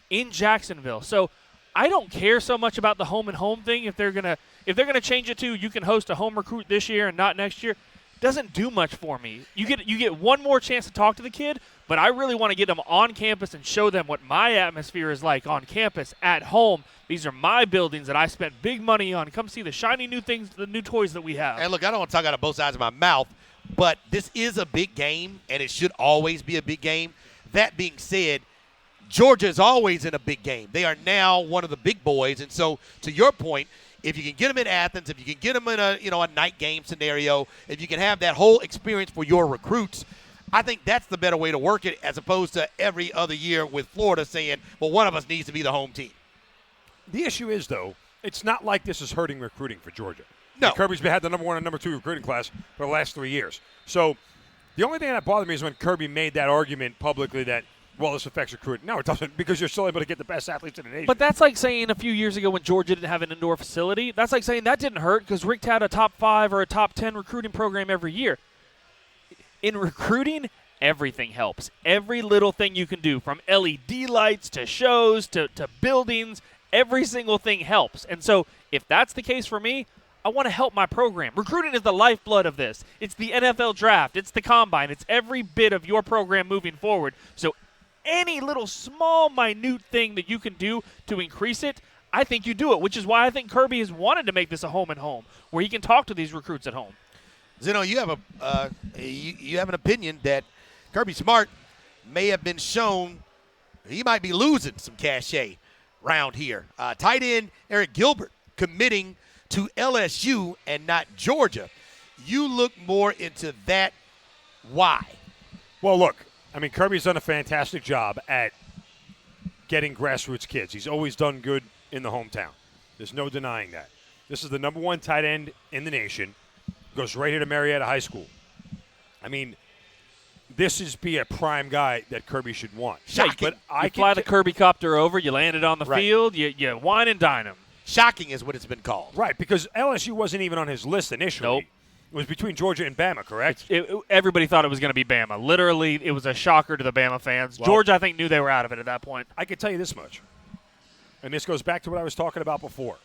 in Jacksonville. So I don't care so much about the home and home thing. If they're gonna change it to you can host a home recruit this year and not next year, doesn't do much for me. You get one more chance to talk to the kid, but I really want to get them on campus and show them what my atmosphere is like on campus at home. These are my buildings that I spent big money on. Come see the shiny new things, the new toys that we have. And look, I don't want to talk out of both sides of my mouth, but this is a big game, and it should always be a big game. That being said, Georgia is always in a big game. They are now one of the big boys, and so to your point, if you can get them in Athens, if you can get them in a night game scenario, if you can have that whole experience for your recruits, I think that's the better way to work it as opposed to every other year with Florida saying, well, one of us needs to be the home team. The issue is, though, it's not like this is hurting recruiting for Georgia. No. Kirby's had the number 1 and number 2 recruiting class for the last 3 years. So the only thing that bothered me is when Kirby made that argument publicly that, well, this affects recruiting. No, it doesn't, because you're still able to get the best athletes in the nation. But that's like saying a few years ago when Georgia didn't have an indoor facility, that's like saying that didn't hurt because Rick had a top 5 or a top 10 recruiting program every year. In recruiting, everything helps. Every little thing you can do, from LED lights to shows to buildings, every single thing helps. And so if that's the case for me, I want to help my program. Recruiting is the lifeblood of this. It's the NFL draft. It's the combine. It's every bit of your program moving forward. So any little small, minute thing that you can do to increase it, I think you do it, which is why I think Kirby has wanted to make this a home and home, where he can talk to these recruits at home. Zeno, you have you have an opinion that Kirby Smart may have been shown he might be losing some cachet round here. Tight end Eric Gilbert committing to LSU and not Georgia. You look more into that. Why? Well, look, I mean, Kirby's done a fantastic job at getting grassroots kids. He's always done good in the hometown. There's no denying that. This is the number 1 tight end in the nation. Goes right here to Marietta High School. I mean, this is be a prime guy that Kirby should want. Shocking. But You fly the Kirby copter over, you land it on the Right. field, you wine and dine him. Shocking is what it's been called. Right, because LSU wasn't even on his list initially. Nope. It was between Georgia and Bama, correct? Everybody thought it was going to be Bama. Literally, it was a shocker to the Bama fans. Well- Georgia, I think, knew they were out of it at that point. I can tell you this much, and this goes back to what I was talking about before.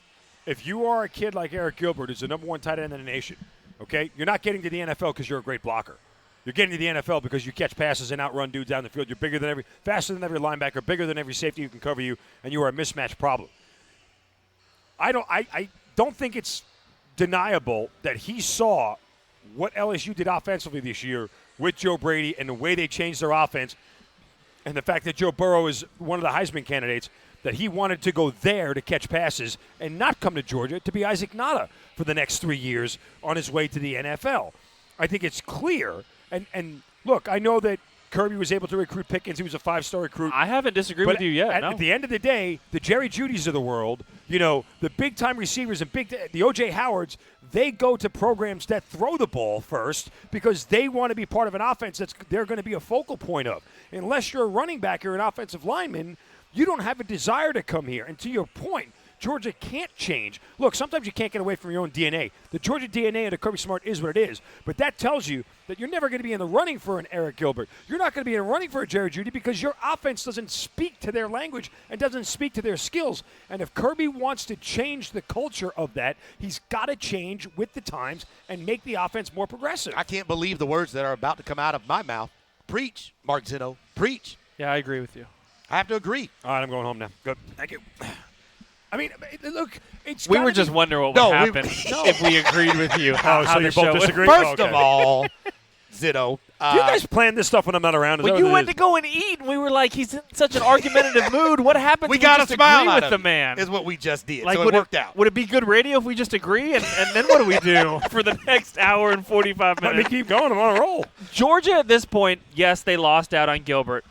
If you are a kid like Eric Gilbert, who's the number one tight end in the nation, okay, you're not getting to the NFL because you're a great blocker. You're getting to the NFL because you catch passes and outrun dudes down the field. You're faster than every linebacker, bigger than every safety who can cover you, and you are a mismatch problem. I don't think it's deniable that he saw what LSU did offensively this year with Joe Brady and the way they changed their offense, and the fact that Joe Burrow is one of the Heisman candidates, that he wanted to go there to catch passes and not come to Georgia to be Isaac Nada for the next 3 years on his way to the NFL. I think it's clear. And look, I know that Kirby was able to recruit Pickens. He was a 5-star recruit. I haven't disagreed But with you yet. at the end of the day, the Jerry Judys of the world, the big-time receivers and the O.J. Howards, they go to programs that throw the ball first because they want to be part of an offense they're going to be a focal point of. Unless you're a running back or an offensive lineman, you don't have a desire to come here. And to your point, Georgia can't change. Look, sometimes you can't get away from your own DNA. The Georgia DNA under Kirby Smart is what it is. But that tells you that you're never going to be in the running for an Eric Gilbert. You're not going to be in the running for a Jerry Jeudy because your offense doesn't speak to their language and doesn't speak to their skills. And if Kirby wants to change the culture of that, he's got to change with the times and make the offense more progressive. I can't believe the words that are about to come out of my mouth. Preach, Mark Zeno. Preach. Yeah, I agree with you. I have to agree. All right, I'm going home now. Good. Thank you. I mean, look, it's We gotta were just be- wondering what No, would we- happen if we agreed with you. Oh, how so the you show both would- disagree? First Okay. of all, Zeno. Do you guys plan this stuff when I'm not around? Is When that you what it went is? to go and eat, and we were like, he's in such an argumentative mood. What happens we if got we a just smile agree out with of the it, man? is what we just did. Like, so it would worked out. Would it be good radio if we just agree? And then what do we do for the next hour and 45 Let me minutes? keep going. I'm on a roll. Georgia at this point, yes, they lost out on Gilbert.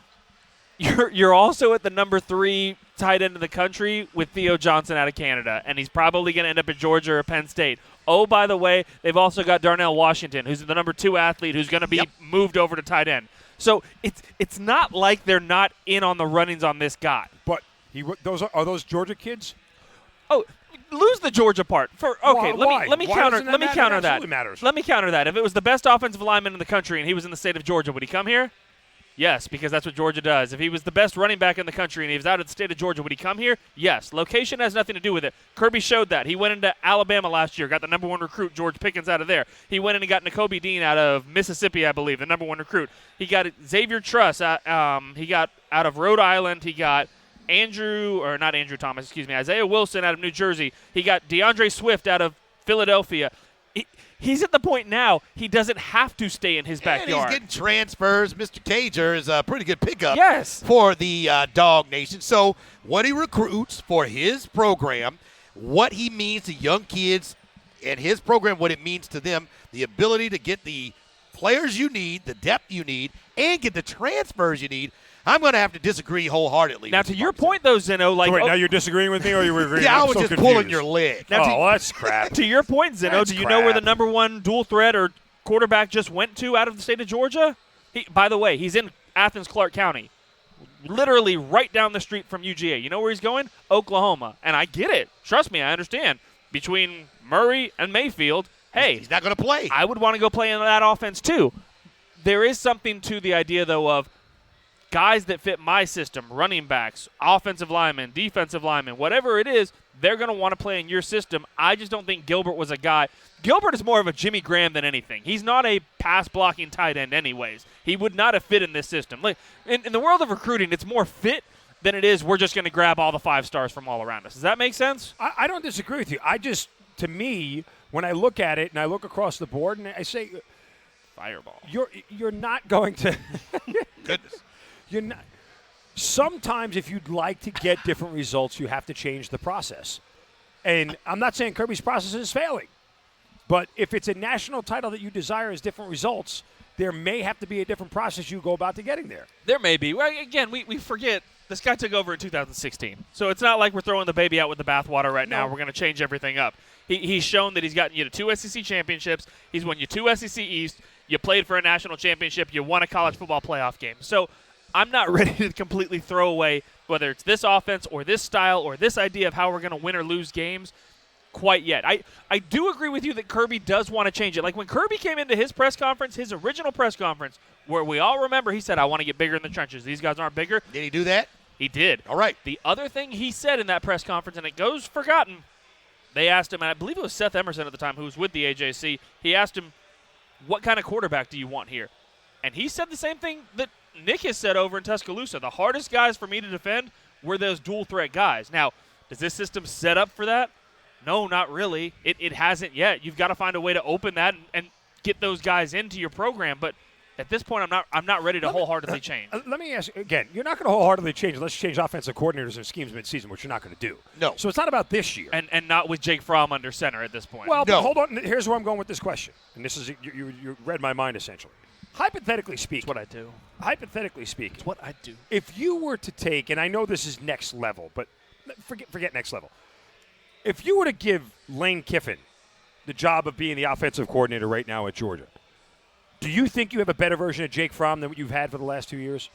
You're also at the number 3 tight end in the country with Theo Johnson out of Canada, and he's probably going to end up at Georgia or Penn State. Oh, by the way, they've also got Darnell Washington, who's the number 2 athlete who's going to be moved over to tight end. So it's not like they're not in on the runnings on this guy. But are those Georgia kids? Oh, lose the Georgia part. Okay, Why? let me Why counter. doesn't that Let me matter? counter It that. absolutely matters. Let me counter that. If it was the best offensive lineman in the country and he was in the state of Georgia, would he come here? Yes, because that's what Georgia does. If he was the best running back in the country and he was out of the state of Georgia, would he come here? Yes. Location has nothing to do with it. Kirby showed that. He went into Alabama last year, got the number 1 recruit, George Pickens, out of there. He went in and got N'Kobe Dean out of Mississippi, I believe, the number 1 recruit. He got Xavier Truss. He got out of Rhode Island. He got Isaiah Wilson out of New Jersey. He got DeAndre Swift out of Philadelphia. He's at the point now he doesn't have to stay in his backyard. And he's getting transfers. Mr. Cager is a pretty good pickup Yes. for the Dog Nation. So what he recruits for his program, what he means to young kids and his program, what it means to them, the ability to get the players you need, the depth you need, and get the transfers you need, I'm going to have to disagree wholeheartedly. Now, with to you, your Mark point, though, Zeno, like Wait, now you're disagreeing with me, or you were agreeing? Yeah, I I'm was so just pulling confused. your leg. Now, Oh, well, that's crap. to your point, Zeno, That's do you know where the crap. number 1 dual threat or quarterback just went to out of the state of Georgia? By the way, he's in Athens, Clark County, literally right down the street from UGA. You know where he's going? Oklahoma. And I get it. Trust me, I understand. Between Murray and Mayfield, hey, He's not going to play. I would want to go play in that offense too. There is something to the idea, though, of guys that fit my system, running backs, offensive linemen, defensive linemen, whatever it is, they're going to want to play in your system. I just don't think Gilbert was a guy. Gilbert is more of a Jimmy Graham than anything. He's not a pass-blocking tight end anyways. He would not have fit in this system. Like in the world of recruiting, it's more fit than it is we're just going to grab all the 5 stars from all around us. Does that make sense? I don't disagree with you. To me, when I look at it and I look across the board and I say, Fireball. you're not going to. Goodness. You're not. Sometimes, if you'd like to get different results, you have to change the process. And I'm not saying Kirby's process is failing, but if it's a national title that you desire as different results, there may have to be a different process you go about to getting there. There may be. Well, again, we forget this guy took over in 2016. So it's not like we're throwing the baby out with the bathwater right now. We're going to change everything up. He's shown that he's gotten you to 2 SEC championships. He's won you 2 SEC East. You played for a national championship. You won a college football playoff game. So I'm not ready to completely throw away whether it's this offense or this style or this idea of how we're going to win or lose games quite yet. I do agree with you that Kirby does want to change it. Like when Kirby came into his press conference, his original press conference, where we all remember he said, I want to get bigger in the trenches. These guys aren't bigger. Did he do that? He did. All right. The other thing he said in that press conference, and it goes forgotten, they asked him, and I believe it was Seth Emerson at the time who was with the AJC, he asked him, what kind of quarterback do you want here? And he said the same thing that Nick has said over in Tuscaloosa. The hardest guys for me to defend were those dual-threat guys. Now, is this system set up for that? No, not really. It hasn't yet. You've got to find a way to open that and get those guys into your program. But at this point, I'm not ready to wholeheartedly change. Let me ask you, again, you're not going to wholeheartedly change unless you change offensive coordinators and schemes mid-season, which you're not going to do. No. So it's not about this year. And not with Jake Fromm under center at this point. Well, No. but hold on. Here's where I'm going with this question. And this is you read my mind, essentially. Hypothetically speaking. It's what I do. Hypothetically speaking. It's what I do. If you were to take, and I know this is next level, but forget next level. If you were to give Lane Kiffin the job of being the offensive coordinator right now at Georgia, do you think you have a better version of Jake Fromm than what you've had for the last 2 years?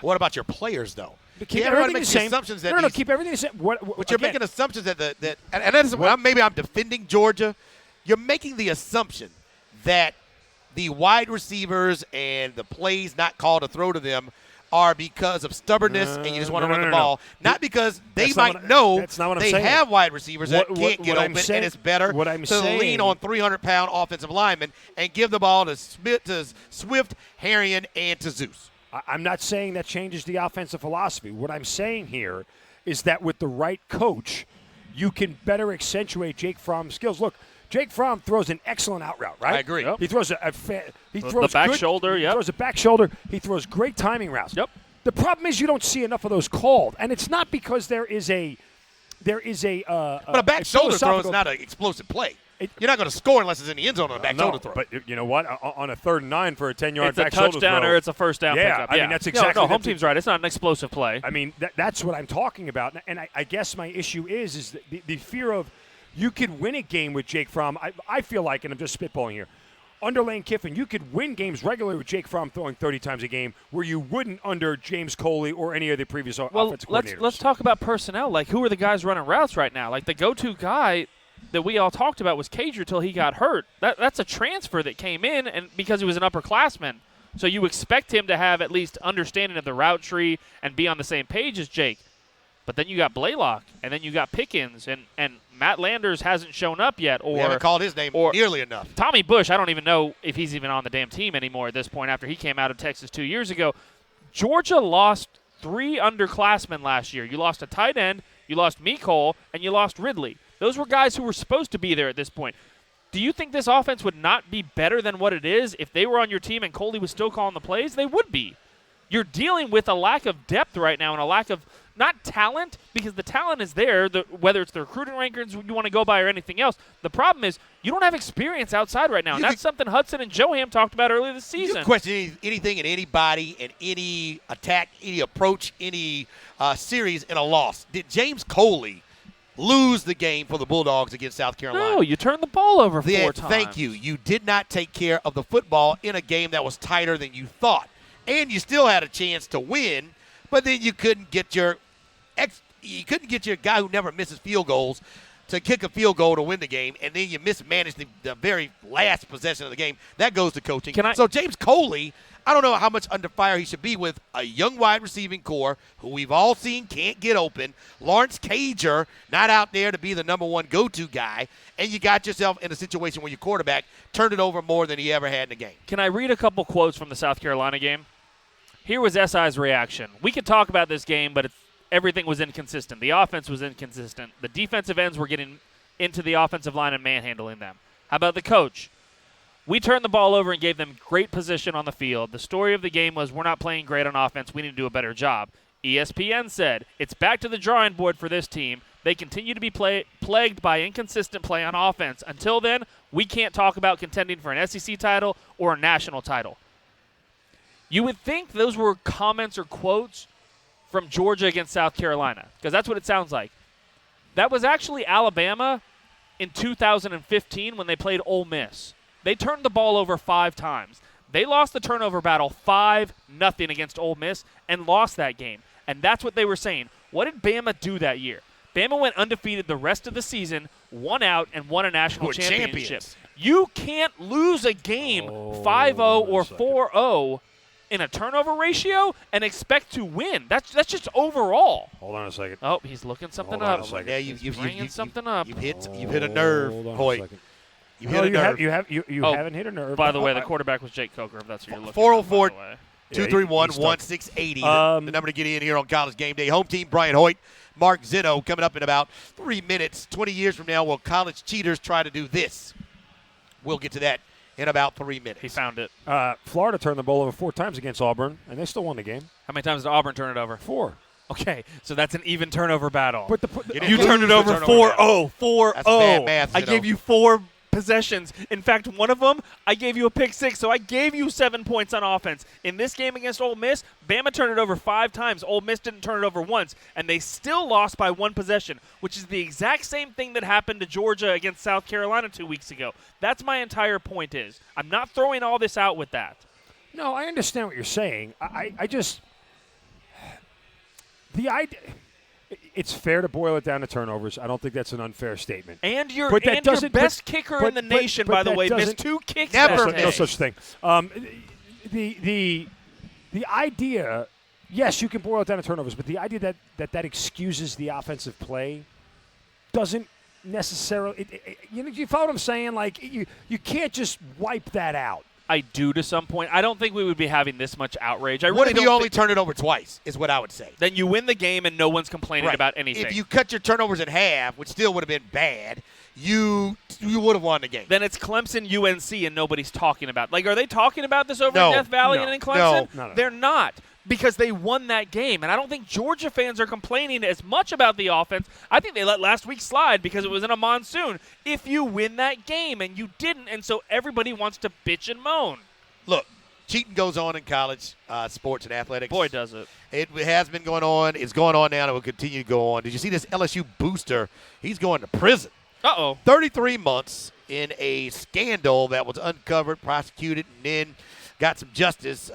What about your players, though? Keep everybody everything makes the same. assumptions that No, keep everything the same. But you're making assumptions that and that is maybe I'm defending Georgia. You're making the assumption that the wide receivers and the plays not called to throw to them are because of stubbornness and you just want to run the ball. Not because they might know they have wide receivers that can't get open and it's better to lean on 300-pound offensive linemen and give the ball to Swift, Harrion, and to Zeus. I'm not saying that changes the offensive philosophy. What I'm saying here is that with the right coach, you can better accentuate Jake Fromm's skills. Look, Jake Fromm throws an excellent out route, right? I agree. Yep. He throws the back shoulder. He throws a back shoulder. He throws great timing routes. Yep. The problem is you don't see enough of those called, and it's not because there is a but a back shoulder throw is not an explosive play. You're not going to score unless it's in the end zone on a back shoulder throw. But you know what? On a 3rd and 9 for a 10-yard back shoulder throw. It's a touchdown or it's a first down pickup. I mean, that's exactly. No, home team's right. It's not an explosive play. I mean, that's what I'm talking about. And I guess my issue is the fear of you could win a game with Jake Fromm. I feel like, and I'm just spitballing here, under Lane Kiffin, you could win games regularly with Jake Fromm throwing 30 times a game where you wouldn't under James Coley or any of the previous offensive coordinators. Let's talk about personnel. Like, who are the guys running routes right now? Like, the go-to guy that we all talked about was Cager till he got hurt. That's a transfer that came in and because he was an upperclassman. So you expect him to have at least understanding of the route tree and be on the same page as Jake. But then you got Blaylock, and then you got Pickens, and Matt Landers hasn't shown up yet. Or we haven't called his name nearly enough. Tommy Bush, I don't even know if he's even on the damn team anymore at this point after he came out of Texas 2 years ago. Georgia lost 3 underclassmen last year. You lost a tight end, you lost Mecole, and you lost Ridley. Those were guys who were supposed to be there at this point. Do you think this offense would not be better than what it is if they were on your team and Coley was still calling the plays? They would be. You're dealing with a lack of depth right now and a lack of not talent, because the talent is there, whether it's the recruiting rankings you want to go by or anything else. The problem is you don't have experience outside right now. And that's something Hudson and Johan talked about earlier this season. You can question anything and anybody and any attack, any approach, any series in a loss. Did James Coley lose the game for the Bulldogs against South Carolina? No, you turned the ball over 4 times. Thank you. You did not take care of the football in a game that was tighter than you thought. And you still had a chance to win, but then you couldn't get your guy who never misses field goals to kick a field goal to win the game, and then you mismanaged the very last possession of the game. That goes to coaching. So James Coley, I don't know how much under fire he should be with a young wide receiving core who we've all seen can't get open. Lawrence Cager not out there to be the number one go-to guy, and you got yourself in a situation where your quarterback turned it over more than he ever had in the game. Can I read a couple quotes from the South Carolina game? Here was SI's reaction. We could talk about this game, but everything was inconsistent. The offense was inconsistent. The defensive ends were getting into the offensive line and manhandling them. How about the coach? We turned the ball over and gave them great position on the field. The story of the game was we're not playing great on offense. We need to do a better job. ESPN said, it's back to the drawing board for this team. They continue to be plagued by inconsistent play on offense. Until then, we can't talk about contending for an SEC title or a national title. You would think those were comments or quotes from Georgia against South Carolina, because that's what it sounds like. That was actually Alabama in 2015 when they played Ole Miss. They turned the ball over 5 times. They lost the turnover battle 5-0 against Ole Miss and lost that game. And that's what they were saying. What did Bama do that year? Bama went undefeated the rest of the season, won out, and won a national championship. You can't lose a game 5-0 or 4-0 in a turnover ratio and expect to win. That's just overall. Hold on a second. Oh, he's looking something Hold on up. a second. Yeah, you've bringing something up. You've hit a nerve, Hold on a Hoyt. second. You hit a nerve. You Oh, haven't hit a nerve. By the way, the quarterback was Jake Coker, if that's what you're looking 404 at, by the way. 231-1680. The number to get in here on College Game Day. Home team, Brian Hoyt, Mark Zeno, coming up in about 3 minutes. 20 years from now, will college cheaters try to do this? We'll get to that in about 3 minutes. He found it. Florida turned the ball over 4 times against Auburn, and they still won the game. How many times did Auburn turn it over? 4. Okay, so that's an even turnover battle. But You turned it over 4-0. 4-0. That's bad math, I Zeno. gave you 4 possessions. In fact, one of them, I gave you a pick 6, so I gave you 7 points on offense. In this game against Ole Miss, Bama turned it over 5 times. Ole Miss didn't turn it over once, and they still lost by 1 possession, which is the exact same thing that happened to Georgia against South Carolina 2 weeks ago. That's my entire point is. I'm not throwing all this out with that. No, I understand what you're saying. I just the idea. It's fair to boil it down to turnovers. I don't think that's an unfair statement. And your doesn't- best kicker in the nation, by the way, missed 2 kicks. Never that day. No such thing. The idea, yes, you can boil it down to turnovers, but the idea that excuses the offensive play doesn't necessarily. You follow what I'm saying? Like you can't just wipe that out. I do to some point. I don't think we would be having this much outrage. I What really if you don't only think- turn it over twice, is what I would say. Then you win the game and no one's complaining about anything. If you cut your turnovers in half, which still would have been bad, you would have won the game. then it's Clemson, UNC, and nobody's talking about. Like, are they talking about this over No. in Death Valley No. and in Clemson? No. They're not, because they won that game. And I don't think Georgia fans are complaining as much about the offense. I think they let last week slide because it was in a monsoon. If you win that game, and you didn't, and so everybody wants to bitch and moan. Look, cheating goes on in college sports and athletics. Boy, does it. It has been going on. It's going on now, and it will continue to go on. Did you see this LSU booster? He's going to prison. Uh-oh. 33 months in a scandal that was uncovered, prosecuted, and then got some justice.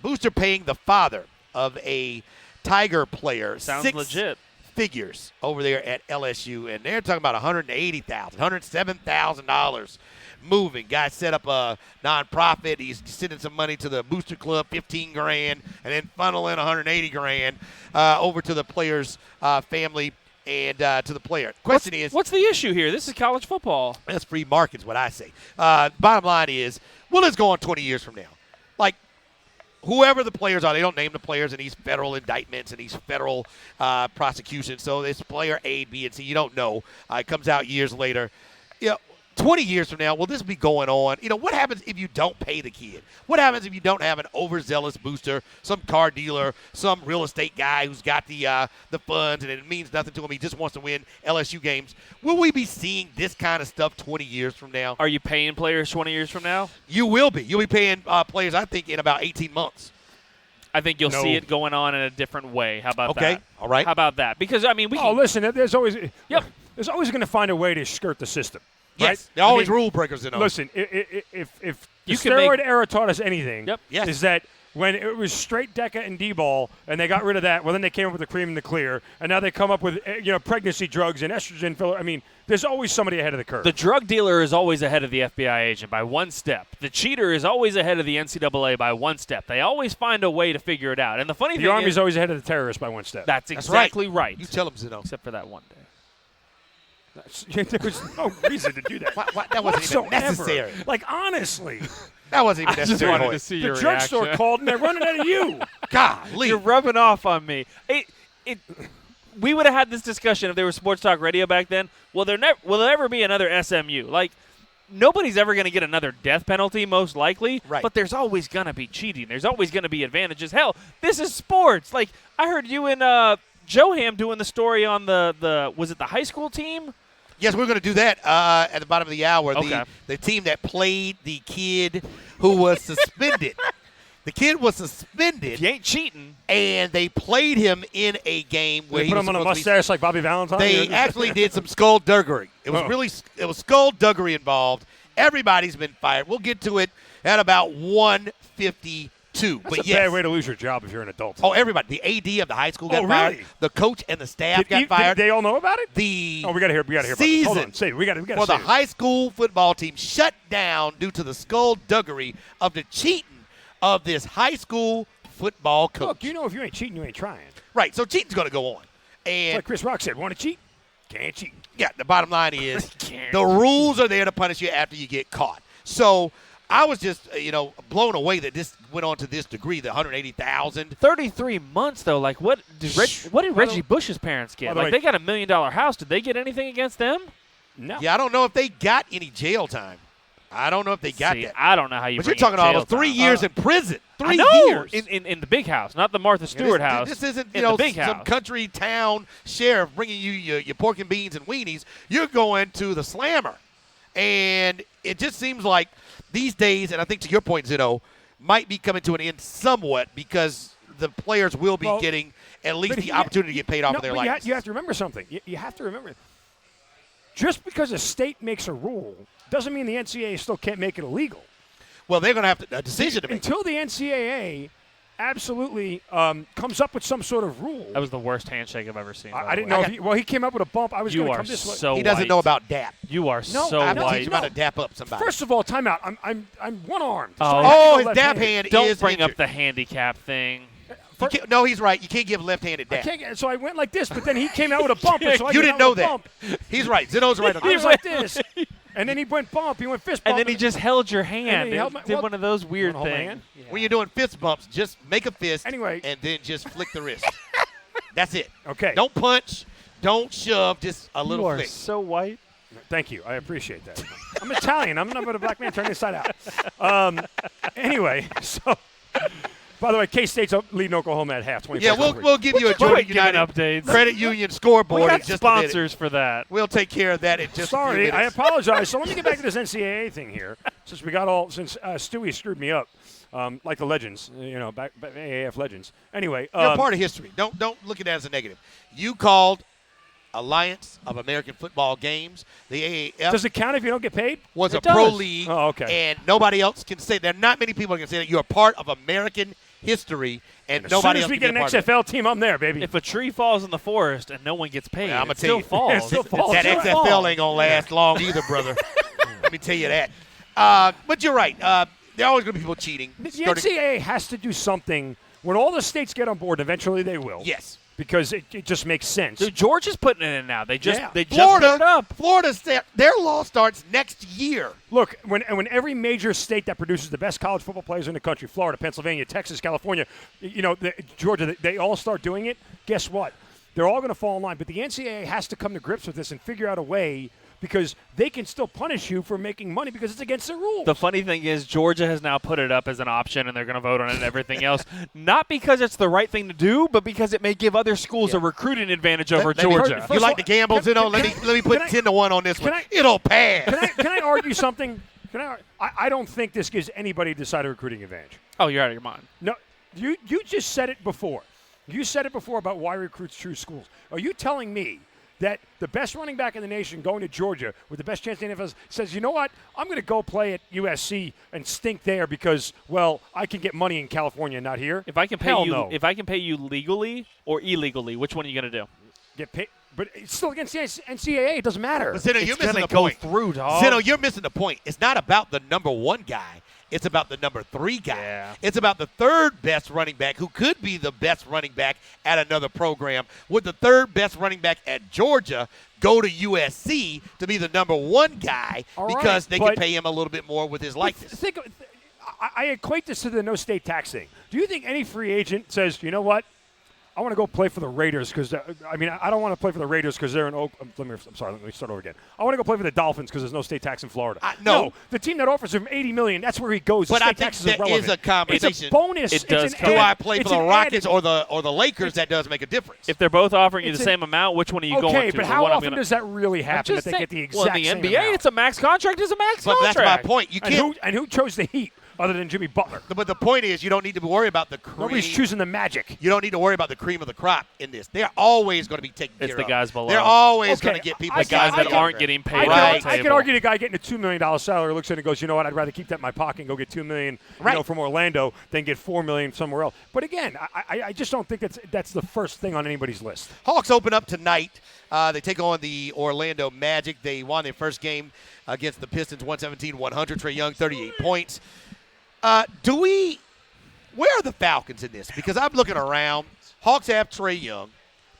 Booster paying the father of a Tiger player Sounds 6 legit. figures over there at LSU, and they're talking about $180,000, $107,000 moving. Guy set up a nonprofit. He's sending some money to the booster club, $15,000, and then funneling $180,000 over to the player's family and to the player. Question is, What's the issue here? This is college football. that's free market is what I say. Bottom line is, will this go on 20 years from now? Like, whoever the players are, they don't name the players in these federal indictments and these federal prosecutions. So this player A, B, and C, you don't know. It comes out years later. 20 years from now, will this be going on? What happens if you don't pay the kid? What happens if you don't have an overzealous booster, some car dealer, some real estate guy who's got the funds and it means nothing to him? He just wants to win LSU games. Will we be seeing this kind of stuff 20 years from now? Are you paying players 20 years from now? You will be. You'll be paying players, I think, in about 18 months. I think you'll No. see it going on in a different way. How about that? Okay. All right. How about that? Because, I mean, we Oh, can. listen, there's always Yep. there's always going to find a way to skirt the system. Yes. Right? They're always I mean, rule breakers in those. Listen, if the You can steroid make- era taught us anything, Yep. Yes. is that when it was straight Deca and D-ball, and they got rid of that, well, then they came up with the cream and the clear, and now they come up with pregnancy drugs and estrogen filler. I mean, there's always somebody ahead of the curve. The drug dealer is always ahead of the FBI agent by 1 step. The cheater is always ahead of the NCAA by 1 step. They always find a way to figure it out. And the funny The thing Army's is, always ahead of the terrorists by 1 step. that's That's exactly right. You tell them, Zeno. Except for that one day. There was no reason to do that. That wasn't even Whatsoever. necessary. Like, honestly, That wasn't even I just necessary. wanted Hoyt. to see the your drugstore reaction. called and they're running out of you. Golly. You're rubbing off on me. We would have had this discussion if there was sports talk radio back then. Will there ever be another SMU? Like, nobody's ever going to get another death penalty, most likely. Right. But there's always going to be cheating. There's always going to be advantages. Hell, this is sports. Like, I heard you and Johan doing the story on was it the high school team? Yes, we're going to do that at the bottom of the hour. Okay. The team that played the kid who was suspended The kid was suspended. If you ain't cheating. And they played him in a game where They he put was him on a supposed to be- mustache like Bobby Valentine. They actually did some skullduggery. It was skullduggery involved. Everybody's been fired. We'll get to it at about 1:52. That's but a bad way to lose your job if you're an adult. Oh, everybody. The AD of the high school got Oh, fired. really? The coach and the staff got Did fired. they all know about it? The we got to hear about it. season Hold on. Say it. We got to for the high school football team shut down due to the skullduggery of the cheating of this high school football coach. Look, you know if you ain't cheating, you ain't trying. Right, so cheating's going to go on. It's And like Chris Rock said, want to cheat? Can't cheat. yeah, the bottom line is the rules are there to punish you after you get caught. So I was just, blown away that this went on to this degree, the 180,000. 33 months, though. Like, what did Reggie Bush's parents get? Like, they got $1 million house. Did they get anything against them? No. Yeah, I don't know if they got any jail time. I don't know if they got that. I don't know how you But bring you're talking in almost jail 3 time. years in prison. 3 I know. years. In the big house, not the Martha Stewart house. This isn't, in the big some house. country town sheriff bringing you your pork and beans and weenies. You're going to the slammer. And it just seems like these days, and I think to your point, Zeno, might be coming to an end somewhat because the players will be getting at least the opportunity to get paid off of their license. You have to remember something. You have to remember, just because a state makes a rule doesn't mean the NCAA still can't make it illegal. Well, they're going to have a decision to make. Until the NCAA absolutely comes up with some sort of rule. That was the worst handshake I've ever seen. I didn't know. He came up with a bump. I was going to come this way. So he doesn't know about DAP. You are so I have to white. teach him how to dap up somebody. First of all, time out. I'm one armed. Oh. His dap hand Don't is bring up injured. the handicap thing. No, he's right. You can't give left-handed dap. So I went like this, but then he came out with a bump. And so I You came didn't out know with a that. bump. He's right. Zeno's right on I was that. like this, and then he went bump. He went fist bump. And then he just held your hand. he held my- Did one of those weird hold my things. hand? When you're doing fist bumps, just make a fist Anyway. and then just flick the wrist. That's it. Okay. Don't punch. Don't shove. Just a little You are flick. so white. Thank you. I appreciate that. I'm Italian. I'm not a black man turning inside out. Anyway, so by the way, K-State's leading Oklahoma at half. 24-3. Yeah, we'll give you a Georgia Quit giving United updates. Credit Union scoreboard We in got just a minute. sponsors for that. We'll take care of that in just a few Sorry, minutes. I apologize. So let me get back to this NCAA thing here, since Stewie screwed me up, like the legends, back AAF legends. Anyway, You're part of history. Don't look at that as a negative. You called Alliance of American Football Games. The AAF does it count if you don't get paid? was It a pro does. league, Oh, okay. and nobody else can say. There are not many people who can say that you're a part of American history, and As nobody soon as else we can get be a an part of it. XFL team, I'm there, baby. If a tree falls in the forest and no one gets paid, Well, I'ma it tell still you. falls. It still falls. That It XFL falls. ain't gonna last long either, brother. Let me tell you that. But you're right. There are always gonna be people cheating. The NCAA has to do something when all the states get on board. Eventually, they will. Yes. Because it just makes sense. Dude, Georgia's putting it in now. They just Yeah. put it up. Florida, their law starts next year. Look, when every major state that produces the best college football players in the country, Florida, Pennsylvania, Texas, California, Georgia, they all start doing it, guess what? They're all going to fall in line. But the NCAA has to come to grips with this and figure out a way, because they can still punish you for making money because it's against the rules. The funny thing is Georgia has now put it up as an option, and they're going to vote on it and everything else. Not because it's the right thing to do, but because it may give other schools a recruiting advantage over Let me- Georgia. First You of like all, to gamble, can- Zeno? Let can- me put can I- 10-1 on this one. can I- It'll pass. Can I argue something? I don't think this gives anybody a decided recruiting advantage. Oh, you're out of your mind. No, you just said it before. You said it before about why recruits choose schools. Are you telling me that the best running back in the nation going to Georgia with the best chance in the NFL says, you know what, I'm going to go play at USC and stink there because, well, I can get money in California and not here? If I can pay Hell you, no. if I can pay you legally or illegally, which one are you going to do? Get paid, but it's still against the NCAA. It doesn't matter. But Zeno, you're missing the go point. through, dog. Zeno, you're missing the point. It's not about the number 1 guy. It's about the number 3 guy. Yeah. It's about the third best running back who could be the best running back at another program. Would the third best running back at Georgia go to USC to be the number 1 guy All right, because they can but- pay him a little bit more with his likeness? I equate this to the no state tax thing. Do you think any free agent says, you know what, I want to go play for the Raiders because, I don't want to play for the Raiders because they're in let me start over again. I want to go play for the Dolphins because there's no state tax in Florida. No. The team that offers him $80 million, that's where he goes. But the I state think tax is there irrelevant. is a conversation. It's a bonus. It does It's an come. Do add- I play for it's the an Rockets added- or the Lakers? That does make a difference. If they're both offering you It's the same amount, which one are you going Okay, to? but The how one I'm often gonna- does that really happen that just they saying. get the Well, exact in the same NBA, amount? it's a max contract. Is a max but contract. that's my point. You can't. And who chose the Heat? other than Jimmy Butler. But the point is, you don't need to worry about the cream. Nobody's choosing the Magic. You don't need to worry about the cream of the crop in this. They're always going to be taken care It's of. the guys below. They're always Okay, going to get people. I The guys I that can- aren't getting paid Right. at the I table. could argue the guy getting a $2 million salary looks at it and goes, you know what, I'd rather keep that in my pocket and go get $2 million Right. from Orlando than get $4 million somewhere else. But again, I just don't think that's the first thing on anybody's list. Hawks open up tonight. They take on the Orlando Magic. They won their first game against the Pistons, 117-100. Trae Young, 38 points. Where are the Falcons in this? Because I'm looking around. Hawks have Trae Young.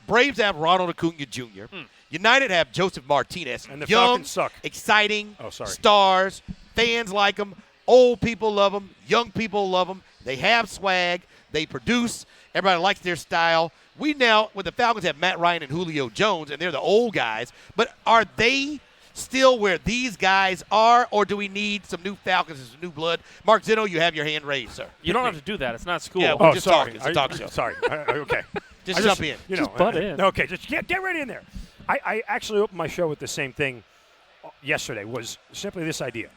Braves have Ronald Acuna Jr. United have Joseph Martinez. And the Young, Falcons suck. exciting, Oh, sorry. stars. Fans like them. Old people love them. Young people love them. They have swag. They produce. Everybody likes their style. We now, with the Falcons, have Matt Ryan and Julio Jones, and they're the old guys. But are they still where these guys are, or do we need some new Falcons and some new blood? Mark Zeno, you have your hand raised, sir. You don't have to do that. It's not school. Yeah, Oh, just sorry. talking. It's a talk show. Sorry. Okay. Just I jump in. You Just know, butt in. Okay, just get right in there. I actually opened my show with the same thing yesterday, was simply this idea.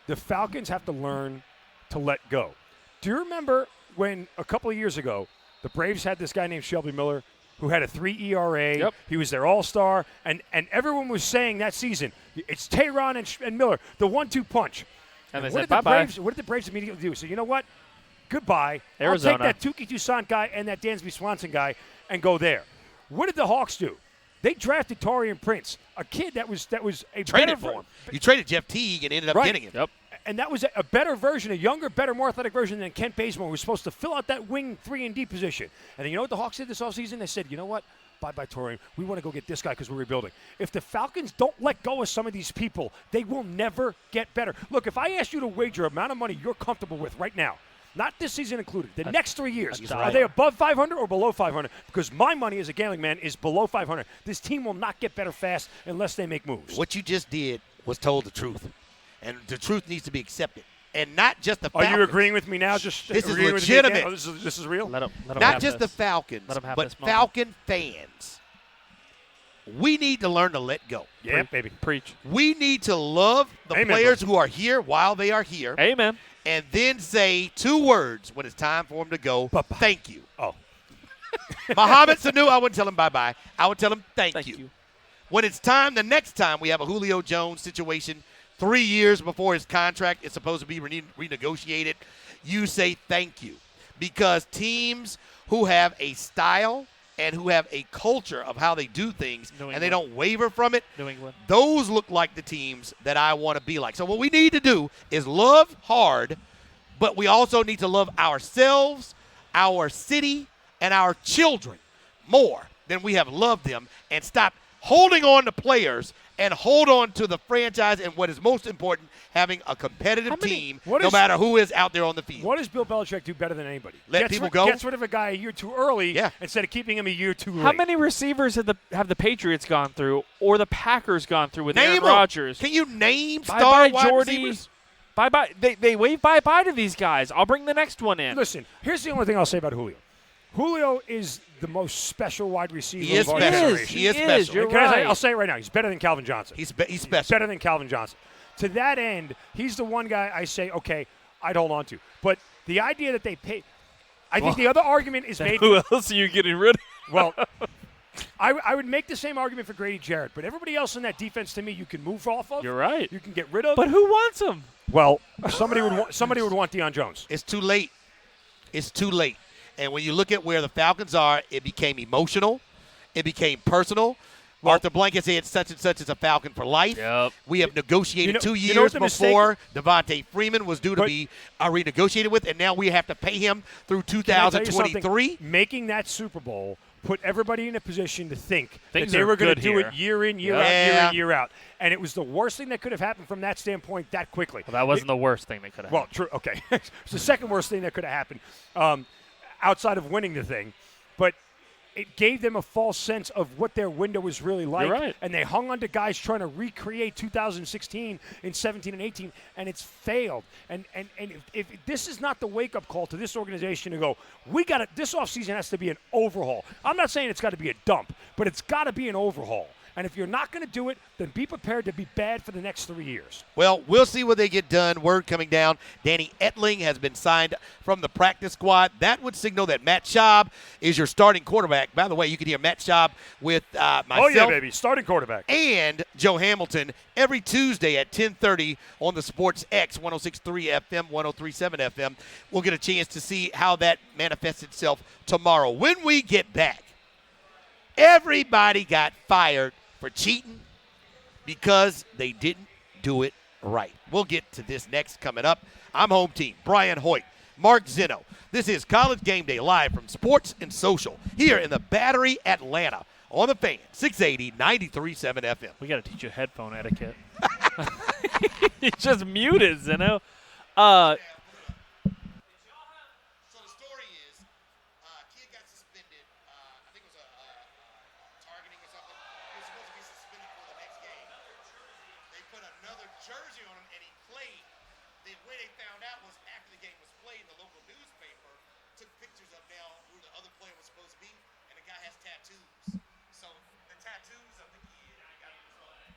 The Falcons have to learn to let go. Do you remember when a couple of years ago, the Braves had this guy named Shelby Miller who had a 3 ERA. Yep. He was their all-star, and everyone was saying that season, it's Tehran and Miller, the 1-2 punch. And they what said, did the bye-bye. Braves, what did the Braves immediately do? So you know what? Goodbye. Arizona. I'll take that Tukey Toussaint guy and that Dansby Swanson guy and go there. What did the Hawks do? They drafted Taurean Prince, a kid that was a Traded better for him. You traded Jeff Teague and ended up Right. getting him. Yep. And that was a better version, a younger, better, more athletic version than Kent Bazemore, who was supposed to fill out that wing 3-and-D position. And then you know what the Hawks did this offseason? They said, you know what? Bye-bye, Taurean. We want to go get this guy because we're rebuilding. If the Falcons don't let go of some of these people, they will never get better. Look, if I asked you to wager amount of money you're comfortable with right now, not this season included, the next 3 years, are they above 500 or below 500? Because my money as a gambling man is below 500. This team will not get better fast unless they make moves. What you just did was told the truth, and the truth needs to be accepted, and not just the Are Falcons. you agreeing with me now? Just This is agreeing with me again? legitimate. Oh, this is real? Let 'em Not have just this. the Falcons, Let 'em have but this moment. Falcon fans. We need to learn to let go. Yeah, baby. Preach. We need to love the Amen, players brother. who are here while they are here, Amen. and then say 2 words when it's time for them to go. Bye-bye. Thank you. Oh. Mohamed Sanu, I wouldn't tell him bye-bye. I would tell him thank Thank you. you. When it's time, the next time we have a Julio Jones situation, 3 years before his contract is supposed to be renegotiated, you say thank you. Because teams who have a style and who have a culture of how they do things New and they England. don't waver from it, New England. those look like the teams that I want to be like. So what we need to do is love hard, but we also need to love ourselves, our city, and our children more than we have loved them, and stop holding on to players and hold on to the franchise and what is most important, having a competitive team what no is- matter who is out there on the field. What does Bill Belichick do better than anybody? Let people go? Gets rid of a guy a year too early instead of keeping him a year too late. How many receivers have the Patriots gone through or the Packers gone through with Name Aaron 'em. Rodgers? Can you name star Bye-bye, wide Jordy. receivers? Bye-bye. They wave bye-bye to these guys. I'll bring the next one in. Listen, here's the only thing I'll say about Julio. Julio is the most special wide receiver He is of our special. generation. He is special. You're And can I say- right. I'll say it right now. He's better than Calvin Johnson. He's He's special. better than Calvin Johnson. To that end, he's the one guy I say, okay, I'd hold on to. But the idea that they pay, I think the other argument is made. Who else are you getting rid of? Well, I would make the same argument for Grady Jarrett, but everybody else in that defense, to me, you can move off of. You're right. You can get rid of. But who wants him? Well, somebody would want Deion Jones. It's too late. It's too late. And when you look at where the Falcons are, it became emotional. It became personal. Arthur Blanket said such and such is a Falcon for life. Yep. We have negotiated You know- 2 you know years what the mistake- before Devontae Freeman was due to But- be renegotiated with, and now we have to pay him through Can I tell you 2023. something? Making that Super Bowl put everybody in a position to think Things that they are were going to good do here. it year in, year Yeah. out, year Yeah. in, year out. And it was the worst thing that could have happened from that standpoint that quickly. Well, that wasn't the worst thing that could have Well, happened. true. Okay. It's the second worst thing that could have happened outside of winning the thing. But it gave them a false sense of what their window was really like. You're right. And they hung on to guys trying to recreate 2016 in 17 and 18, and it's failed. And if this is not the wake-up call to this organization to go, we got to, this offseason has to be an overhaul. I'm not saying it's got to be a dump, but it's got to be an overhaul. And if you're not going to do it, then be prepared to be bad for the next 3 years. Well, we'll see when they get done. Word coming down. Danny Etling has been signed from the practice squad. That would signal that Matt Schaub is your starting quarterback. By the way, you can hear Matt Schaub with myself. Oh, yeah, baby. Starting quarterback. And Joe Hamilton every Tuesday at 10:30 on the Sports X 106.3 FM, 103.7 FM. We'll get a chance to see how that manifests itself tomorrow. When we get back, everybody got fired for cheating because they didn't do it right. We'll get to this next coming up. I'm home team, Brian Hoyt, Mark Zinno. This is College Game Day live from Sports and Social here in the Battery, Atlanta on the Fan, 680, 93.7 FM. We got to teach you headphone etiquette. You just muted, Zeno. So the story is, kid got suspended. I think it was a targeting or something. He was supposed to be suspended for the next game. They put another jersey on him, and he played. The way they found out was after the game was played, the local newspaper took pictures of now who the other player was supposed to be, and the guy has tattoos. So the tattoos of the kid got him the flag.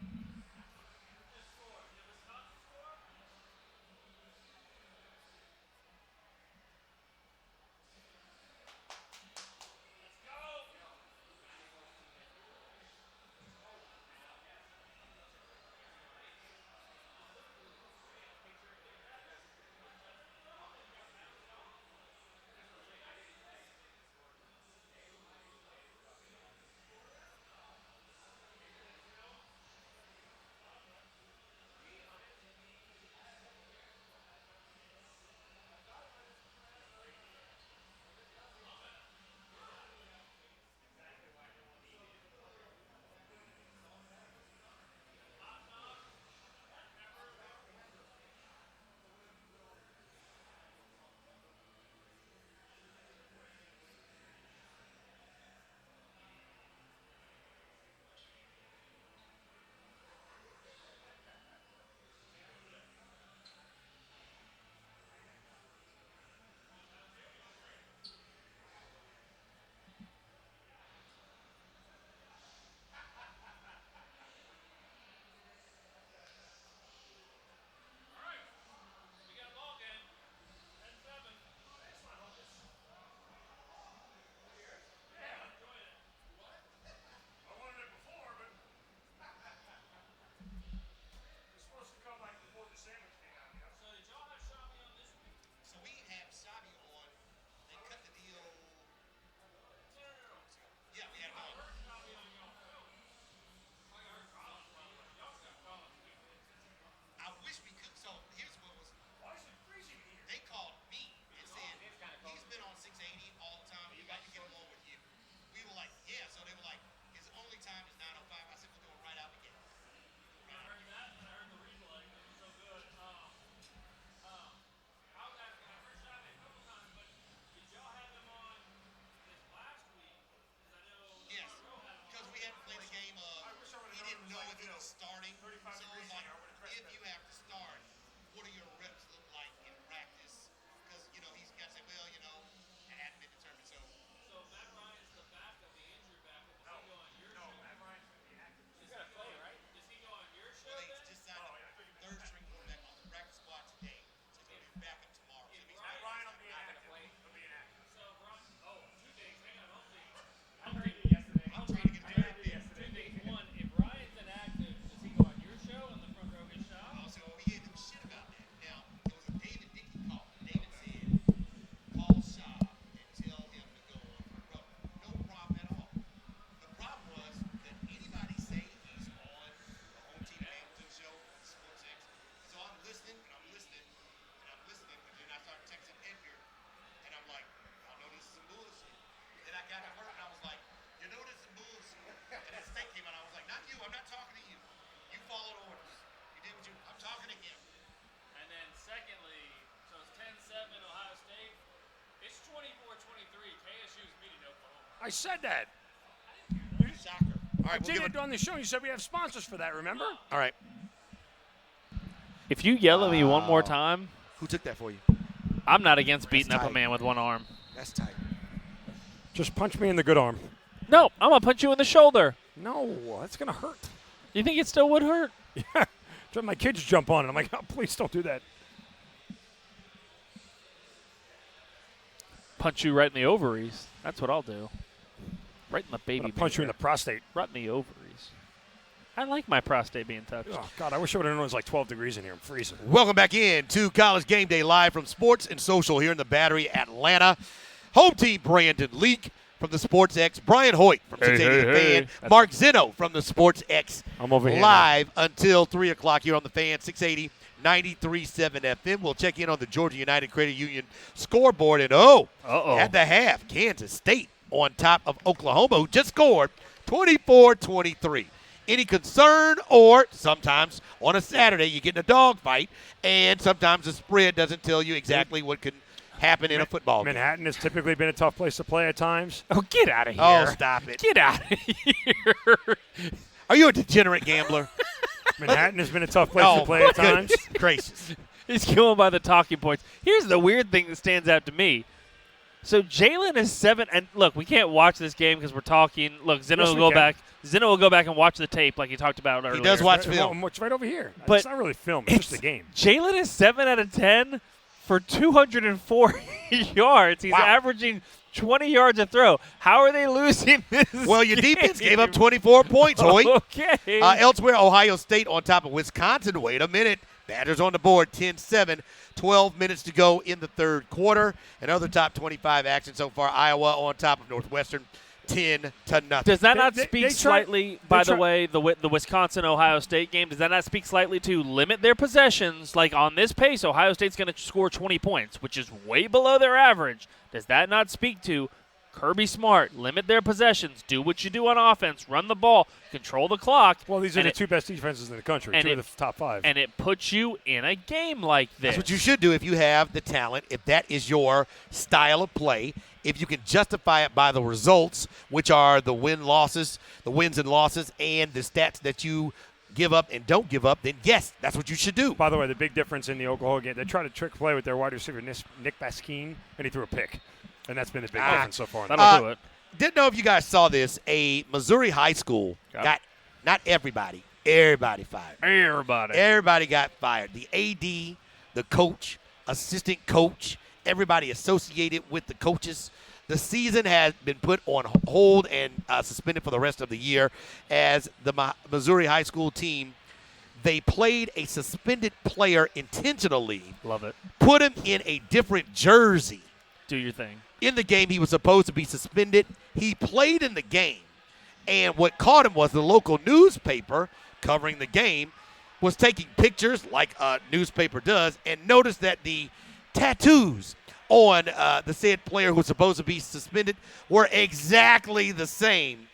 Starting, so it's like, if you have to start, what do your reps look like in practice? Because, he's got to say, well, it hadn't been determined. So Matt Ryan's the backup, the injured backup. Does he go on your show? Matt Ryan's going to be active. He's got to play, right? Does he go on your show? Well, they just signed a third string quarterback on the practice squad today. So he's going to be backup tomorrow. So Matt Ryan will be inactive. He'll be inactive. So, Brian, 2 days. Hang on, home team. I'm trying to get drafted yesterday. 2 days. One, if Ryan's inactive, does he go on your show on the front row his shop? Oh, so we gave them shit about that. Now, it was a David Dickey call. David said, call Schaub and tell him to go on the road. No problem at all. The problem was that anybody say he's on the home team Hamilton show on Sports X. So I'm listening, and and then I start texting Edgar, and I'm like, I know this is some bullshit. Then I got to work, and I was like, this is bullshit. And his state came out, I was like, not you, I'm not talking to you. You followed orders. You did what I'm talking to him. And then secondly, so it's 10-7 Ohio State. It's 24-23. KSU's beating Oklahoma. I said that. Shocker. All right, I did it on the show. You said we have sponsors for that, remember? All right. If you yell at me one more time, Who took that for you? I'm not against beating up a tight. man with one arm. That's tight. Just punch me in the good arm. No, I'm going to punch you in the shoulder. No, that's going to hurt. You think it still would hurt? Yeah. My kids jump on it. I'm like, oh, please don't do that. Punch you right in the ovaries. That's what I'll do. Right in the baby. Punch you in the prostate. Right in the ovaries. I like my prostate being touched. Oh, God, I wish I would have known it was like 12 degrees in here. I'm freezing. Welcome back in to College Game Day live from Sports and Social here in the Battery, Atlanta. Home team Brandon Leak from the Sports X, Brian Hoyt from 680 The Fan, Mark Zinno from the Sports X. I'm over here live until 3 o'clock here on the Fan, 680 93.7 FM. We'll check in on the Georgia United Credit Union scoreboard. And, at the half, Kansas State on top of Oklahoma, who just scored 24-23. Any concern, or sometimes on a Saturday you get in a dogfight, and sometimes the spread doesn't tell you exactly what can happen in a football game. Manhattan has typically been a tough place to play at times. Oh, get out of here. Oh, stop it. Get out of here. Are you a degenerate gambler? Manhattan has been a tough place to play at times. Gracious. He's going by the talking points. Here's the weird thing that stands out to me. So Jalen is 7, and look, we can't watch this game because we're talking. Look, Zinno will go back. Zinno will go back and watch the tape like he talked about earlier. He does watch film. It's right over here. But it's not really film. It's just the game. Jalen is 7 out of 10 for 204 yards. He's averaging 20 yards a throw. How are they losing this Well, your defense gave up 24 points, Hoyt. Okay. Elsewhere, Ohio State on top of Wisconsin. Wait a minute. Badgers on the board, 10-7. 12 minutes to go in the third quarter. And other top 25 action so far, Iowa on top of Northwestern, 10-0. Does that not speak slightly, by the way, the Wisconsin-Ohio State game, does that not speak slightly to limit their possessions? Like on this pace, Ohio State's going to score 20 points, which is way below their average. Does that not speak to Kirby Smart, limit their possessions, do what you do on offense, run the ball, control the clock? Well, these are the two best defenses in the country, two of the top 5. And it puts you in a game like this. That's what you should do if you have the talent, if that is your style of play, if you can justify it by the results, which are the wins and losses, and the stats that you give up and don't give up, then yes, that's what you should do. By the way, the big difference in the Oklahoma game, they tried to trick play with their wide receiver, Nick Baskine, and he threw a pick. And that's been the big difference so far. That'll do it. Didn't know if you guys saw this. A Missouri high school got, not everybody fired. Everybody got fired. The AD, the coach, assistant coach, everybody associated with the coaches. The season has been put on hold and suspended for the rest of the year as the Missouri high school team, they played a suspended player intentionally. Love it. Put him in a different jersey. Do your thing. In the game, he was supposed to be suspended. He played in the game, and what caught him was the local newspaper covering the game was taking pictures like a newspaper does and noticed that the tattoos on the said player who was supposed to be suspended were exactly the same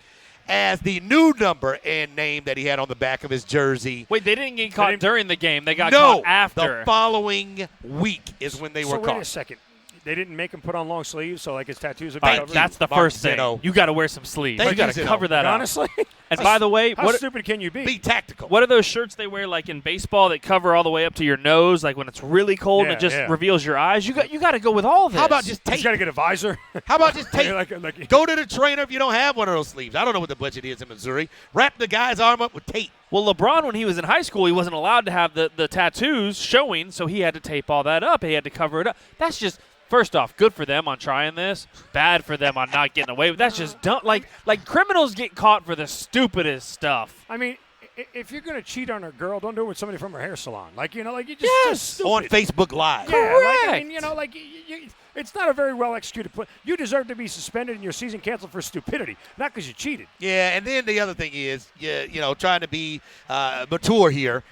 as the new number and name that he had on the back of his jersey. Wait, they didn't get caught during the game. They got caught after. The following week is when they were caught. Wait a second. They didn't make him put on long sleeves, so like his tattoos are covered. That's the first thing. You got to wear some sleeves. You got to cover that up. Honestly. And by the way, how stupid can you be? Be tactical. What are those shirts they wear like in baseball that cover all the way up to your nose, like when it's really cold and it just reveals your eyes? You got to go with all this. How about just tape? You got to get a visor. How about just tape? Go to the trainer if you don't have one of those sleeves. I don't know what the budget is in Missouri. Wrap the guy's arm up with tape. Well, LeBron, when he was in high school, he wasn't allowed to have the tattoos showing, so he had to tape all that up. He had to cover it up. That's just. First off, good for them on trying this. Bad for them on not getting away with. That's just dumb. Like criminals get caught for the stupidest stuff. I mean, if you're gonna cheat on a girl, don't do it with somebody from her hair salon. You just on Facebook Live. Yeah, correct. It's not a very well executed play. You deserve to be suspended and your season canceled for stupidity, not because you cheated. Yeah, and then the other thing is, trying to be mature here.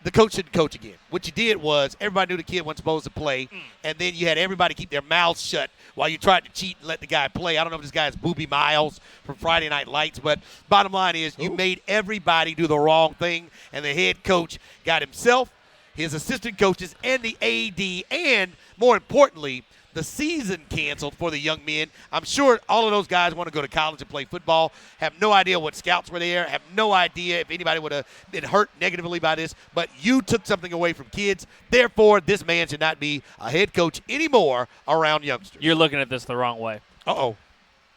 The coach shouldn't coach again. What you did was everybody knew the kid wasn't supposed to play, and then you had everybody keep their mouths shut while you tried to cheat and let the guy play. I don't know if this guy is Booby Miles from Friday Night Lights, but bottom line is you made everybody do the wrong thing, and the head coach got himself, his assistant coaches, and the AD, and more importantly, the season canceled for the young men. I'm sure all of those guys want to go to college and play football, have no idea what scouts were there, have no idea if anybody would have been hurt negatively by this, but you took something away from kids. Therefore, this man should not be a head coach anymore around youngsters. You're looking at this the wrong way. Uh-oh.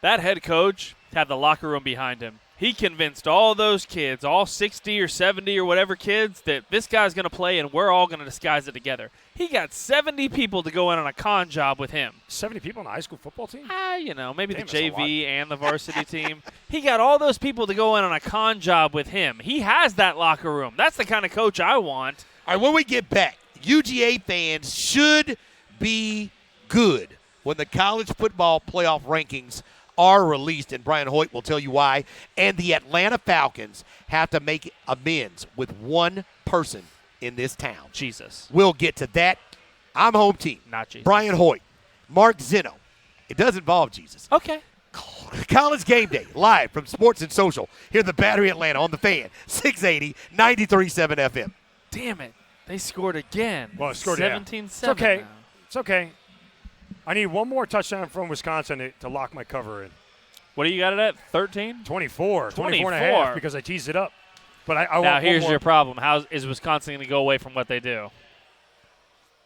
That head coach had the locker room behind him. He convinced all those kids, all 60 or 70 or whatever kids, that this guy's going to play and we're all going to disguise it together. He got 70 people to go in on a con job with him. 70 people on a high school football team? Maybe Damn, the that's a JV and the varsity team. He got all those people to go in on a con job with him. He has that locker room. That's the kind of coach I want. All right, when we get back, UGA fans should be good when the college football playoff rankings are released, and Brian Hoyt will tell you why. And the Atlanta Falcons have to make amends with one person in this town. Jesus. We'll get to that. I'm home team. Not Jesus. Brian Hoyt, Mark Zeno. It does involve Jesus. Okay. College Game Day, live from Sports and Social here in the Battery Atlanta on the Fan, 680, 93.7 FM. Damn it. They scored again. Well, it scored 17-7 It's okay. now. It's okay. I need one more touchdown from Wisconsin to lock my cover in. What do you got it at? 13? 24 and a 24. half because I teased it up. But I Now, want here's one more. your problem. How is Wisconsin going to go away from what they do?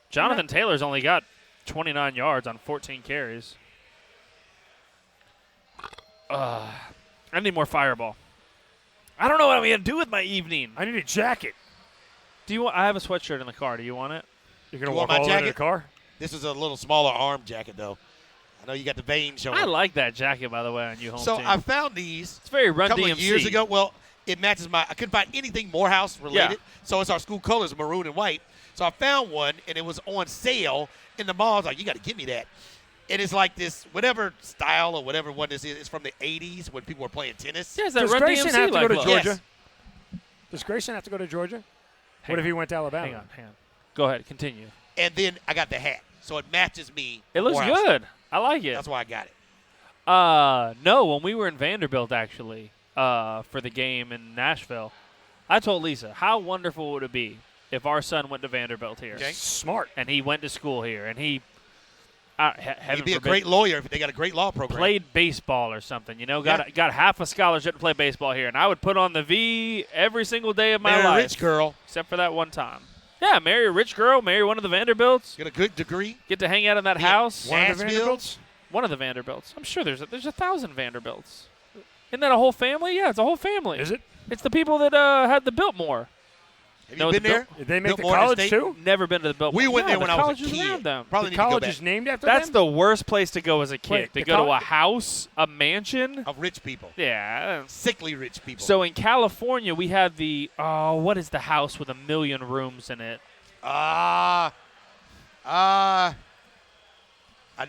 Jonathan Taylor's only got 29 yards on 14 carries. I need more fireball. I don't know what I'm going to do with my evening. I need a jacket. I have a sweatshirt in the car. Do you want it? You're going to You walk want my all the way to the jacket? car? This is a little smaller arm jacket, though. I know you got the veins showing. I like that jacket, by the way, on you home So team. I found these It's very a Run couple DMC. of years ago. Well, it matches I couldn't find anything Morehouse related. Yeah. So it's our school colors, maroon and white. So I found one, and it was on sale in the mall. I was like, you got to give me that. And it's like this, whatever style or whatever one this is. It's from the 80s when people were playing tennis. Yeah, is that Does Run Grayson DMC have to go like to look? Georgia? Yes. Does Grayson have to go to Georgia? Hang What if on. he went to Alabama? Hang on. Go ahead. Continue. And then I got the hat. So it matches me. It looks Morehouse. good. I like it. That's why I got it. No, when we were in Vanderbilt, actually, for the game in Nashville, I told Lisa, how wonderful would it be if our son went to Vanderbilt here, Okay. Smart. and he went to school here, and he, heaven He'd be a forbid, great lawyer if they got a great law program. played baseball or something, got half a scholarship to play baseball here, and I would put on the V every single day of my Marry a life, rich girl. except for that one time. Yeah, marry a rich girl, marry one of the Vanderbilts, Get a good degree. get to hang out in that Yeah. house. One of the Nashville? Vanderbilts? One of the Vanderbilts. I'm sure there's 1,000 Vanderbilts. Isn't that a whole family? Yeah, it's a whole family. Is it? It's the people that had the Biltmore. Have No, you been the there? Did they make the Biltmore college Estate? too? Never been to the Biltmore. We went Yeah, there when the I was college a is kid. around them. Probably The need to go college back. is named after That's them? the worst place to go as a kid. Wait, to the go to col- a house, a mansion. Of rich people. Yeah. Sickly rich people. So in California, we had what is the house with 1,000,000 rooms in it? I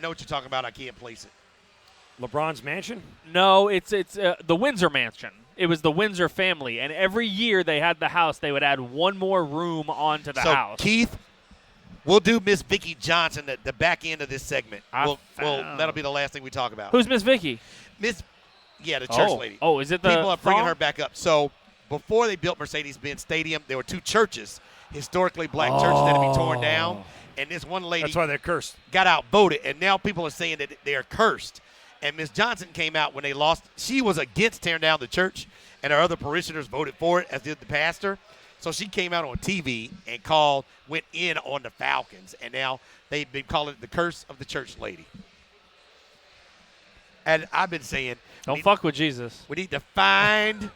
know what you're talking about. I can't place it. LeBron's mansion? No, it's the Windsor Mansion. It was the Windsor family, and every year they had the house. They would add one more room onto the So, house. Keith, we'll do Miss Vicky Johnson at the back end of this segment. I That'll be the last thing we talk about. Who's Miss Vicky? Miss? Yeah, the church lady. Oh, is it the People are bringing thong? her back up. So before they built Mercedes-Benz Stadium, there were two churches, historically black churches that had been torn down. And this one lady That's why they're cursed. got outvoted, and now people are saying that they are cursed. And Miss Johnson came out when they lost. She was against tearing down the church, and her other parishioners voted for it, as did the pastor. So she came out on TV and went in on the Falcons, and now they've been calling it the curse of the church lady. And I've been saying, Don't fuck with Jesus. we need to find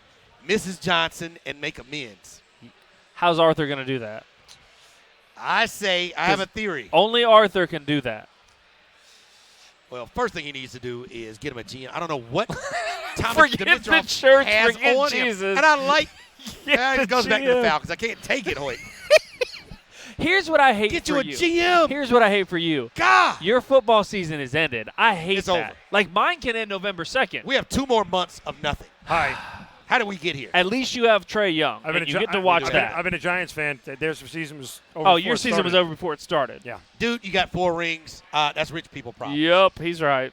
Mrs. Johnson and make amends. How's Arthur going to do that? I say, I have a theory. Only Arthur can do that. Well, first thing he needs to do is get him a GM. I don't know what Thomas Forget the Dimitroff church, has forget on him. Jesus. And I like Get it goes the back to the GM. Falcons. I can't take it, Hoyt. Here's what I hate Get for you a GM. Here's what I hate for you. God. Your football season is ended. I hate It's that. over. Like mine can end November 2nd. We have 2 more months of nothing. Hi. How did we get here? At least you have Trey Young, and you get to watch that. I've been a Giants fan. Their season was over. Oh, before your it season was started. over before it started. Yeah. Dude, you got 4 rings. That's rich people problem. Yep, he's right.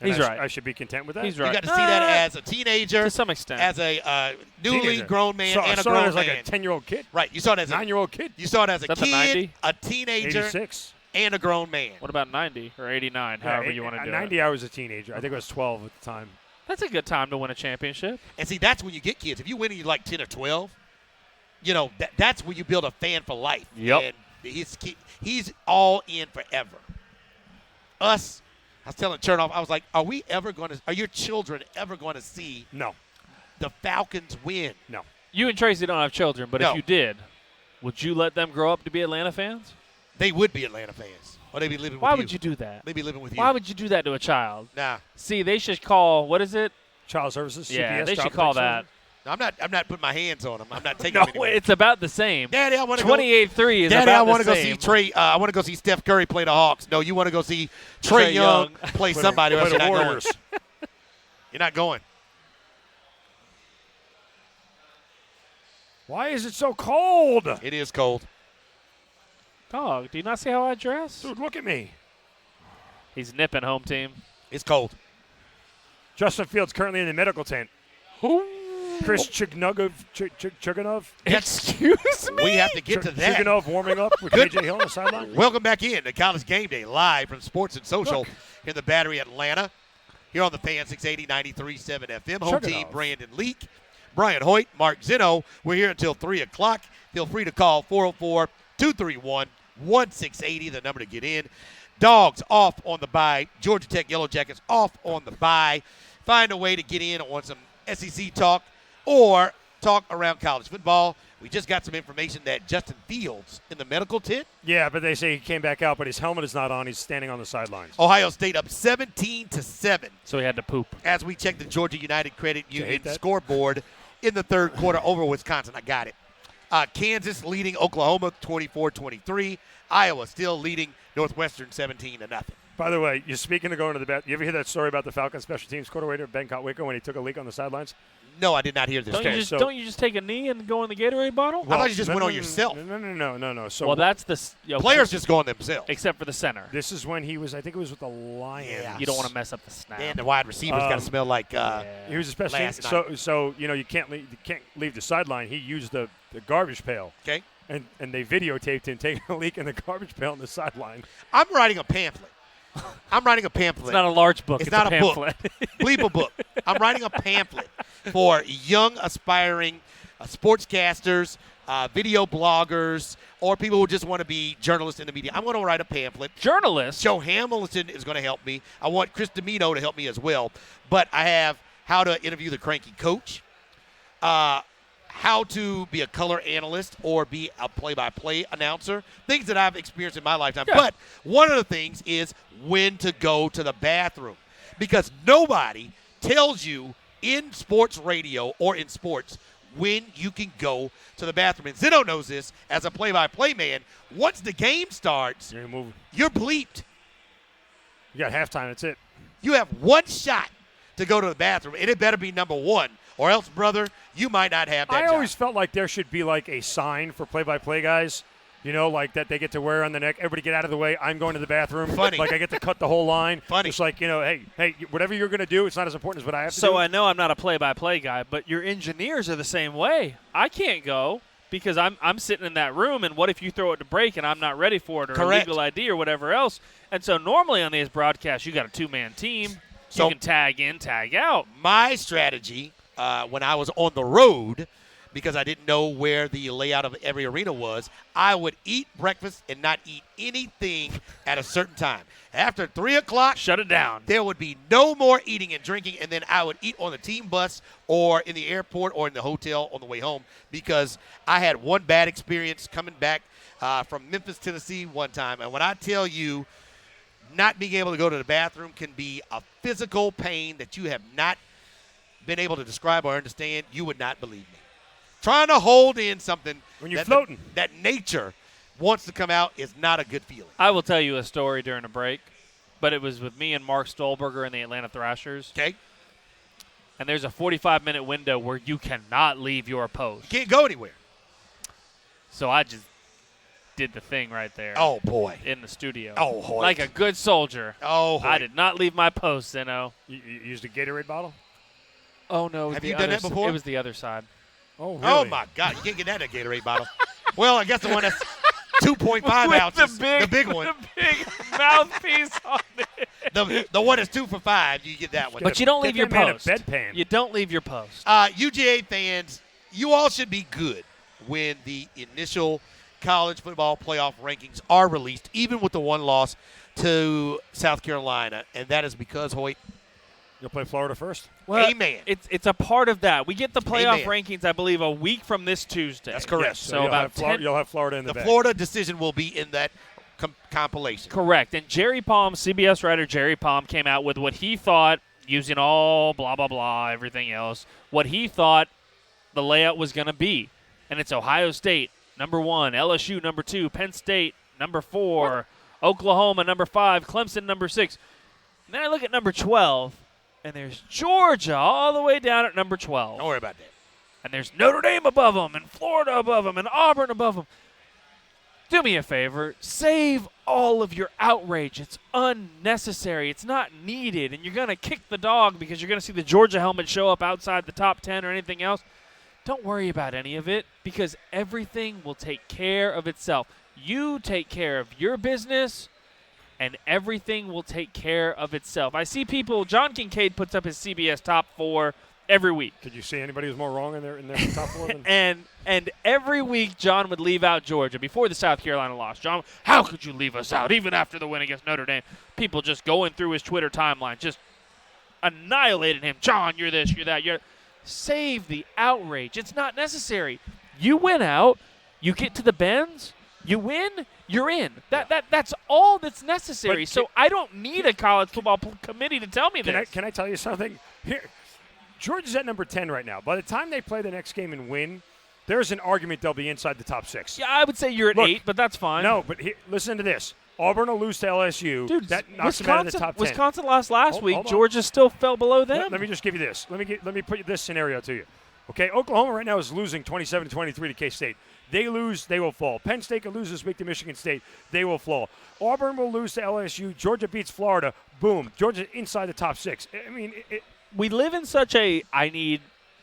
And He's right. I should be content with that. He's You right. got to see that as a teenager, to some extent. as a newly Teenager. grown man, So, and I a saw grown it as like man. a 10-year-old kid. Right. You saw it as a 9-year-old kid. You saw it as a Is that the kid, 90? a teenager, 86. and a grown man. What about 90 or 89, however you want to do 90, it? I was a teenager. I think I was 12 at the time. That's a good time to win a championship. And see, that's when you get kids. If you win and you're like 10 or 12, you know, that's when you build a fan for life. Yep. And he's all in forever. Us, I was telling Chernoff, I was like, are your children ever going to see No. the Falcons win. No. You and Tracy don't have children, but No. if you did, would you let them grow up to be Atlanta fans? They would be Atlanta fans. Or they'd be living with you. Why would you do that? They'd be living with you. Why would you do that to a child? Nah. See, they should call, what is it? Child Services, Yeah, CPS, they Child should call Protection that. I'm not putting my hands on them. I'm not taking No, them anywhere. it's about the same. Daddy, I want to 28-3 is Daddy, about I want the to go same. see Trey. I want to go see Steph Curry play the Hawks. No, you want to go see Trey Young play somebody else. Play You're the not going. Warriors. You're not going. Why is it so cold? It is cold. Dog, do you not see how I dress? Dude, look at me. He's nipping, home team. It's cold. Justin Fields currently in the medical tent. Chris Chuganov. Excuse me? We have to get to that. Chuganov warming up with Good. KJ Hill on the sideline. Welcome back in to College Game Day, live from Sports and Social in the Battery, Atlanta. Here on the Fan 680 93.7 FM. Home team Brandon Leak, Brian Hoyt, Mark Zeno. We're here until 3 o'clock. Feel free to call 404-231-1680, the number to get in. Dogs off on the bye. Georgia Tech Yellow Jackets off on the bye. Find a way to get in on some SEC talk or talk around college football. We just got some information that Justin Fields in the medical tent. Yeah, but they say he came back out, but his helmet is not on. He's standing on the sidelines. Ohio State up 17-7 So he had to poop. as we check the Georgia United Credit Union hate that? scoreboard in the third quarter over Wisconsin. I got it. Kansas leading Oklahoma 24-23. Iowa still leading Northwestern 17-0. By the way, you're speaking of going to the bat. You ever hear that story about the Falcons special teams coordinator, Ben Kotwicker, when he took a leak on the sidelines? No, I did not hear this. Don't you just take a knee and go in the Gatorade bottle? I thought you just went on yourself. No. So Well, that's the Players just go on themselves. except for the center. this is when he was, I think it was with the Lions. Yeah. You don't want to mess up the snap. And the wide receivers got to smell like He was a special Last team. night. So you can't leave the sideline. He used the garbage pail. okay. And they videotaped him taking a leak in the garbage pail on the sideline. I'm writing a pamphlet. It's not a large book. It's It's, not a a book. pamphlet. Bleep a book. I'm writing a pamphlet for young, aspiring sportscasters, video bloggers, or people who just want to be journalists in the media. I'm going to write a pamphlet. Journalist. Joe Hamilton is going to help me. I want Chris Domino to help me as well. But I have how to interview the cranky coach, how to be a color analyst or be a play-by-play announcer, things that I've experienced in my lifetime. Yeah. But one of the things is when to go to the bathroom, because nobody tells you in sports radio or in sports when you can go to the bathroom. And Zeno knows this as a play-by-play man. Once the game starts, you're bleeped. You got halftime. That's it. You have one shot to go to the bathroom, and it better be number one, or else, brother, you might not have that I job. always felt like there should be like a sign for play-by-play guys, like that they get to wear on the neck. Everybody get out of the way. I'm going to the bathroom. Funny. Like I get to cut the whole line. Funny. It's like, hey, whatever you're going to do, it's not as important as what I have to do. So I know I'm not a play-by-play guy, but your engineers are the same way. I can't go because I'm sitting in that room, and what if you throw it to break and I'm not ready for it, or Correct. a legal ID or whatever else? And so normally on these broadcasts, you got a two-man team. So- you can tag in, tag out. My strategy when I was on the road, because I didn't know where the layout of every arena was, I would eat breakfast and not eat anything at a certain time. After 3 o'clock, Shut it down. there would be no more eating and drinking, and then I would eat on the team bus or in the airport or in the hotel on the way home, because I had one bad experience coming back from Memphis, Tennessee one time. And when I tell you, not being able to go to the bathroom can be a physical pain that you have not been able to describe or understand, you would not believe me. Trying to hold in something When you're that floating. that nature wants to come out is not a good feeling. I will tell you a story during a break, but it was with me and Mark Stolberger and the Atlanta Thrashers. Okay? And there's a 45-minute window where you cannot leave your post. Can't go anywhere. So I just did the thing right there. Oh, boy. In the studio. Oh, Hoyt. Like a good soldier. Oh, Hoyt. I did not leave my post, Zeno. You used a Gatorade bottle? Oh, no. Have you done that before? It was the other side. Oh, really? Oh, my God. You can't get that in a Gatorade bottle. Well, I guess the one that's 2.5 With ounces. the big one. The big mouthpiece on it. The one that's 2 for $5, you get that one. But you don't leave your Get that man a post. bedpan. You don't leave your post. UGA fans, you all should be good when the initial college football playoff rankings are released, even with the one loss to South Carolina. And that is because, Hoyt, You'll play Florida first? Well, Amen. It's a part of that. We get the playoff Amen. rankings, I believe, a week from this Tuesday. That's correct. Yes, So you'll about have you'll have Florida in the bag. Florida decision will be in that compilation. Correct. And Jerry Palm, CBS writer Jerry Palm, came out with what he thought, using all blah, blah, blah, everything else, what he thought the layout was going to be. And it's Ohio State, number 1, LSU, number 2, Penn State, number 4, Oklahoma, number 5, Clemson, number 6. And then I look at number 12, and there's Georgia all the way down at number 12. Don't worry about that. And there's Notre Dame above them, and Florida above them, and Auburn above them. Do me a favor. Save all of your outrage. It's unnecessary. It's not needed. And you're going to kick the dog because you're going to see the Georgia helmet show up outside the top 10 or anything else. Don't worry about any of it because everything will take care of itself. You take care of your business, and everything will take care of itself. I see people, John Kincaid puts up his CBS top 4 every week. Could you see anybody who's more wrong in their top 4 than And every week John would leave out Georgia before the South Carolina loss. John, how could you leave us out even after the win against Notre Dame? People just going through his Twitter timeline, just annihilating him. John, you're this, you're that. Save the outrage. It's not necessary. You win out, you get to the Benz, you win, you're in. That's all that's necessary. So I don't need a college football committee to tell me this. Can I tell you something? Here, Georgia's at number 10 right now. By the time they play the next game and win, there's an argument they'll be inside the top 6. Yeah, I would say you're at 8, but that's fine. No, but listen to this. Auburn will lose to LSU. Dude, that knocks them out of the top 10. Wisconsin lost last week. Hold on. Georgia still fell below them. Let me just give you this. Let me put this scenario to you. Okay, Oklahoma right now is losing 27-23 to K-State. They lose, they will fall. Penn State can lose this week to Michigan State. They will fall. Auburn will lose to LSU. Georgia beats Florida. Boom. Georgia inside the top 6. I mean, we live in such a I need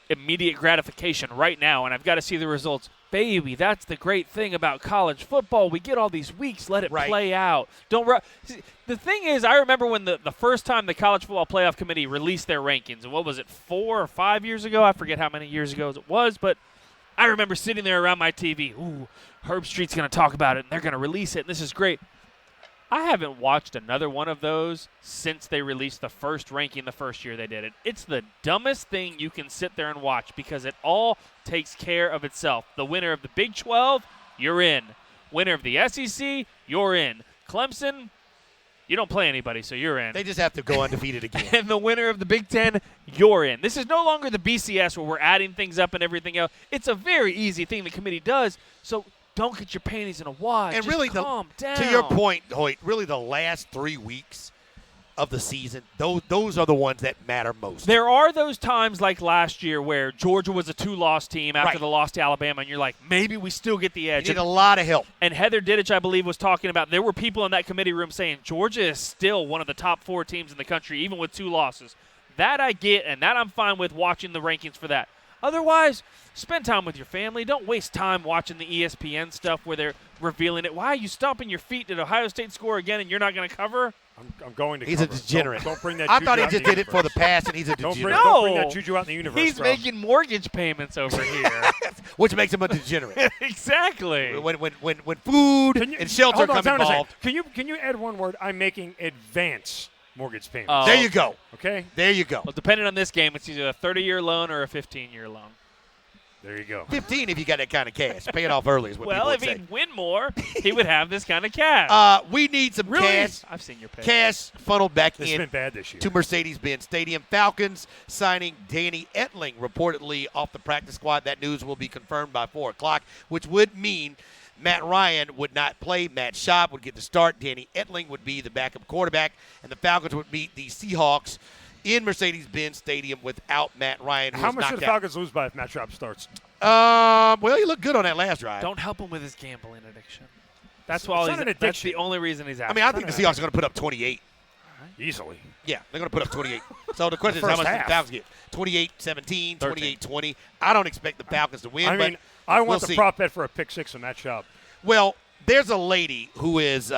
immediate gratification right now, and I've got to see the results. Baby, that's the great thing about college football. We get all these weeks. Let it play out. The thing is, I remember when the first time the College Football Playoff Committee released their rankings, and what was it, 4 or 5 years ago? I forget how many years ago it was, but I remember sitting there around my TV. Ooh, Herb Street's going to talk about it, and they're going to release it, and this is great. I haven't watched another one of those since they released the first ranking the first year they did it. It's the dumbest thing you can sit there and watch because it all takes care of itself. The winner of the Big 12, you're in. Winner of the SEC, you're in. Clemson, you don't play anybody, so you're in. They just have to go undefeated again. And the winner of the Big 10, you're in. This is no longer the BCS where we're adding things up and everything else. It's a very easy thing the committee does, so don't get your panties in a wad. And just really, calm down. To your point, Hoyt, really the last 3 weeks of the season, those are the ones that matter most. There are those times like last year where Georgia was a 2-loss team after the loss to Alabama, and you're like, maybe we still get the edge. You need a lot of help. And Heather Dittich, I believe, was talking about there were people in that committee room saying Georgia is still one of the top 4 teams in the country, even with 2 losses. That I get, and that I'm fine with watching the rankings for that. Otherwise, spend time with your family. Don't waste time watching the ESPN stuff where they're revealing it. Why are you stomping your feet? Did Ohio State score again and you're not going to cover? I'm going to He's cover. a degenerate. Don't bring that I juju thought he out just in the did it for the universe. past, and he's a degenerate. Don't bring that juju out in the universe, He's bro. making mortgage payments over here. Which makes him a degenerate. Exactly. When food and shelter come involved. Can you add one word? I'm making advance mortgage payments. Oh. There you go. Okay? There you go. Well, depending on this game, it's either a 30-year loan or a 15-year loan. There you go. 15 if you got that kind of cash. Pay it off early is what people Well, would if say. he'd win more, he would have this kind of cash. We need some Really? cash. I've seen your pay. Cash funneled back This has been bad this year. to Mercedes-Benz Stadium. Falcons signing Danny Etling reportedly off the practice squad. That news will be confirmed by 4 o'clock, which would mean Matt Ryan would not play. Matt Schaub would get the start. Danny Etling would be the backup quarterback, and the Falcons would meet the Seahawks in Mercedes-Benz Stadium without Matt Ryan. How much do the Falcons lose by if Matt Schaub starts? Well, he looked good on that last drive. Don't help him with his gambling addiction. That's It's why not an that's addiction. the only reason he's out. I mean, I think the Seahawks are going to put up 28. Easily. Yeah, they're going to put up 28. So the question is, how first much half. do the Falcons get? 28-17, 28-20. I don't expect the Falcons to win. I mean, but I want we'll the see. prop bet for a pick 6 on Matt Schaub. Well, there's a lady who is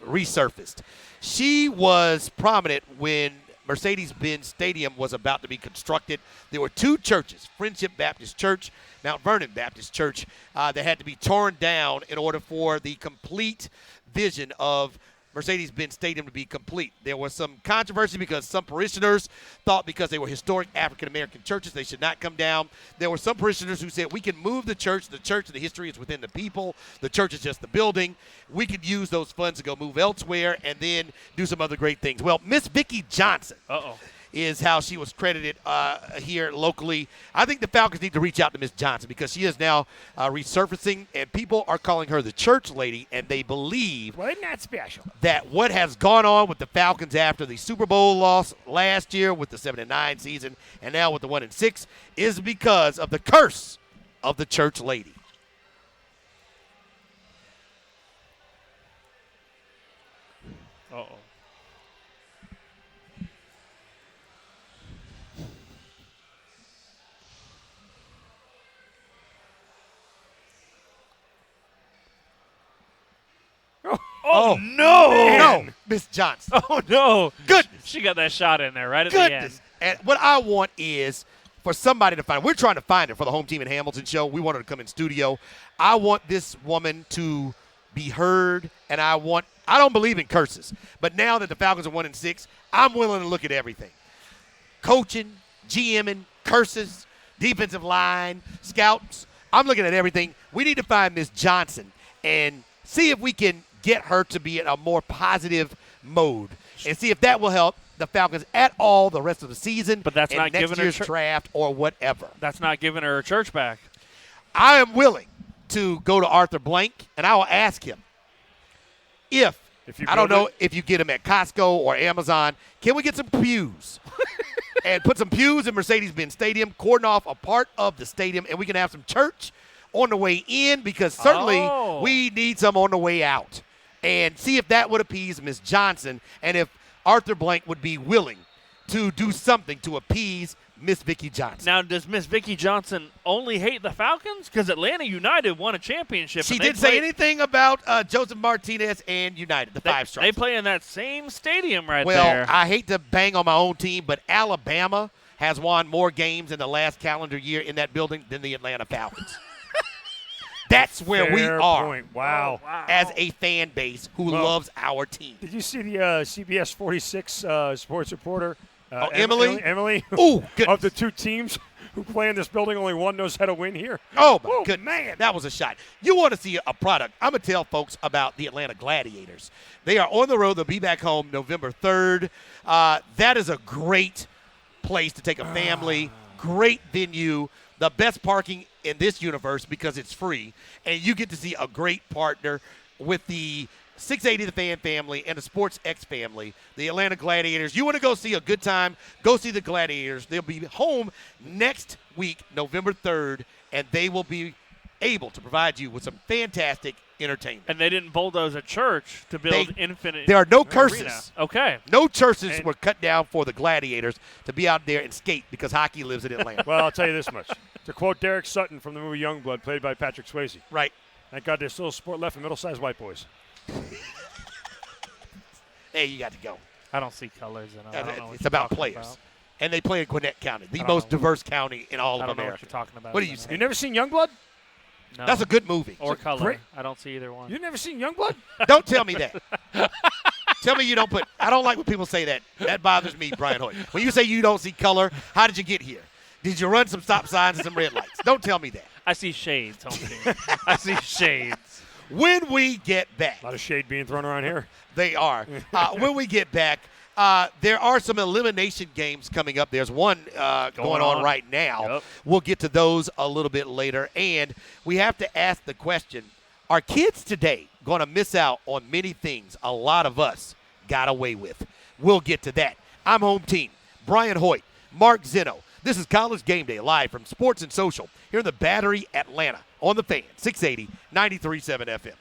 resurfaced. She was prominent when Mercedes-Benz Stadium was about to be constructed. There were 2 churches, Friendship Baptist Church, Mount Vernon Baptist Church, that had to be torn down in order for the complete vision of Mercedes-Benz Stadium to be complete. There was some controversy because some parishioners thought because they were historic African-American churches, they should not come down. There were some parishioners who said we can move the church. The church, the history is within the people. The church is just the building. We could use those funds to go move elsewhere and then do some other great things. Well, Miss Vicki Johnson is how she was credited here locally. I think the Falcons need to reach out to Miss Johnson because she is now resurfacing, and people are calling her the church lady, and they believe Well, isn't that special? that what has gone on with the Falcons after the Super Bowl loss last year with the 7-9 season and now with the 1-6 is because of the curse of the church lady. Uh-oh. Oh, no! No, Miss Johnson. Oh, no. Goodness. She got that shot in there right at the end. Goodness. And what I want is for somebody to find her. We're trying to find her for the Home Team in Hamilton show. We want her to come in studio. I want this woman to be heard, and I don't believe in curses. But now that the Falcons are 1-6, I'm willing to look at everything. Coaching, GMing, curses, defensive line, scouts. I'm looking at everything. We need to find Miss Johnson and see if we can get her to be in a more positive mode and see if that will help the Falcons at all the rest of the season. But that's and not next giving her year's draft or whatever. That's not giving her church back. I am willing to go to Arthur Blank, and I will ask him if If you I don't build know it- if you get them at Costco or Amazon, can we get some pews and put some pews in Mercedes-Benz Stadium, cordon off a part of the stadium, and we can have some church on the way in because certainly we need some on the way out. And see if that would appease Miss Johnson and if Arthur Blank would be willing to do something to appease Miss Vicki Johnson. Now, does Miss Vicki Johnson only hate the Falcons? Because Atlanta United won a championship. She and they didn't say play- anything about Joseph Martinez and United, the Five Stripes. They play in that same stadium right Well, there. I hate to bang on my own team, but Alabama has won more games in the last calendar year in that building than the Atlanta Falcons. That's where we Fair are point. Wow. as a fan base who Well, loves our team. Did you see the CBS 46 sports reporter? Emily? Emily. Ooh, goodness. Of the two teams who play in this building, only one knows how to win here. Oh, my Oh, goodness. man. That was a shot. You want to see a product. I'm going to tell folks about the Atlanta Gladiators. They are on the road. They'll be back home November 3rd. That is a great place to take a family, great venue, the best parking in this universe because it's free, and you get to see a great partner with the 680 The Fan family and the Sports X family, the Atlanta Gladiators. You want to go see a good time, go see the Gladiators. They'll be home next week, November 3rd, and they will be able to provide you with some fantastic entertainment. and they didn't bulldoze a church to build infinite. There are no arena. curses. Okay. No churches And- were cut down for the Gladiators to be out there and skate because hockey lives in Atlanta. Well, I'll tell you this much. To quote Derek Sutton from the movie Youngblood, played by Patrick Swayze, Right. thank God there's still a sport left for middle-sized white boys. Hey, you got to go. I don't see colors in it. I don't know what It's you're about talking players. about. And they play in Gwinnett County, the I don't most know. diverse county in all I of don't know what America. you're talking about. What do you either. say? You never seen Youngblood? No. That's a good movie. or color. great- I don't see either one. You never seen Youngblood? Don't tell me that. Tell me you don't put. I don't like when people say that. That bothers me, Brian Hoyt. When you say you don't see color, how did you get here? Did you run some stop signs and some red lights? Don't tell me that. I see shades, home team. I see shades. When we get back, A lot of shade being thrown around here. they are. When we get back, there are some elimination games coming up. There's one going on right now. Yep. We'll get to those a little bit later. And we have to ask the question, are kids today going to miss out on many things a lot of us got away with? We'll get to that. I'm Home Team, Brian Hoyt, Mark Zeno. This is College Game Day live from Sports and Social here in the Battery, Atlanta on the Fan, 680, 93.7 FM.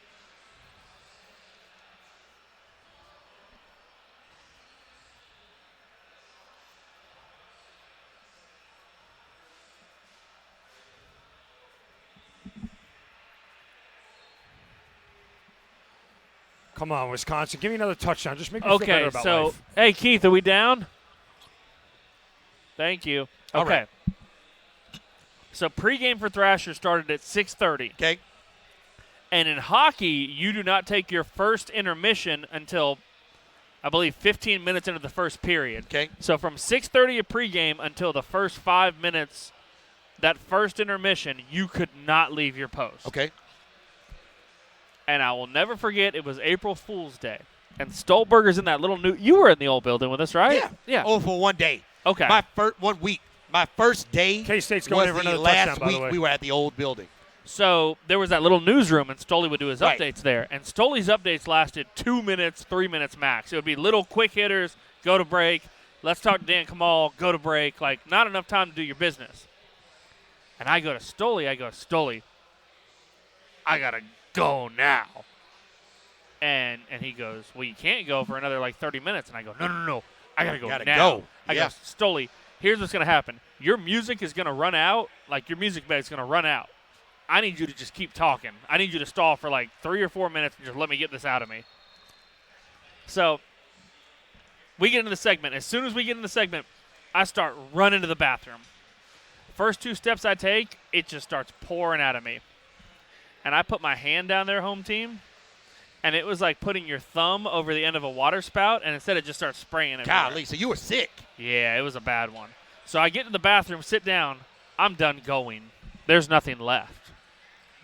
Come on, Wisconsin. Give me another touchdown. Just make me feel better Okay, about so life. hey Keith, are we down? Thank you. All Okay. right. So pregame for Thrasher started at 6:30. Okay? And in hockey, you do not take your first intermission until, I believe, 15 minutes into the first period. Okay. So from 6:30 at pregame until the first 5 minutes, that first intermission, you could not leave your post. Okay. And I will never forget, it was April Fool's Day. And Stolberger's in that little new – you were in the old building with us, right? Yeah. Yeah. Oh, for one day. Okay. My first 1 week. My first day K-State's going was over the another last touchdown, by the week way. we were at the old building. So there was that little newsroom, and Stoley would do his Right. updates there. And Stoley's updates lasted 2 minutes, 3 minutes max. It would be little quick hitters, go to break, let's talk to Dan Kamal, go to break. Like, not enough time to do your business. And I go to Stoley, I got to go now. And he goes, well, you can't go for another, 30 minutes. And I go, no, I got to go Gotta now. go. I Yeah. go, Stoley, here's what's going to happen. Your music is going to run out. Your music bed's going to run out. I need you to just keep talking. I need you to stall for 3 or 4 minutes and just let me get this out of me. So we get into the segment. As soon as we get in the segment, I start running to the bathroom. First 2 steps I take, it just starts pouring out of me. And I put my hand down there, home team, and it was like putting your thumb over the end of a water spout, and instead it just starts spraying everywhere. Golly, so you were sick. Yeah, it was a bad one. So I get to the bathroom, sit down. I'm done going. There's nothing left.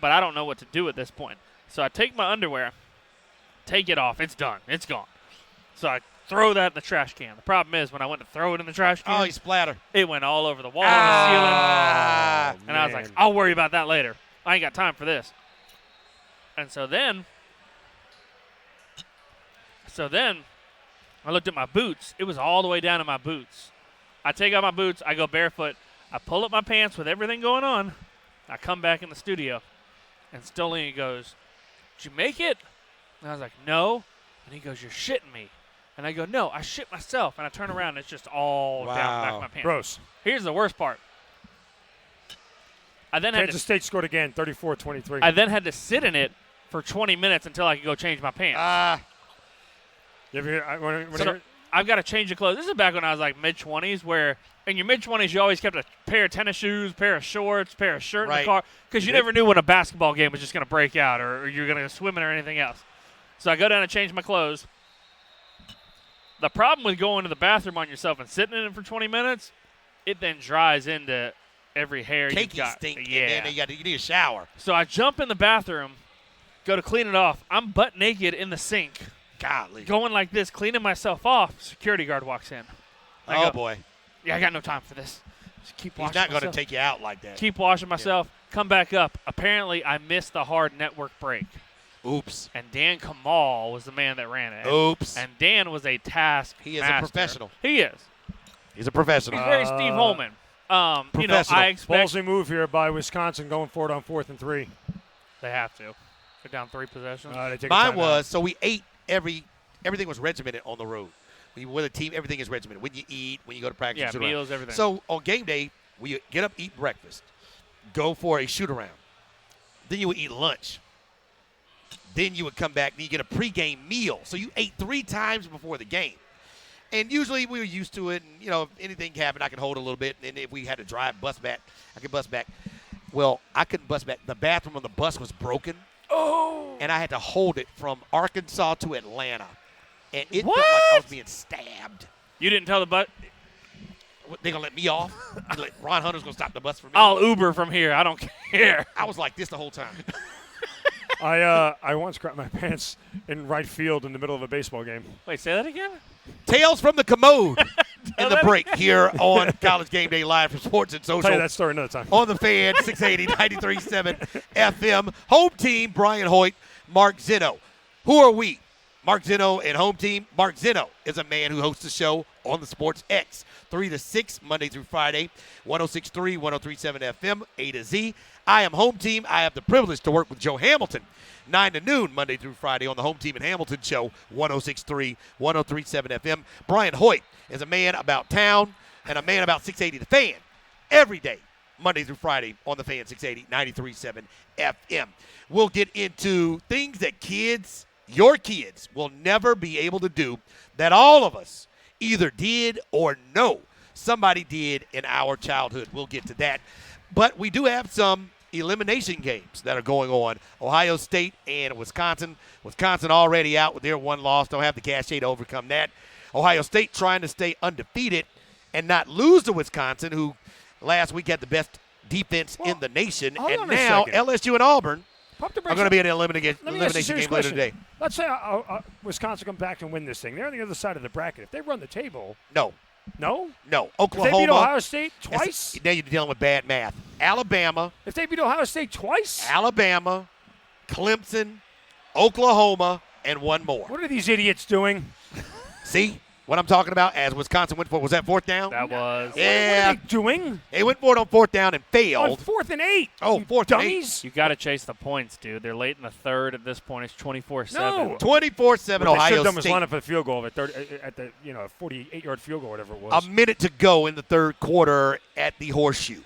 But I don't know what to do at this point. So I take my underwear, take it off. It's done. It's gone. So I throw that in the trash can. The problem is when I went to throw it in the trash can, Oh, you splatter. it went all over the wall and the ceiling. Ah, And I was like, man. I'll worry about that later. I ain't got time for this. And so then I looked at my boots. It was all the way down to my boots. I take out my boots. I go barefoot. I pull up my pants with everything going on. I come back in the studio. And Stoley goes, did you make it? And I was like, no. And he goes, you're shitting me. And I go, no, I shit myself. And I turn around and it's just all down the back of my pants. Gross. Here's the worst part. I then had Kansas State scored again, 34-23. I then had to sit in it for 20 minutes until I could go change my pants. You ever hear, So I've got to change the clothes. This is back when I was mid-20s, where in your mid-20s you always kept a pair of tennis shoes, pair of shorts, pair of shirt in Right. the car, because you never knew when a basketball game was just going to break out or you're going to go swimming or anything else. So I go down and change my clothes. The problem with going to the bathroom on yourself and sitting in it for 20 minutes, it then dries into every hair you've cakey got. stink. Yeah. And then you need a shower. So I jump in the bathroom, go to clean it off. I'm butt naked in the sink, Golly. going like this, cleaning myself off. Security guard walks in. I Oh, go, boy. yeah, I got no time for this. Just keep washing He's not going to myself. take you out like that. Keep washing myself. Come back up. Apparently, I missed the hard network break. Oops. And Dan Kamal was the man that ran it. Oops. And Dan was a task He is a master. professional. He is. He's a professional. He's very Steve Holman. Professional. I expect Ballsy move here by Wisconsin going for it on 4th and 3. they have to. They're down 3 possessions. They take a Mine timeout. was, so we ate everything was regimented on the road. When you were with a team, everything is regimented. When you eat, when you go to practice, Yeah, shoot around. meals, everything. So on game day, we get up, eat breakfast, go for a shoot around. Then you would eat lunch. Then you would come back and you get a pregame meal. So you ate 3 times before the game. And usually we were used to it. And, if anything happened, I could hold a little bit. And if we had to drive, bus back, I could bus back. Well, I couldn't bus back. The bathroom on the bus was broken. Oh! And I had to hold it from Arkansas to Atlanta. And it felt What? like I was being stabbed. You didn't tell the bus? They going to let me off? Ron Hunter's going to stop the bus for me? I'll Uber from here. I don't care. I was like this the whole time. I once crapped my pants in right field in the middle of a baseball game. Wait, say that again? Tales from the commode in the that break here on College Game Day Live from Sports and I'll tell you Social that story another time. on the Fan, 680-93.7 FM. Home team, Brian Hoyt, Mark Zinno. Who are we? Mark Zinno and home team. Mark Zinno is a man who hosts the show on the Sports X, 3 to 6, Monday through Friday, 106.3, 103.7 FM, A to Z. I am home team. I have the privilege to work with Joe Hamilton, 9 to noon, Monday through Friday on the Home Team and Hamilton Show, 106.3, 103.7 FM. Brian Hoyt is a man about town and a man about 680 The Fan every day, Monday through Friday on the Fan, 680, 93.7 FM. We'll get into things that your kids will never be able to do that all of us either did or know somebody did in our childhood. We'll get to that. But we do have some elimination games that are going on. Ohio State and Wisconsin. Wisconsin already out with their one loss. Don't have the cachet to overcome that. Ohio State trying to stay undefeated and not lose to Wisconsin, who last week had the best defense in the nation. And now LSU and Auburn are going to be in an elimination game later today. Let's say Wisconsin come back and win this thing. They're on the other side of the bracket. If they run the table. No. Oklahoma. If they beat Ohio State twice? Now you're dealing with bad math. Alabama. If they beat Ohio State twice? Alabama, Clemson, Oklahoma, and one more. What are these idiots doing? See what I'm talking about? As Wisconsin went for, was that fourth down? That was. Yeah. What are they doing? They went for it on fourth down and failed. On 4th and 8. Oh, fourth and 8. You got to chase the points, dude. They're late in the third at this point. It's 24-7. No. 24-7 What they should Ohio have done was State. line up for the field goal at the 48-yard field goal, whatever it was. A minute to go in the third quarter at the Horseshoe.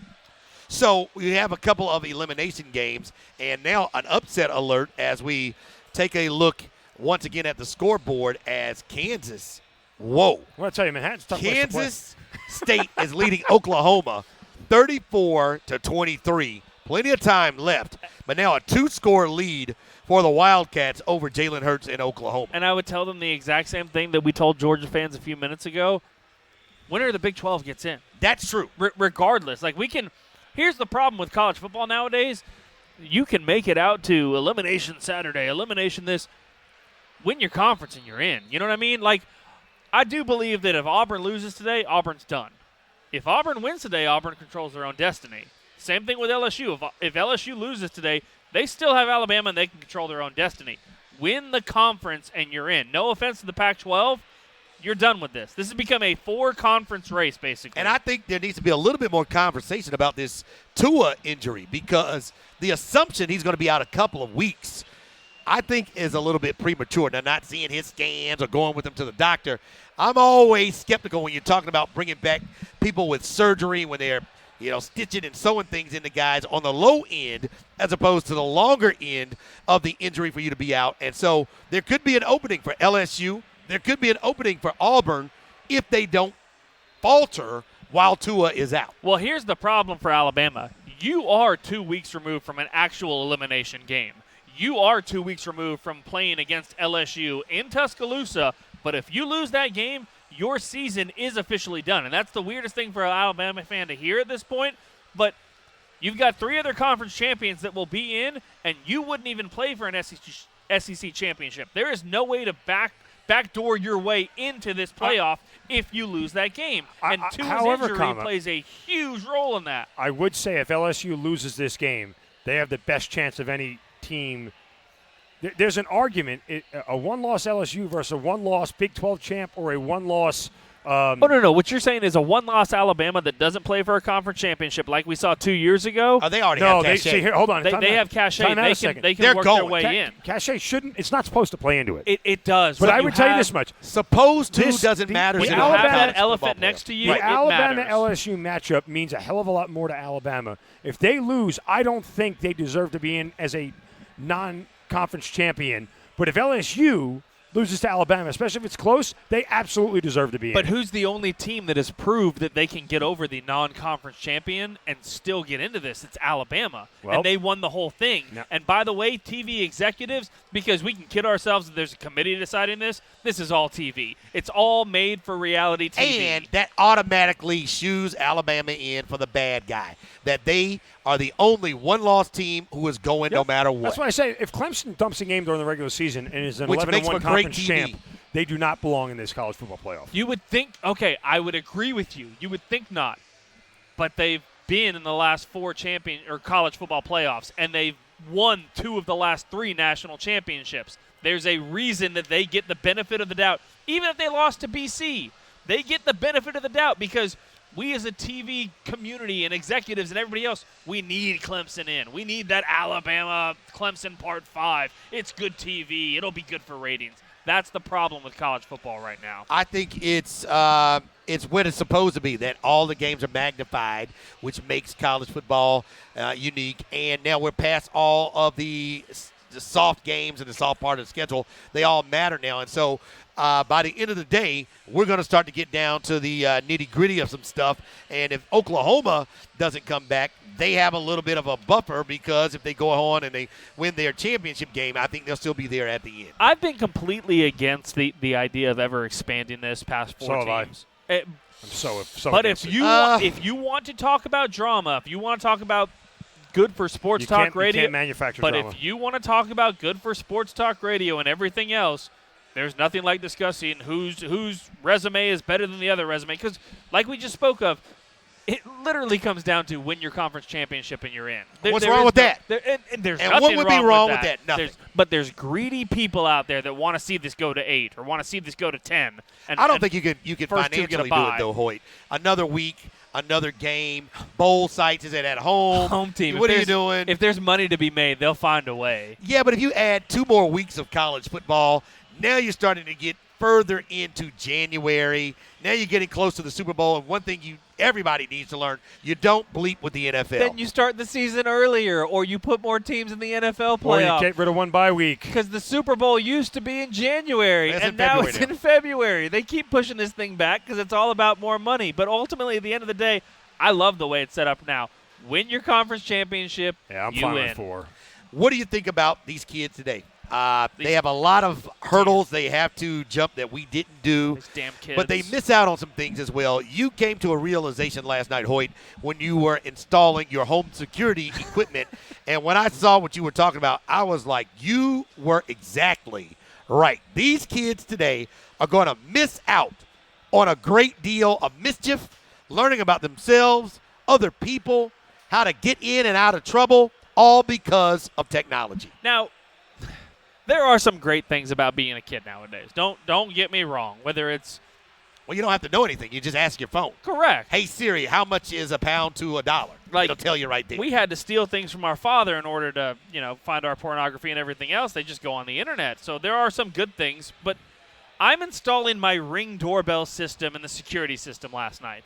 So we have a couple of elimination games, and now an upset alert as we take a look once again at the scoreboard as Kansas. Whoa. Well, I'll tell you, Manhattan's tough place to play. Kansas State is leading Oklahoma 34-23. Plenty of time left, but now a 2-score lead for the Wildcats over Jalen Hurts in Oklahoma. And I would tell them the exact same thing that we told Georgia fans a few minutes ago. Winner of the Big 12 gets in. That's true. Regardless. Like, we can – here's the problem with college football nowadays. You can make it out to elimination Saturday, elimination this. Win your conference and you're in. You know what I mean? Like, I do believe that if Auburn loses today, Auburn's done. If Auburn wins today, Auburn controls their own destiny. Same thing with LSU. If LSU loses today, they still have Alabama and they can control their own destiny. Win the conference and you're in. No offense to the Pac-12. You're done with this. This has become a 4-conference race, basically. And I think there needs to be a little bit more conversation about this Tua injury because the assumption he's going to be out a couple of weeks, I think, is a little bit premature. Now, not seeing his scans or going with him to the doctor, I'm always skeptical when you're talking about bringing back people with surgery when they're, stitching and sewing things into guys on the low end as opposed to the longer end of the injury for you to be out. And so there could be an opening for LSU. There could be an opening for Auburn if they don't falter while Tua is out. Well, here's the problem for Alabama. You are 2 weeks removed from an actual elimination game. You are 2 weeks removed from playing against LSU in Tuscaloosa, but if you lose that game, your season is officially done. And that's the weirdest thing for an Alabama fan to hear at this point, but you've got 3 other conference champions that will be in, and you wouldn't even play for an SEC championship. There is no way to backdoor your way into this playoff if you lose that game. And Tua's injury plays a huge role in that. I would say if LSU loses this game, they have the best chance of any team. There's an argument, a one-loss LSU versus a one-loss Big 12 champ or a one-loss no. What you're saying is a one-loss Alabama that doesn't play for a conference championship like we saw 2 years ago. Oh, they already have cachet. Hold on. They have cachet. They can work their way in. Cachet shouldn't. It's not supposed to play into it. It does. But I would tell you this much. Supposed to doesn't matter. When you have that elephant next to you, the Alabama-LSU matchup means a hell of a lot more to Alabama. If they lose, I don't think they deserve to be in as a non-conference champion. But if LSU loses to Alabama, especially if it's close, they absolutely deserve to be in. But who's the only team that has proved that they can get over the non-conference champion and still get into this? It's Alabama. Well, and they won the whole thing. No. And by the way, TV executives, because we can kid ourselves that there's a committee deciding this is all TV. It's all made for reality TV. And that automatically shoes Alabama in for the bad guy. That they are the only one-loss team who is going no matter what. That's why I say if Clemson dumps a game during the regular season and is an 11-1 conference champ, they do not belong in this college football playoff. You would think, okay, I would agree with you. You would think not. But they've been in the last 4 college football playoffs, and they've won 2 of the last 3 national championships. There's a reason that they get the benefit of the doubt. Even if they lost to BC, they get the benefit of the doubt because we as a TV community and executives and everybody else, we need Clemson in. We need that Alabama-Clemson Part 5. It's good TV. It'll be good for ratings. That's the problem with college football right now. I think it's when it's supposed to be, that all the games are magnified, which makes college football unique. And now we're past all of the the soft games and the soft part of the schedule, they all matter now. And so by the end of the day, we're going to start to get down to the nitty-gritty of some stuff. And if Oklahoma doesn't come back, they have a little bit of a buffer because if they go on and they win their championship game, I think they'll still be there at the end. I've been completely against the idea of ever expanding this past 4 teams. I'm so but against if it. if you want to talk about drama, if you want to talk about good for sports talk radio, you can't manufacture but drama. if you want to talk about good for sports talk radio and everything else, there's nothing like discussing whose resume is better than the other resume. Because, like we just spoke of, it literally comes down to win your conference championship and you're in. What's wrong with that? And there's And nothing what would be wrong with that? Nothing. But there's greedy people out there that want to see this go to 8 or want to see this go to 10. And I don't think you can first two get a financially do bye. it, though, Hoyt. Another week, another game, bowl sites, is it at home? Home team. What If are you there's- doing? If there's money to be made, they'll find a way. Yeah, but if you add 2 more weeks of college football, now you're starting to get further into January. Now you're getting close to the Super Bowl. And one thing everybody needs to learn, you don't bleep with the NFL. Then you start the season earlier, or you put more teams in the NFL Or you playoff. get rid of one bye week. Because the Super Bowl used to be in January, It's and in now February it's now. in February. They keep pushing this thing back because it's all about more money. But ultimately, at the end of the day, I love the way it's set up now. Win your conference championship, Yeah, I'm you fine win. with 4. What do you think about these kids today? They have a lot of hurdles they have to jump that we didn't do. These damn kids. But they miss out on some things as well. You came to a realization last night, Hoyt, when you were installing your home security equipment. And when I saw what you were talking about, I was like, you were exactly right. These kids today are going to miss out on a great deal of mischief, learning about themselves, other people, how to get in and out of trouble, all because of technology. Now, there are some great things about being a kid nowadays. Don't get me wrong. Whether it's Well, you don't have to know anything. You just ask your phone. correct. Hey, Siri, how much is a pound to a dollar? Like, It'll tell you right there. We had to steal things from our father in order to, find our pornography and everything else. They just go on the internet. So there are some good things, but I'm installing my Ring doorbell system in the security system last night.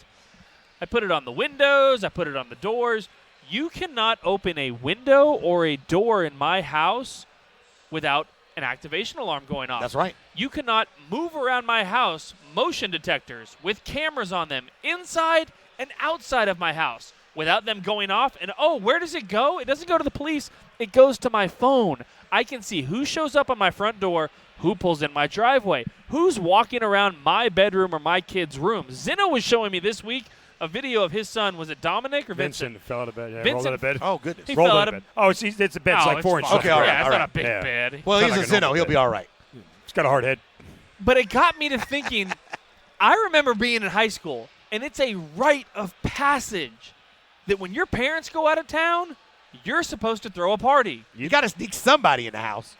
I put it on the windows. I put it on the doors. You cannot open a window or a door in my house without an activation alarm going off. That's right. You cannot move around my house motion detectors with cameras on them inside and outside of my house without them going off. And, where does it go? It doesn't go to the police. It goes to my phone. I can see who shows up on my front door, who pulls in my driveway, who's walking around my bedroom or my kid's room. Zeno was showing me this week a video of his son. Was it Dominic or Vincent? Fell out of bed. Yeah, rolled Vincent- out of bed. Oh, goodness. He rolled fell out out of of bed. Oh, it's a bed. It's like 4 inches. fine. Okay, all right, Yeah, it's all not right. a big Yeah. bed. Well, It's he's not a like a Zeno. normal He'll bed. be all right. He's got a hard head. But it got me to thinking, I remember being in high school, and it's a rite of passage that when your parents go out of town, you're supposed to throw a party. You got to sneak somebody in the house.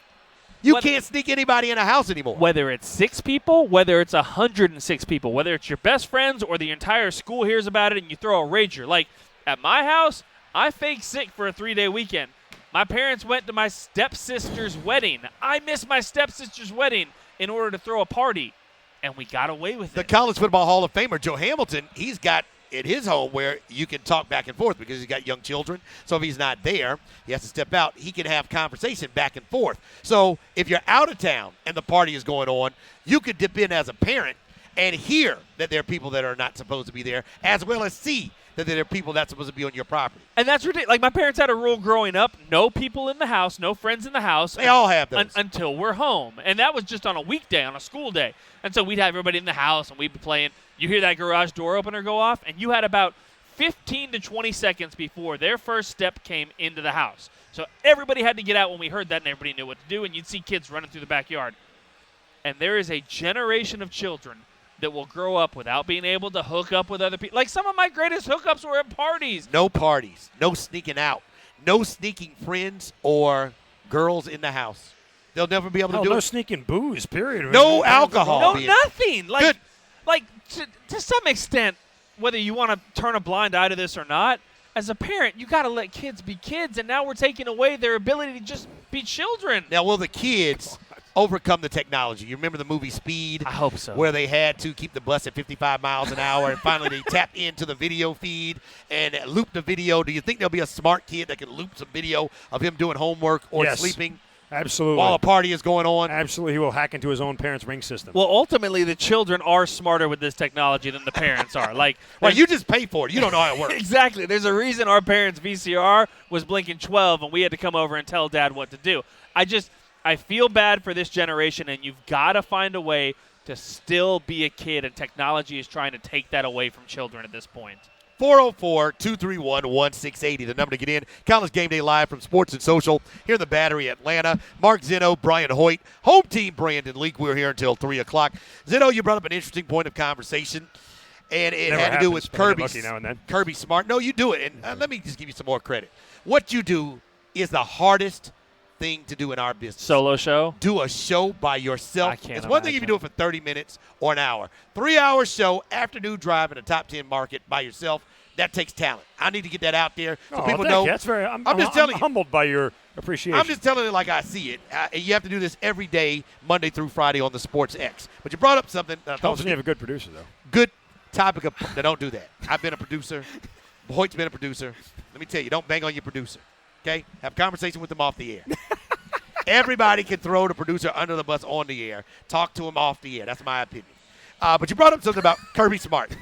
You What- can't sneak anybody in the house anymore. Whether it's 6 people, whether it's 106 people, whether it's your best friends or the entire school hears about it and you throw a rager. Like at my house, I faked sick for a 3-day weekend. My parents went to my stepsister's wedding. I missed my stepsister's wedding in order to throw a party, and we got away with The it. College Football Hall of Famer, Joe Hamilton, he's got at his home where you can talk back and forth because he's got young children. So if he's not there, he has to step out. He can have conversation back and forth. So if you're out of town and the party is going on, you could dip in as a parent and hear that there are people that are not supposed to be there, as well as see that there are people that's supposed to be on your property. And that's ridiculous. Like my parents had a rule growing up: no people in the house, no friends in the house. They all have those. Until we're home. And that was just on a weekday, on a school day. And so we'd have everybody in the house, and we'd be playing. You hear that garage door opener go off, and you had about 15 to 20 seconds before their first step came into the house. So everybody had to get out when we heard that, and everybody knew what to do, and you'd see kids running through the backyard. And there is a generation of children that will grow up without being able to hook up with other people. Like some of my greatest hookups were at parties. No parties, no sneaking out, no sneaking friends or girls in the house. They'll never be able to do No it. sneaking booze, period. No alcohol. No, being- nothing. Like, Good. like to some extent, whether you want to turn a blind eye to this or not, as a parent, you got to let kids be kids, and now we're taking away their ability to just be children. Now, will the kids overcome the technology? You remember the movie Speed? I hope so. Where they had to keep the bus at 55 miles an hour, and finally they tapped into the video feed and looped the video. Do you think there'll be a smart kid that can loop some video of him doing homework or Yes. sleeping? Absolutely. while a party is going on. Absolutely, he will hack into his own parents' ring system. Well, ultimately, the children are smarter with this technology than the parents are. Like, Well, there's- you just pay for it. You don't know how it works. exactly. There's a reason our parents' VCR was blinking 12, and we had to come over and tell Dad what to do. I feel bad for this generation, and you've got to find a way to still be a kid, and technology is trying to take that away from children at this point. 404-231-1680, the number to get in. College Game Day Live from Sports and Social here in the Battery, Atlanta. Mark Zeno, Brian Hoyt, home team Brandon Leak. We're here until 3 o'clock. Zeno, you brought up an interesting point of conversation, and it Never had to do happens, with but I get Kirby, lucky now and then. Kirby Smart. No, you do it, and let me just give you some more credit. What you do is the hardest thing to do in our business. Solo show? Do a show by yourself. I can't It's one thing if you imagine. do it for 30 minutes or an hour. 3-hour show, afternoon drive in a top 10 market by yourself. That takes talent. I need to get that out there so people thank know. you. That's very. I'm just telling you. humbled by your appreciation. I'm just telling it like I see it. You have to do this every day, Monday through Friday on the Sports X. But you brought up something that I thought Helps was when you have a good producer, though. good topic. Don't do that. I've been a producer. Hoyt's been a producer. Let me tell you, don't bang on your producer. Okay? Have a conversation with them off the air. Everybody can throw the producer under the bus on the air. Talk to him off the air. That's my opinion. But you brought up something about Kirby Smart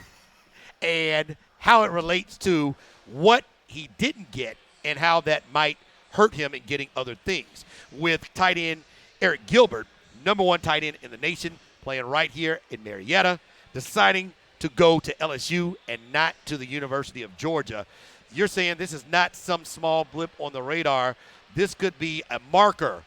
and how it relates to what he didn't get and how that might hurt him in getting other things. With tight end Eric Gilbert, number one tight end in the nation, playing right here in Marietta, deciding to go to LSU and not to the University of Georgia. You're saying this is not some small blip on the radar. This could be a marker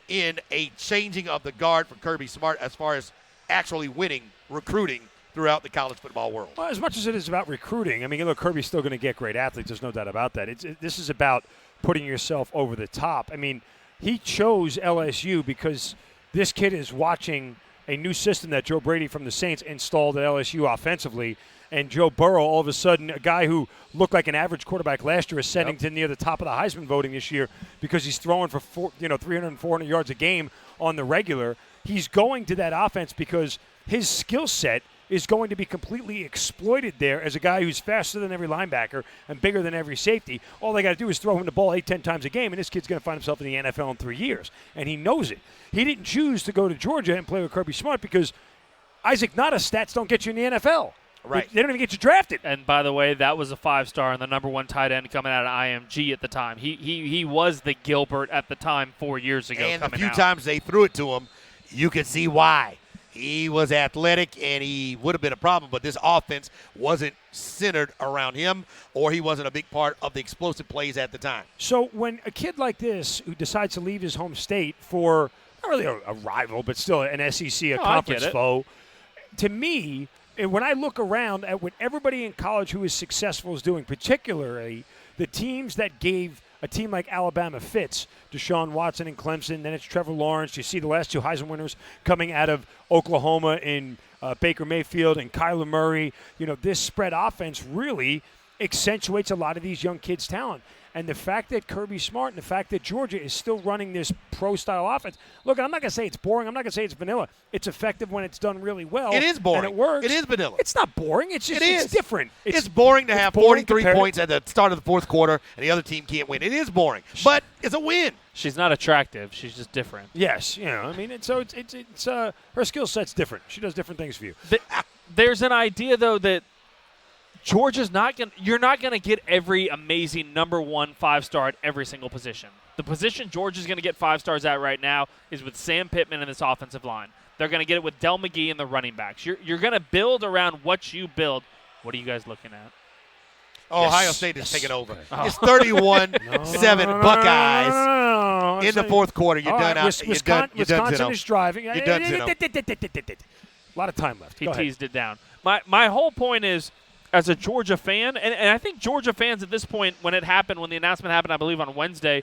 in a changing of the guard for Kirby Smart as far as actually winning recruiting throughout the college football world. Well, as much as it is about recruiting, I mean, look, Kirby's still going to get great athletes. There's no doubt about that. This is about putting yourself over the top. I mean, he chose LSU because this kid is watching a new system that Joe Brady from the Saints installed at LSU offensively, and Joe Burrow, all of a sudden, a guy who looked like an average quarterback last year, is ascending to near the top of the Heisman voting this year because he's throwing for 300 and 400 yards a game on the regular. He's going to that offense because his skill set is going to be completely exploited there as a guy who's faster than every linebacker and bigger than every safety. All they got to do is throw him the ball 8-10 times a game, and this kid's going to find himself in the NFL in 3 years. And he knows it. He didn't choose to go to Georgia and play with Kirby Smart because Isaac Nada's stats don't get you in the NFL. Right. They don't even get you drafted. And by the way, that was a 5-star and the number one tight end coming out of IMG at the time. He was the Gilbert at the time 4 years ago. And the coming few out. times they threw it to him, you could see why. He was athletic, and he would have been a problem, but this offense wasn't centered around him, or he wasn't a big part of the explosive plays at the time. So when a kid like this who decides to leave his home state for not really a rival, but still an SEC, I conference get it. foe, to me, and when I look around at what everybody in college who is successful is doing, particularly the teams that gave a team like Alabama fits, Deshaun Watson and Clemson, then it's Trevor Lawrence. You see the last two Heisman winners coming out of Oklahoma in Baker Mayfield and Kyler Murray. You know, this spread offense really accentuates a lot of these young kids' talent. And the fact that Kirby Smart and the fact that Georgia is still running this pro-style offense. Look, I'm not going to say it's boring. I'm not going to say it's vanilla. It's effective when it's done really well. It is boring. And it works. It is vanilla. It's not boring. It's just it's different. It's boring to have boring 43 compared- points at the start of the fourth quarter, and the other team can't win. It is boring, but it's a win. She's not attractive. She's just different. Yes, you know, I mean, it's her skill set's different. She does different things for you. There's an idea, though, that Georgia's not going – you're not going to get every amazing number 1 5-star at every single position. The position Georgia's going to get 5 stars at right now is with Sam Pittman and this offensive line. They're going to get it with Del McGee and the running backs. You're going to build around what you build. What are you guys looking at? Ohio State is taking over. It's 31-7 Buckeyes No. in the fourth quarter. You're All done right, out. You're done, Wisconsin Zeno. is driving. You're done, Zeno. A lot of time left. He Go ahead. teased it down. My whole point is, as a Georgia fan, and I think Georgia fans at this point, when it happened, when the announcement happened, I believe on Wednesday,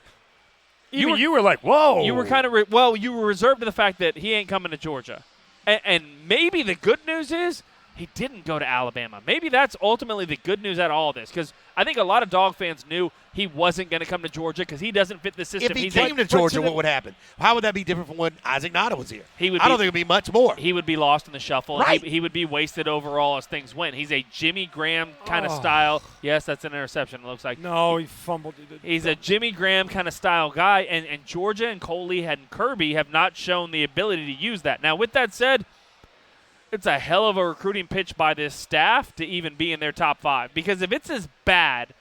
You were like, whoa. you were kind of you were reserved to the fact that he ain't coming to Georgia, and maybe the good news is he didn't go to Alabama. Maybe that's ultimately the good news out of all this, because I think a lot of Dog fans knew he wasn't going to come to Georgia because he doesn't fit the system. If he came to Georgia, what would happen? How would that be different from when Isaac Nada was here? I don't think it would be much more. He would be lost in the shuffle. Right. He would be wasted overall as things went. He's a Jimmy Graham kind of style. Yes, that's an interception, it looks like. No, he fumbled. He's a Jimmy Graham kind of style guy, and Georgia and Coley and Kirby have not shown the ability to use that. Now, with that said, it's a hell of a recruiting pitch by this staff to even be in their top 5. Because if it's as bad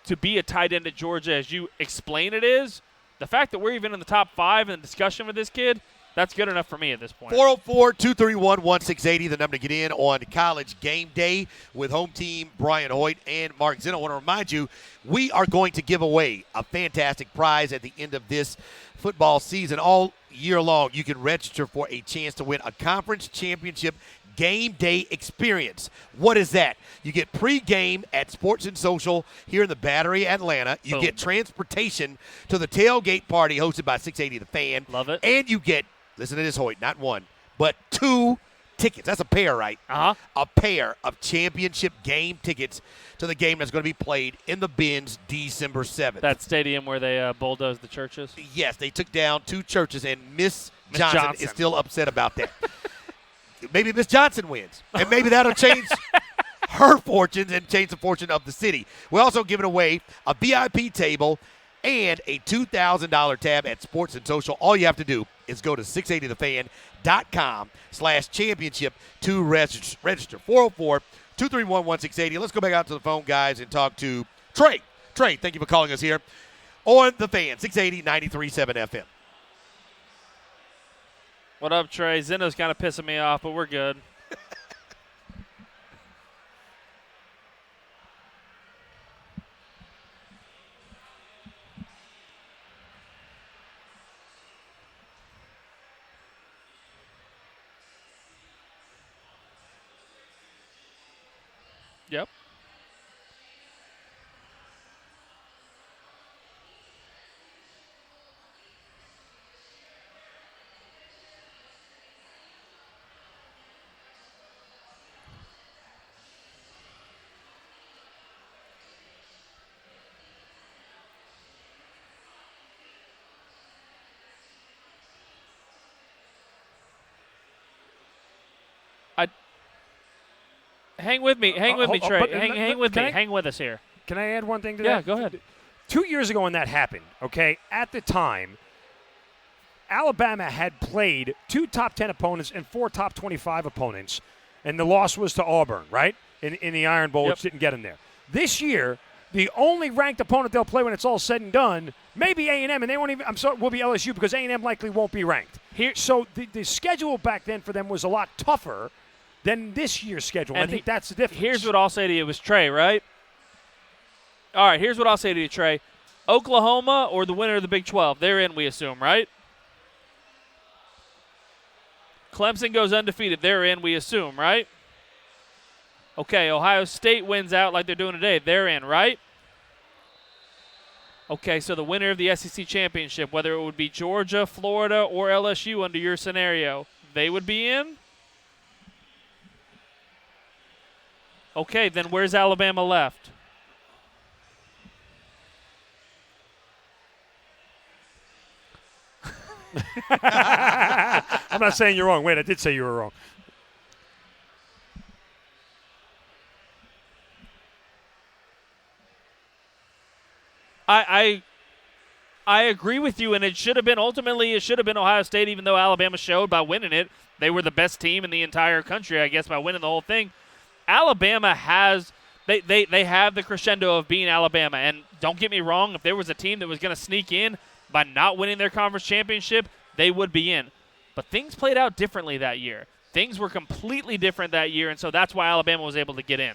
to be a tight end at Georgia as you explain it is, the fact that we're even in the top 5 in the discussion with this kid, that's good enough for me at this point. 404-231-1680, the number to get in on College Game Day with home team Brian Hoyt and Mark Zinn. I want to remind you, we are going to give away a fantastic prize at the end of this football season. All year long, you can register for a chance to win a conference championship game day experience. What is that? You get pregame at Sports and Social here in the Battery, Atlanta. You get transportation to the tailgate party hosted by 680 The Fan. Love it. And you get, listen to this, Hoyt, not one, but 2 tickets. That's a pair, right? Uh-huh. A pair of championship game tickets to the game that's going to be played in the Bins December 7th. That stadium where they bulldozed the churches? Yes, they took down 2 churches, and Miss Johnson is still upset about that. Maybe Miss Johnson wins, and maybe that'll change her fortunes and change the fortune of the city. We're also giving away a VIP table and a $2,000 tab at Sports and Social. All you have to do is go to 680thefan.com/championship to register. 404-231-1680. Let's go back out to the phone, guys, and talk to Trey. Trey, thank you for calling us here on The Fan, 680-93.7 FM. What up, Trey? Zeno's kind of pissing me off, but we're good. Yep. Hang with me, Trey. Hang with me. Hang with us here. Can I add one thing to that? Yeah, go ahead. 2 years ago when that happened, okay, at the time, Alabama had played 2 top 10 opponents and 4 top 25 opponents, and the loss was to Auburn, right, in the Iron Bowl, which didn't get them there. This year, the only ranked opponent they'll play when it's all said and done may be A&M, and they won't even. I'm sorry, will be LSU because A&M likely won't be ranked. So the schedule back then for them was a lot tougher than this year's schedule. And I think that's the difference. Here's what I'll say to you. It was Trey, right? All right, here's what I'll say to you, Trey. Oklahoma or the winner of the Big 12, they're in, we assume, right? Clemson goes undefeated. They're in, we assume, right? Okay, Ohio State wins out like they're doing today. They're in, right? Okay, so the winner of the SEC championship, whether it would be Georgia, Florida, or LSU under your scenario, they would be in? Okay, then where's Alabama left? I'm not saying you're wrong. Wait, I did say you were wrong. I agree with you, and it should have been Ohio State, even though Alabama showed by winning it. They were the best team in the entire country, I guess, by winning the whole thing. Alabama has they have the crescendo of being Alabama, and don't get me wrong, if there was a team that was going to sneak in by not winning their conference championship, they would be in. But things played out differently that year. Things were completely different that year, and so that's why Alabama was able to get in.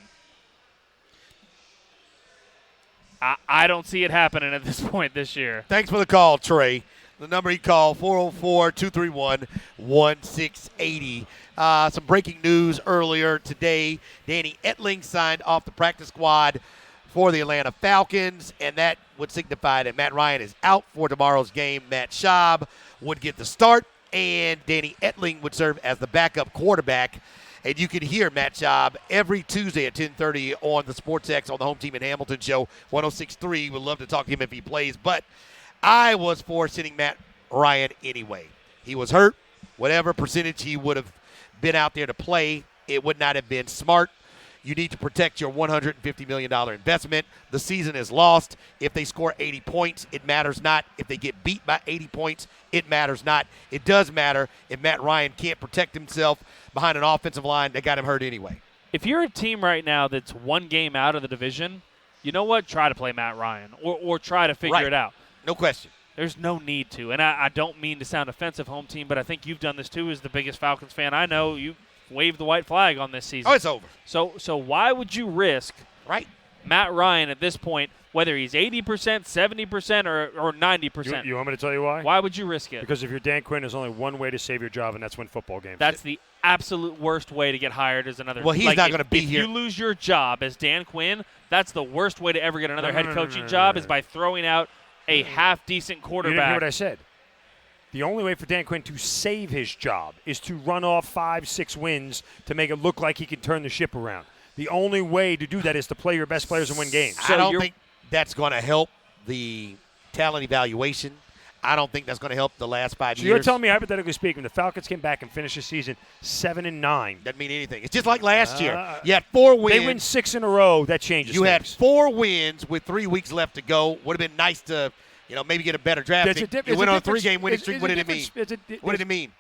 I don't see it happening at this point this year. Thanks for the call, Trey. The number he called, 404-231-1680. Some breaking news earlier today. Danny Etling signed off the practice squad for the Atlanta Falcons, and that would signify that Matt Ryan is out for tomorrow's game. Matt Schaub would get the start, and Danny Etling would serve as the backup quarterback. And you can hear Matt Schaub every Tuesday at 10:30 on the Sports X on the Home Team in Hamilton show, 106.3. Would love to talk to him if he plays. But I was for sitting Matt Ryan anyway. He was hurt. Whatever percentage he would have been out there to play, it would not have been smart. You need to protect your $150 million investment. The season is lost. If they score 80 points, it matters not. If they get beat by 80 points, it matters not. It does matter if Matt Ryan can't protect himself behind an offensive line that got him hurt anyway. If you're a team right now that's one game out of the division, you know what? Try to play Matt Ryan or try to figure it out. No question. There's no need to. And I don't mean to sound offensive, Home Team, but I think you've done this too as the biggest Falcons fan I know. You waved the white flag on this season. Oh, it's over. So why would you risk Matt Ryan at this point, whether he's 80%, 70%, or 90%? You want me to tell you why? Why would you risk it? Because if you're Dan Quinn, there's only one way to save your job, and that's win football games. That's the absolute worst way to get hired as another. Well, he's not going to be here. If you lose your job as Dan Quinn, that's the worst way to ever get another head coaching job is by throwing out a half-decent quarterback. You didn't hear what I said. The only way for Dan Quinn to save his job is to run off 5-6 wins to make it look like he can turn the ship around. The only way to do that is to play your best players and win games. I don't think that's going to help the talent evaluation. I don't think that's going to help the last 5 years. So you're telling me, hypothetically speaking, the Falcons came back and finished the season 7-9. Doesn't mean anything. It's just like last year. You had 4 wins. They win 6 in a row. That changes You had things. 4 wins with 3 weeks left to go. Would have been nice to, maybe get a better draft pick. You went on a 3-game winning streak. What did it mean? What did it mean?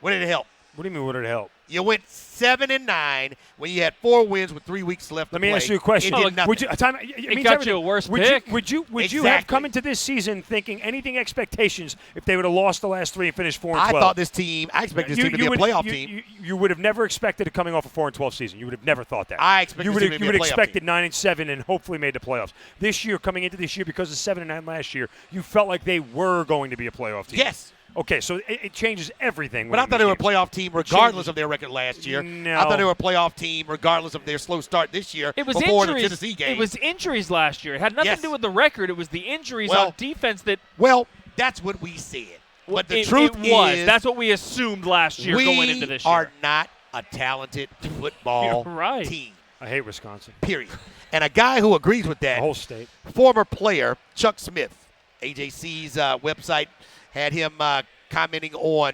What did it help? What do you mean, what did it help? You went 7-9 when you had 4 wins with 3 weeks left to play. Let me ask you a question. It got you a worse pick. Would you have come into this season thinking anything expectations if they would have lost the last 3 and finished 4-12? I expected this team to be a playoff team. You would have never expected it coming off a 4-12 season. You would have never thought that. I expected this team to be a playoff team. You would have expected 9-7 and hopefully made the playoffs. This year, coming into this year, because of 7-9 last year, you felt like they were going to be a playoff team. Yes. Okay, so it changes everything. But I thought they were a playoff team regardless of their record last year. No. I thought they were a playoff team regardless of their slow start this year before the Tennessee game. It was injuries last year. It had nothing to do with the record. It was the injuries on defense that – Well, that's what we said. But the truth is – that's what we assumed last year going into this year. We are not a talented football team. I hate Wisconsin. Period. And a guy who agrees with that – the whole state. Former player Chuck Smith, AJC's website – had him commenting on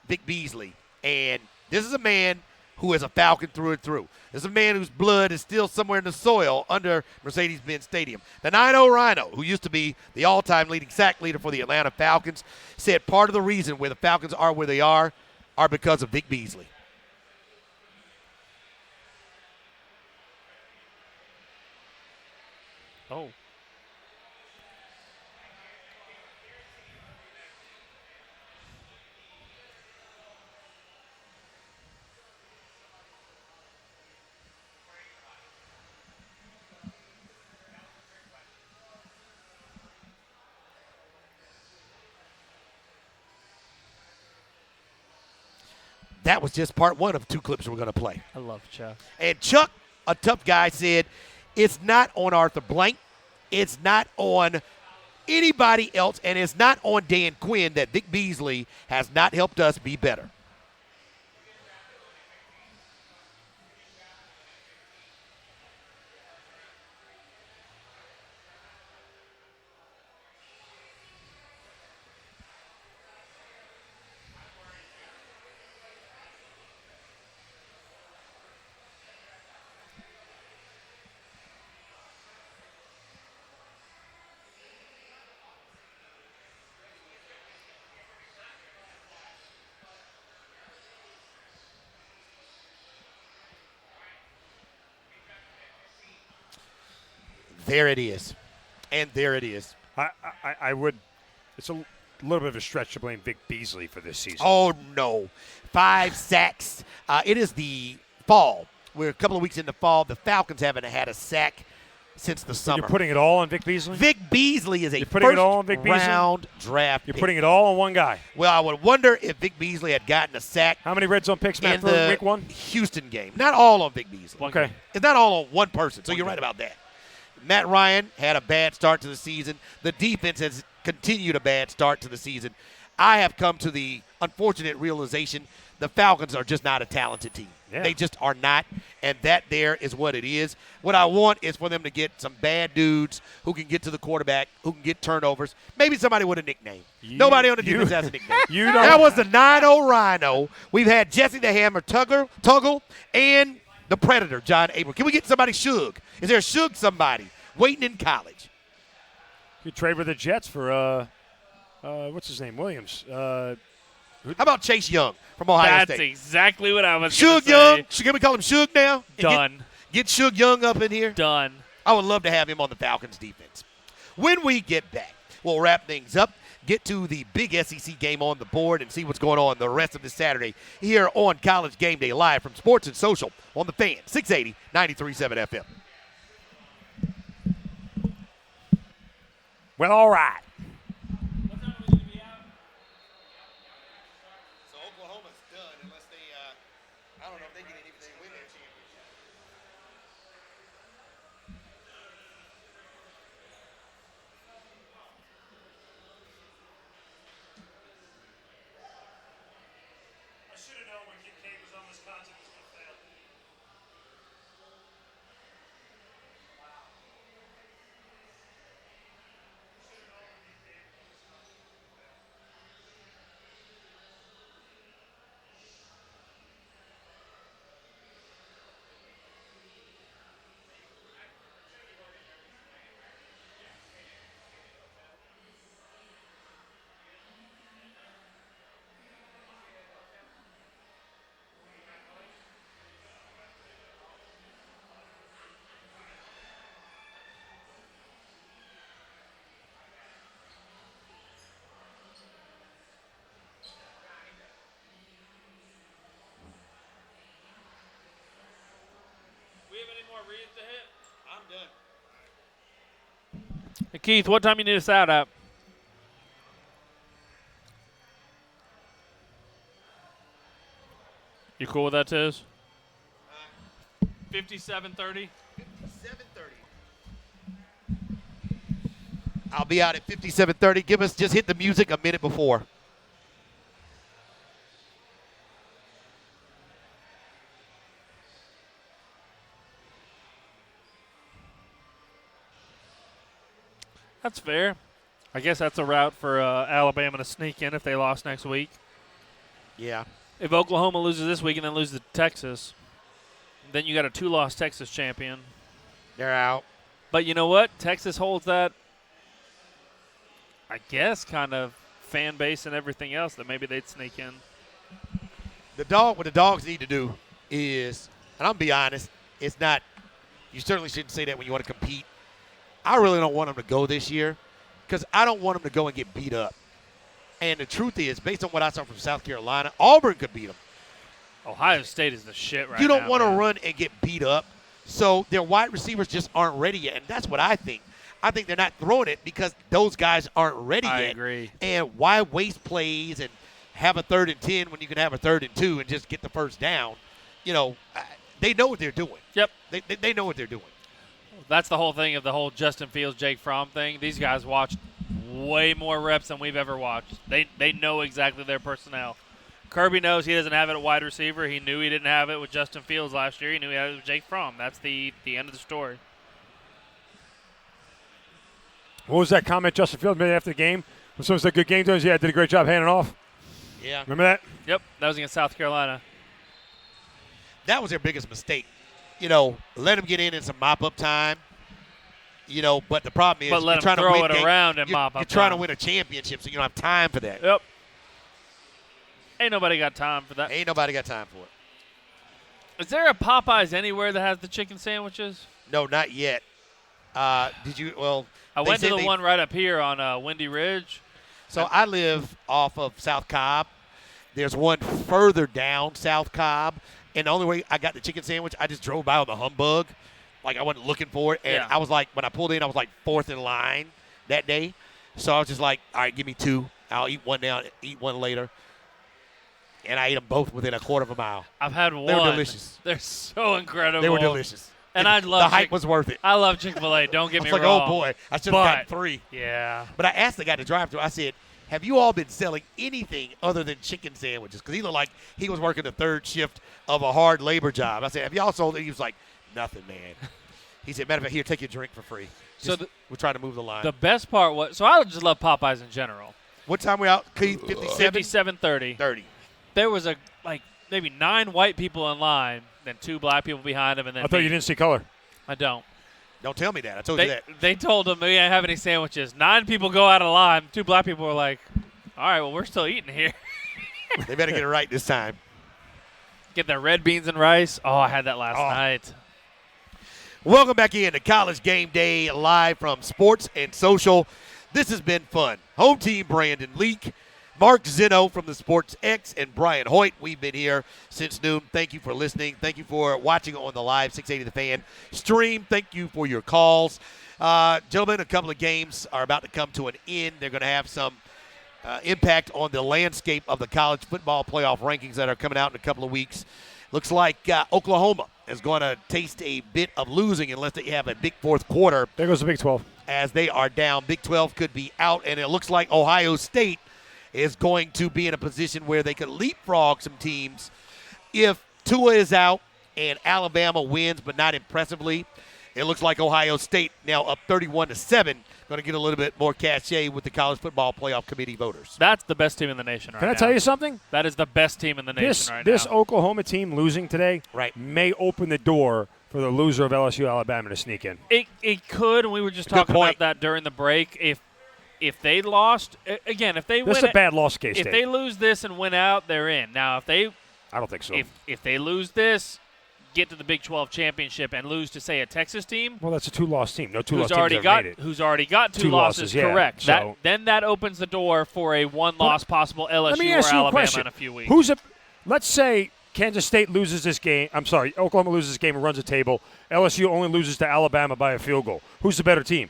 Vic Beasley. And this is a man who is a Falcon through and through. This is a man whose blood is still somewhere in the soil under Mercedes-Benz Stadium. The 9-0 Rhino, who used to be the all-time leading sack leader for the Atlanta Falcons, said part of the reason where the Falcons are where they are because of Vic Beasley. Oh. That was just part 1 of 2 clips we're going to play. I love Chuck. And Chuck, a tough guy, said, it's not on Arthur Blank. It's not on anybody else. And it's not on Dan Quinn that Vic Beasley has not helped us be better. There it is. And there it is. I would – it's a little bit of a stretch to blame Vic Beasley for this season. Oh, no. 5 sacks. It is the fall. We're a couple of weeks into fall. The Falcons haven't had a sack since the summer. You're putting it all on Vic Beasley? Vic Beasley is a first-round draft pick. You're putting it all on one guy. Well, I would wonder if Vic Beasley had gotten a sack. How many red zone picks, Matt, in for the week 1? Houston game. Not all on Vic Beasley. Okay. It's not all on one person, so you're right about that. Matt Ryan had a bad start to the season. The defense has continued a bad start to the season. I have come to the unfortunate realization the Falcons are just not a talented team. Yeah. They just are not, and that there is what it is. What I want is for them to get some bad dudes who can get to the quarterback, who can get turnovers. Maybe somebody with a nickname. Nobody on the defense has a nickname. That was the 9-0 Rhino. We've had Jesse the Hammer Tuggle and the Predator, John Abram. Can we get somebody Suge? Is there a Suge somebody waiting in college? You trade with the Jets for, what's his name, Williams. How about Chase Young from Ohio That's State? exactly what I was going Suge to say. Young. Can we call him Suge now? And Done. Get Suge Young up in here. Done. I would love to have him on the Falcons defense. When we get back, we'll wrap things up, get to the big SEC game on the board, and see what's going on the rest of this Saturday here on College Game Day Live from Sports and Social on the Fan, 680, 93.7 FM. Well, all right. So Oklahoma's done unless they, I don't know if they can even win their championship. I should have known when Kincaid was on Wisconsin was going to fail. We have any more reads to hit? I'm done. Hey, Keith, what time you need us out at? You cool with that, Tiz? 57:30. 7:30. I'll be out at 57:30. Just hit the music a minute before. That's fair. I guess that's a route for Alabama to sneak in if they lost next week. Yeah. If Oklahoma loses this week and then loses to Texas, then you got a 2-loss Texas champion. They're out. But you know what? Texas holds that, I guess, kind of fan base and everything else that maybe they'd sneak in. What the Dogs need to do is, and I'm going to be honest, it's not, you certainly shouldn't say that when you want to compete. I really don't want them to go this year because I don't want them to go and get beat up. And the truth is, based on what I saw from South Carolina, Auburn could beat them. Ohio State is the shit right now. You don't want to man. run and get beat up. So their wide receivers just aren't ready yet. And that's what I think. I think they're not throwing it because those guys aren't ready I yet. agree. And why waste plays and have a 3rd and 10 when you can have a 3rd and 2 and just get the first down? You know, they know what they're doing. Yep. They know what they're doing. That's the whole thing of the whole Justin Fields, Jake Fromm thing. These guys watched way more reps than we've ever watched. They know exactly their personnel. Kirby knows he doesn't have it at wide receiver. He knew he didn't have it with Justin Fields last year. He knew he had it with Jake Fromm. That's the end of the story. What was that comment Justin Fields made after the game? When someone said good game to us, yeah, did a great job handing off. Yeah. Remember that? Yep, that was against South Carolina. That was their biggest mistake. You know, let them get in some mop-up time. You know, but the problem is But let you're trying them to throw win it around and you're, mop up You're trying to time. win a championship, so you don't have time for that. Yep. Ain't nobody got time for that. Ain't nobody got time for it. Is there a Popeyes anywhere that has the chicken sandwiches? No, not yet. Did you? Well, I they went to said the they- one right up here on Windy Ridge. So I live off of South Cobb. There's one further down South Cobb, and the only way I got the chicken sandwich, I just drove by on the Humbug. Like, I wasn't looking for it. And Yeah. I was like, when I pulled in, I was like 4th in line that day. So I was just like, all right, give me 2. I'll eat one now, eat one later. And I ate them both within a quarter of a mile. I've had one. They were delicious. They're so incredible. They were delicious. And I love the hype Chick- was worth it. I love Chick-fil-A. Don't get I me was like, wrong. oh, boy, I should have gotten But- 3. Yeah. But I asked the guy to drive through. I said, have you all been selling anything other than chicken sandwiches? Because he looked like he was working the third shift of a hard labor job. I said, have y'all sold it? He was like, nothing, man. He said, matter of fact, here, take your drink for free. We're trying to move the line. The best part was, so I just love Popeyes in general. What time we out, Keith? 57? 57:30. 30. There was maybe 9 white people in line, then 2 black people behind them, and then I thought me. you didn't see color. I don't. Don't tell me that. I told you that. They told them we didn't have any sandwiches. 9 people go out of line. 2 black people were like, all right, well, we're still eating here. They better get it right this time. Get their red beans and rice. Oh, I had that last night. Welcome back in to College Game Day live from Sports and Social. This has been fun. Home team Brandon Leak, Mark Zeno from the Sports X, and Brian Hoyt. We've been here since noon. Thank you for listening. Thank you for watching on the live 680 The Fan stream. Thank you for your calls. Gentlemen, a couple of games are about to come to an end. They're going to have some impact on the landscape of the college football playoff rankings that are coming out in a couple of weeks. Looks like Oklahoma is going to taste a bit of losing unless they have a big fourth quarter. There goes the Big 12. As they are down. Big 12 could be out, and it looks like Ohio State is going to be in a position where they could leapfrog some teams if Tua is out and Alabama wins, but not impressively. It looks like Ohio State now up 31-7, going to get a little bit more cachet with the College Football Playoff Committee voters. That's the best team in the nation right now. Can I tell you something? That is the best team in the nation right This now. Oklahoma team losing today Right. may open the door for the loser of LSU Alabama to sneak in. It could, and we were just Good talking point. about that during the break. If they lost, again, if they This is win, a bad loss, K-State. if they lose this and win out, they're in. Now, if they I don't think so. if they lose this, get to the Big 12 championship and lose to, say, a Texas team Well, that's a two-loss team. No two-loss who's teams already ever got made it. who's already got two Two losses, losses, yeah. correct. So- Then that opens the door for a one-loss possible Let me LSU or ask you a Alabama question. in a few weeks. Let's say Kansas State loses this game. I'm sorry, Oklahoma loses this game and runs the table. LSU only loses to Alabama by a field goal. Who's the better team?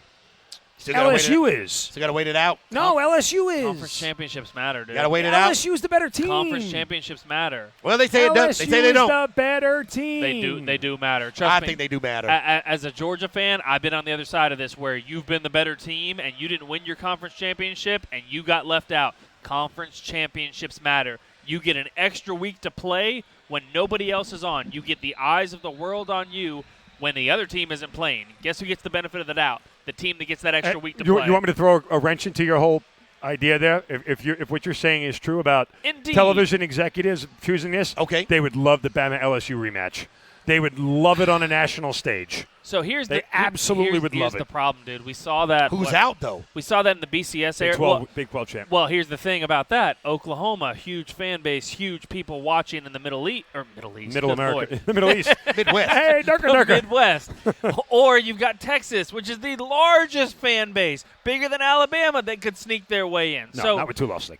Still gotta wait LSU it, is. Still got to wait it out. No, LSU is. Conference championships matter, dude. Got to wait it out. LSU is the better team. Conference championships matter. Well, they say it does. They say they LSU don't. is the better team. They do matter. Trust I me. think they do matter. As a Georgia fan, I've been on the other side of this where you've been the better team and you didn't win your conference championship and you got left out. Conference championships matter. You get an extra week to play when nobody else is on. You get the eyes of the world on you when the other team isn't playing. Guess who gets the benefit of the doubt? The team that gets that extra week to play. You want me to throw a wrench into your whole idea there? If what you're saying is true about Indeed. television executives choosing this, Okay. they would love the Bama LSU rematch. They would love it on a national stage. So here's They absolutely would love here's it. the problem, dude. We saw that. Who's out, though? We saw that in the BCS Big area. 12, Big 12 champ. Well, here's the thing about that. Oklahoma, huge fan base, huge people watching in the Middle East. Middle good America. Lord. The Middle East. Midwest. Hey, The Durker. Midwest. Or you've got Texas, which is the largest fan base, bigger than Alabama, that could sneak their way in. No, so not with two losses.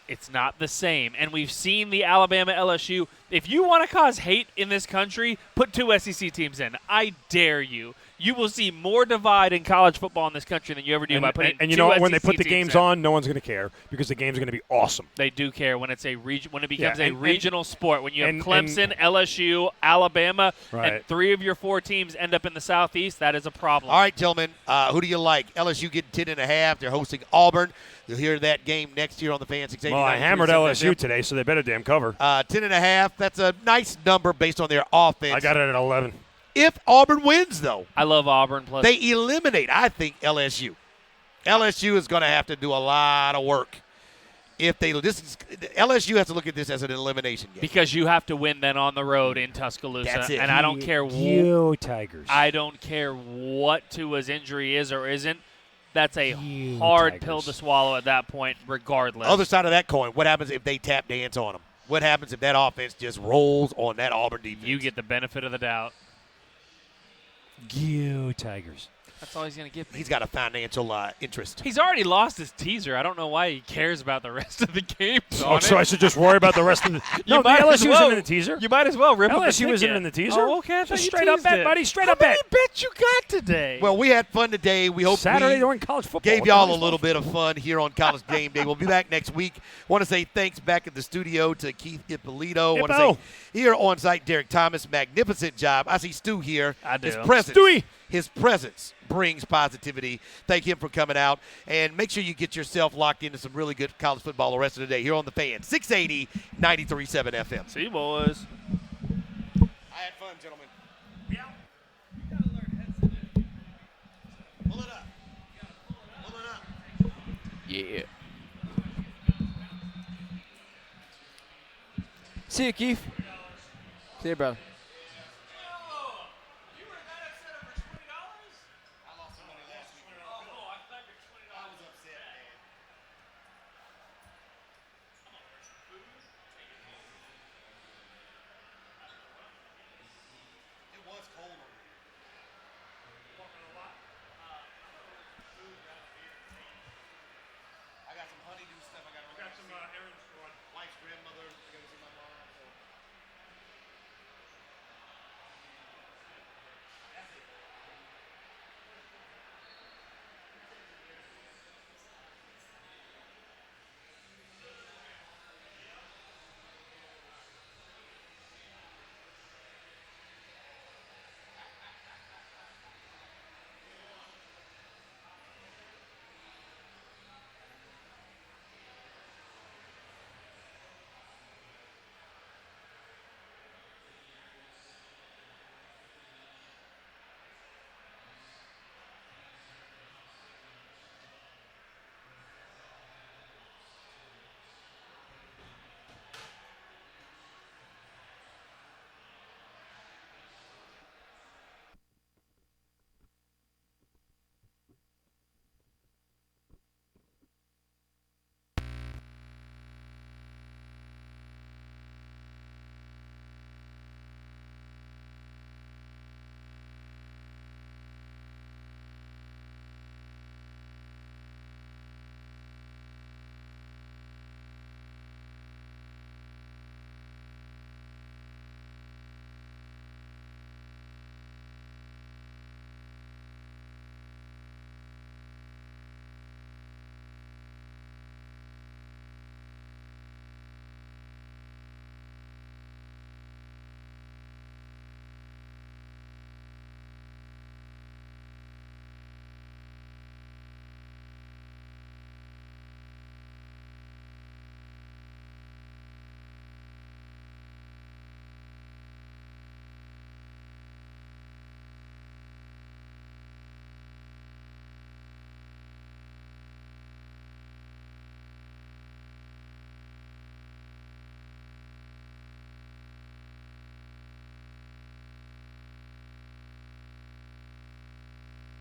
it's not the same. And we've seen the Alabama LSU. If you want to cause hate in this country, put 2 SEC teams in. I dare you. You will see more divide in college football in this country than you ever do by putting and you 2 know what? When they SEC put the teams games in. on, no one's going to care because the games are going to be awesome. They do care when it's when it becomes Yeah, a and- regional sport. When you have and- Clemson, LSU, Alabama, Right. and 3 of your 4 teams end up in the Southeast, that is a problem. All right, gentlemen, who do you like? LSU getting 10.5. They're hosting Auburn. You'll hear that game next year on the Fan 680. Well, I hammered LSU today, so they better damn cover. 10.5. That's a nice number based on their offense. I got it at 11. If Auburn wins, though, I love Auburn. Plus, they eliminate, I think, LSU. LSU is going to have to do a lot of work. LSU has to look at this as an elimination game. because you have to win then on the road in Tuscaloosa. That's it. And I don't care You Tigers. I don't care what Tua's injury is or isn't. That's a You hard Tigers. pill to swallow at that point, regardless. Other side of that coin, what happens if they tap dance on them? What happens if that offense just rolls on that Auburn defense? You get the benefit of the doubt. You Tigers. That's all he's going to give me. He's got a financial interest. He's already lost his teaser. I don't know why he cares about the rest of the games. Oh, so I should just worry about the rest of the. No, the might as LSU well. isn't in the teaser. You might as well rip up the LSU isn't ticket. in the teaser. Oh, okay. I thought Just you straight up teased bet, it. buddy. Straight How up bet. many bets you got today? Well, we had fun today. We hope Saturday we during college football. gave y'all a little bit of fun here on College Game Day. We'll be back next week. Want to say thanks back at the studio to Keith Ippolito. Want to Hippo. say here on site, Derek Thomas, magnificent job. I see Stu here. I do. His presence Stewie. his presence brings positivity. Thank him for coming out. And make sure you get yourself locked into some really good college football the rest of the day here on The Fan. 680, 93.7 FM. See, boys. I had fun, gentlemen. Yeah. Pull it up. Pull it up. Yeah. See you, Keith. See you, brother.